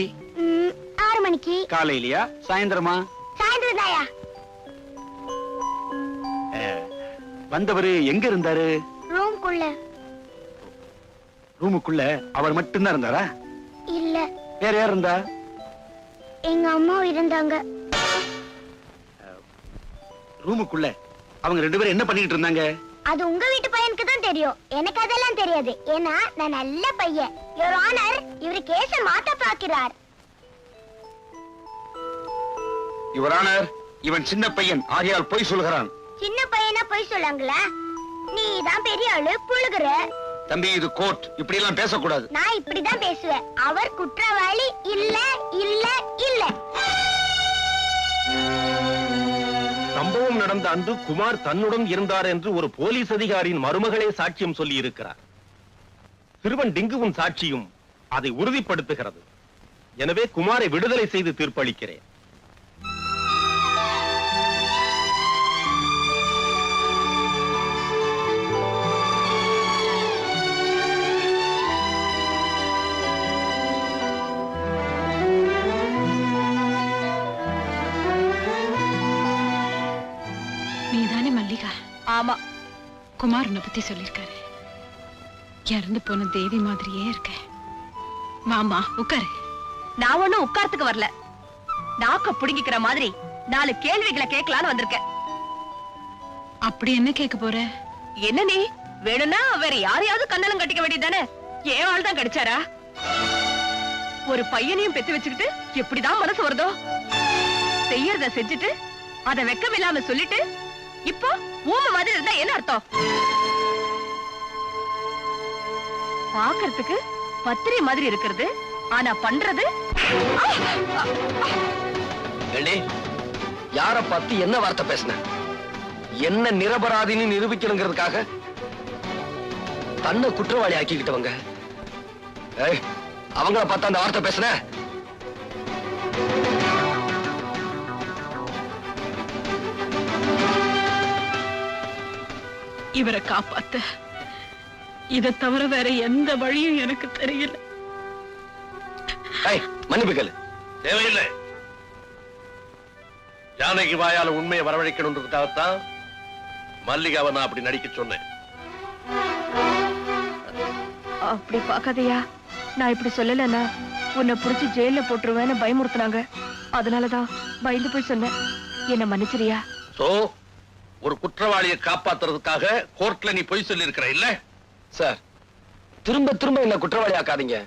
6 மணிக்கு. காலையிலயா சாயந்தரமா? சாயந்தரம் தாயா. வந்தவரு எங்க இருந்தாரு? ரூம்குள்ள. ரூமுக்குள்ள அவர் மட்டும்தான் இருந்தாரா? இல்ல. வேற யார் இருந்தா? எங்க அம்மா இருந்தாங்க. ரூமுக்குள்ள அவங்க 2 பேரும் என்ன பண்ணிட்டு இருந்தாங்க? அது உங்க வீட்டு பையனுக்கு தான் தெரியும், எனக்கு அதெல்லாம் தெரியாது. ஏன்னா நான் நல்ல பையன். யுவர் ஆனர், இவரு கேஸ மாத்த பார்க்கிறார். யுவர் ஆனர், இவன் சின்ன பையன் ஆகையால் பொய் சொல்கிறான். சின்ன பையனா பொய் சொல்லாங்களா? நீ தான் பெரிய ஆளு, புழுகுற. தம்பி, இது கோர்ட், இப்படி எல்லாம் பேசக்கூடாது. நான் இப்படிதான் பேசுவேன். அவர் குற்றவாளி இல்ல இல்ல இல்ல. சம்பவம் நடந்த அன்று குமார் தன்னுடன் இருந்தார் என்று ஒரு போலீஸ் அதிகாரியின் மருமகளே சாட்சியம் சொல்லி இருக்கிறார். சிறுவன் டிங்குவின் சாட்சியும் அதை உறுதிப்படுத்துகிறது. எனவே குமாரை விடுதலை செய்து தீர்ப்பளிக்கிறேன். நீதானே மல்லிகா? ஆமா. குமார் உன்னை பத்தி சொல்லிருக்காரு. இறந்து போன தேவி மாதிரியே இருக்க. மாமா உட்காரு. நான் ஒண்ணும் உட்கார்த்துக்கு வரல, நாக்க புடுங்கிக்கிற மாதிரி 4 கேள்விகளை கேட்கலான்னு வந்திருக்கேன். அப்படி என்ன கேட்க போற? என்ன நீ வேணும்னா வேற யாரையாவது கண்ணலம் கட்டிக்க வேண்டியதானே? ஏன் ஆள் தான் கிடைச்சாரா? ஒரு பையனையும் பெத்து வச்சுக்கிட்டு எப்படிதான் மனசு வருதோ? செய்யறத செஞ்சுட்டு அத வெக்கம் இல்லாம சொல்லிட்டு இப்போ ஊம மாதிரி இருந்தா என்ன அர்த்தம்? பாக்குறதுக்கு பத்திரை மாதிரி இருக்கிறது, ஆனா பண்றது ஏண்டி, யார பார்த்து என்ன வார்த்தை பேசின? என்ன நிரபராதின்னு நிரூபிக்கணுங்கிறதுக்காக தன்னை குற்றவாளி ஆக்கிக்கிட்டவங்க. அவங்கள பார்த்து அந்த வார்த்தை பேசுன? இவரை காப்பாத்த இதை தவிர வேற எந்த வழியும் எனக்கு தெரியல. மன்னிப்பு கேளு. தேவையில்லை. ஜானகி வாயால உண்மையை வரவழைக்கணுன்றதுக்காகத்தான் மல்லிகாவை நான் அப்படி நடிக்க சொன்னேன். அப்படி பாக்காதையா, நான் இப்படி சொல்லலன்னா உன்னை புடிச்சு ஜெயில போட்டுருவேன்னு பயமுறுத்தினாங்க. அதனாலதான் பயந்து போய் சொன்னேன். என்ன மன்னிச்சிரியா? சோ ஒரு குற்றவாளியை காப்பாத்துறதுக்காக கோர்ட்ல நீ பொய் சொல்லி இருக்கிற இல்ல? சார், திரும்ப திரும்ப என்ன குற்றவாளி ஆக்காதீங்க.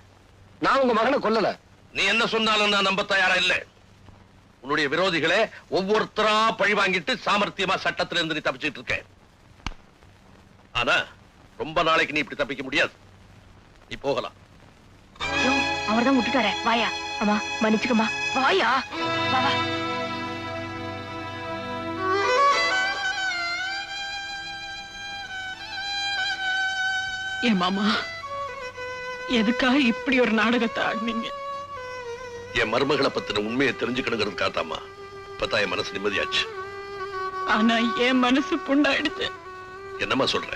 நான் உங்க மகனை கொல்லல. நீ என்ன சொன்னாலும் நான் நம்ப தயாரா இல்ல. உன்னுடைய விரோதிகளே ஒவ்வொருத்தரா பழி வாங்கிட்டு சாமர்த்தியமா சட்டத்துல இருந்து நீ தப்பிச்சிட்டு இருக்க. ஆனா ரொம்ப நாளைக்கு நீ இப்படி தப்பிக்க முடியாது. நீ போகலாம். அவர்தான் விட்டுட்டாரே. வாயா. அம்மா மன்னிச்சுக்கம்மா. வாயா. வா வா. என் மாமா, எதுக்காக இப்படி ஒரு நாடகத்தை ஆடினீங்க? என் மருமகளை பத்தின உண்மையை தெரிஞ்சுக்கணுங்கிறதுக்காகத்தாமா. இப்பதான் என் மனசு நிம்மதியாச்சு. ஆனா என் மனசு புண்ணாயிடுச்சு. என்னம்மா சொல்ற?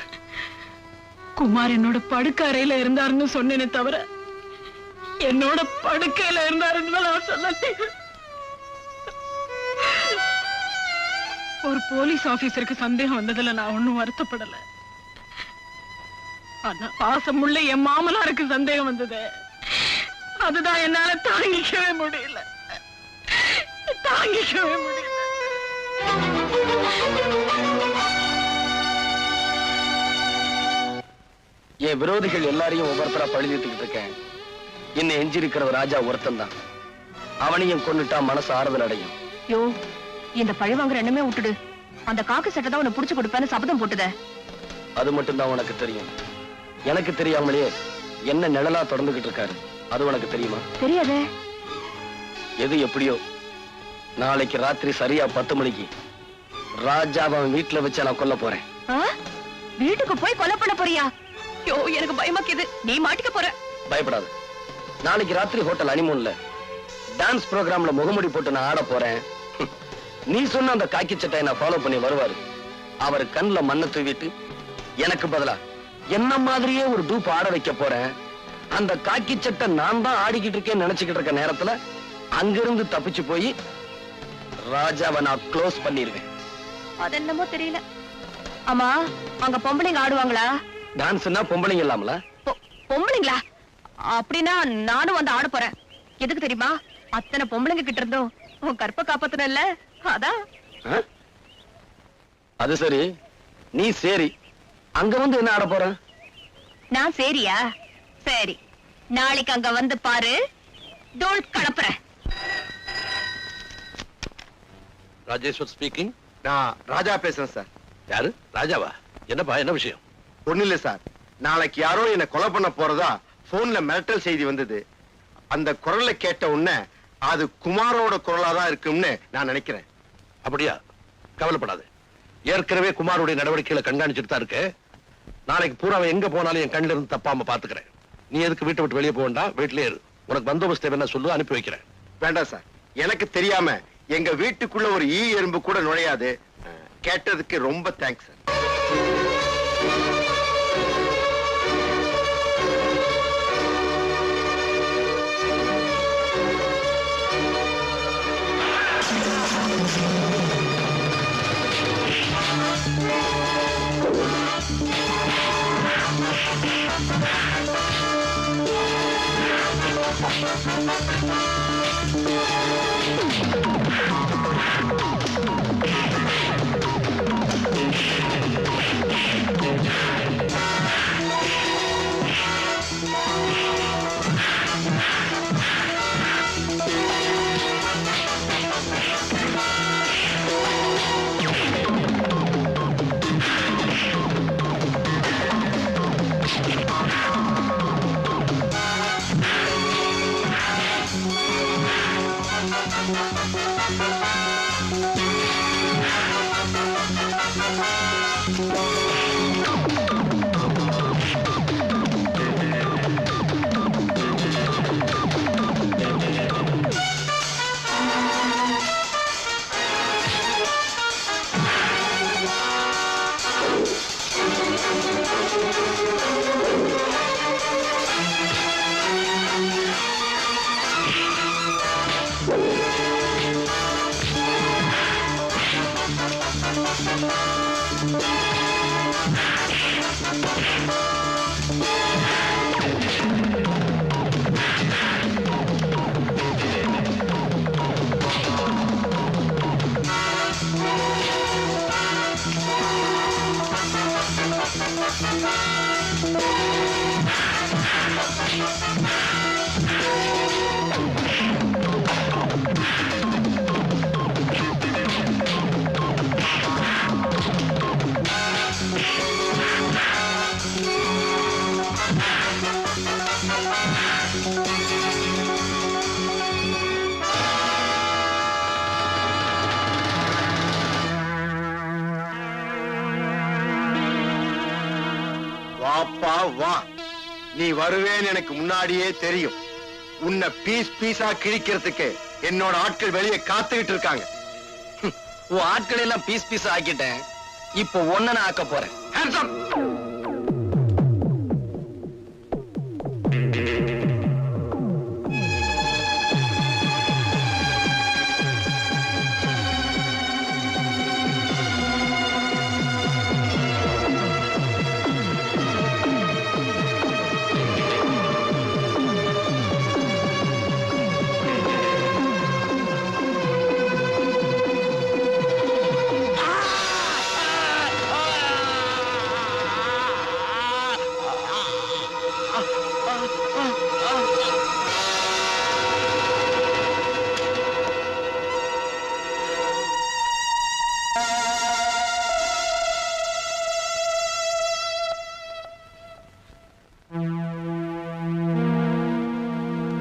குமார் என்னோட படுக்கறையில இருந்தாருன்னு சொன்னேனே தவிர என்னோட படுக்கையில இருந்தாருன்னு நான் சொன்னேன். ஒரு போலீஸ் ஆபீசருக்கு சந்தேகம் வந்ததுல நான் ஒண்ணும் வருத்தப்படல. ஆனா பாசமுள்ள என் மாமனாருக்கு சந்தேகம் வந்தது. அதுதான் என்னால தாங்கிக்கவே முடியல. தாங்கிக்கவே முடியல. என் விரோதிகள் எல்லாரையும் ஒவ்வொருத்தரா பழித்துக்கிட்டு இருக்கேன். என்ன எஞ்சிருக்கிறது ராஜா ஒருத்தன் தான். அவனையும் கொன்னுட்டா மனசு ஆறுதல் அடையும். யோ, இந்த பழி வாங்குற எண்ணமே விட்டுடு. அந்த காக்கு சட்டை தான் உன்னை புடிச்சு கொடுப்பேன்னு சபதம் போட்டுத. அது மட்டும் தான் உனக்கு தெரியும். எனக்கு தெரியாமலே என்ன நிழலா தொடர்ந்துகிட்டு இருக்காரு. அது உனக்கு தெரியுமா? தெரியாதே. எது எப்படியோ, நாளைக்கு ராத்திரி சரியா 10 மணிக்கு ராஜாவை அவன் வீட்டுல வச்சு நான் கொல்ல போறேன். வீட்டுக்கு போய் கொலை பண்ண போறியா? யோ, எனக்கு பயமாக்குது. நீ மாட்டிக்க போற. பயப்படாது. நாளைக்கு ராத்திரி ஹோட்டல் ஹனிமூன்ல டான்ஸ் ப்ரோகிராம்ல முகமுடி போட்டு நான் ஆட போறேன். நீ சொன்ன அந்த காக்கி சட்டையை நான் ஃபாலோ பண்ணி வருவாரு. அவர் கண்ணுல மண்ணை தூவிட்டு எனக்கு பதிலா என்ன மாதிரியே ஒரு டூப் ஆட வைக்க போறேன். அந்த காக்கி சட்டை நான் தான் ஆடிக்கிட்டு இருக்கேன்னு நினைச்சுக்கிட்டு இருக்க நேரத்துல அங்கிருந்து தப்பிச்சு போய் ராஜாவை நான் க்ளோஸ் பண்ணிருவேன். அது என்னமோ தெரியல. ஆமா, அங்க பொம்பளைங்க ஆடுவாங்களா? டான்ஸ்னா பொம்பளைங்க இல்லாமல? பொம்பளைங்களா? அப்படின்னா நானும் வந்து ஆட போறேன். எதுக்கு தெரியுமா? அத்தனை பொம்பளைங்க கிட்ட இருந்தும் உன் கற்ப காப்பாத்தனல்ல, அதான். அது சரி, நீ சரி அங்க வந்து என்ன ஆட போற? நான் சரியா? சரி, நாளைக்கு அங்க வந்து பாரு. தோல் கலப்புறேன். ராஜேஸ்வர் ஸ்பீக்கிங். நான் ராஜா பேசுறேன் சார். யாரு? ராஜாவா? என்னப்பா, என்ன விஷயம்? ஒண்ணு இல்ல சார், நாளைக்கு யாரோ என்ன கொலை பண்ண போறதா போன்ல மிரட்டல் செய்தி வந்தது. அந்த குரலை கேட்ட உடனே அது குமாரோட குரலா தான் இருக்கும்னு நான் நினைக்கிறேன். அப்படியா? கவலைப்படாது. ஏற்கனவே குமாருடைய நடவடிக்கைகளை கண்காணிச்சுட்டு தான் இருக்கு. நாளைக்கு பூரா எங்க போனாலும் என் கண்ணில இருந்து தப்பாம பாத்துக்கிறேன். நீ எதுக்கு வீட்டை விட்டு வெளியே போக வேண்டாம், வீட்டிலே இரு. உனக்கு பந்தோபஸ்து என்ன சொல்லு, அனுப்பி வைக்கிறேன். வேண்டாம் சார், எனக்கு தெரியாம எங்க வீட்டுக்குள்ள ஒரு ஈ எறும்பு கூட நுழையாது. கேட்டதுக்கு ரொம்ப தேங்க்ஸ் சார். வாப்பா வா, நீ வருவேன்னு எனக்கு முன்னாடியே தெரியும். உன்னை பீஸ் பீஸா கிழிக்கிறதுக்கு என்னோட ஆட்கள் வெளியே காத்துக்கிட்டு இருக்காங்க. உன் ஆட்கள் எல்லாம் பீஸ் பீஸ் ஆக்கிட்டேன். இப்போ ஒன்ன நான் ஆக்க போறேன். Hands up!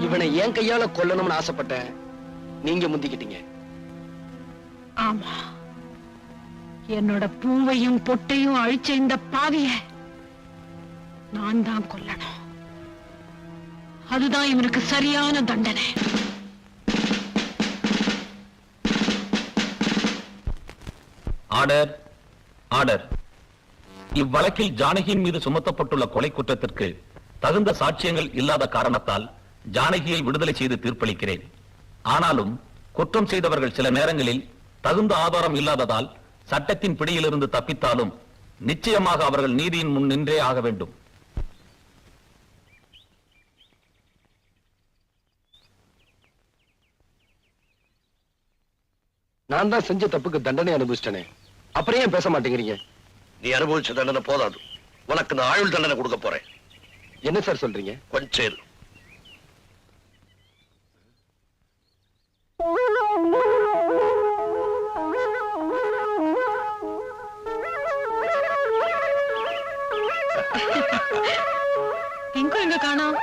இவனை என் கையால கொல்லணும்னு ஆசைப்பட்டேன். நீங்க முந்திக்கிட்டீங்க. ஆமா, என்னோட பூவையும் பொட்டையும் அழிச்ச இந்த பாவிய நான் தான் கொல்லணும். அதுதான் இவனுக்கு சரியான தண்டனை. Order, order. இவ்வழக்கில் ஜானகியின் மீது சுமத்தப்பட்டுள்ள கொலை குற்றத்திற்கு தகுந்த சாட்சியங்கள் இல்லாத காரணத்தால் ஜானகியை விடுதலை செய்து தீர்ப்பளிக்கிறேன். ஆனாலும் குற்றம் செய்தவர்கள் சில நேரங்களில் தகுந்த ஆதாரம் இல்லாததால் சட்டத்தின் பிடியிலிருந்து தப்பித்தாலும் நிச்சயமாக அவர்கள் நீதியின் முன் நின்றே ஆக வேண்டும். நான் தான் செஞ்ச தப்புக்கு தண்டனை அனுபவிச்சிட்டேனே, அப்புறம் ஏன் பேச மாட்டேங்கிறீங்க? நீ அனுபவிச்ச தண்டனை போதாது, உனக்கு நான் ஆயுள் தண்டனை கொடுக்க போறேன். என்ன சார் சொல்றீங்க? கொஞ்சம் இரு. எங்க காணோம்?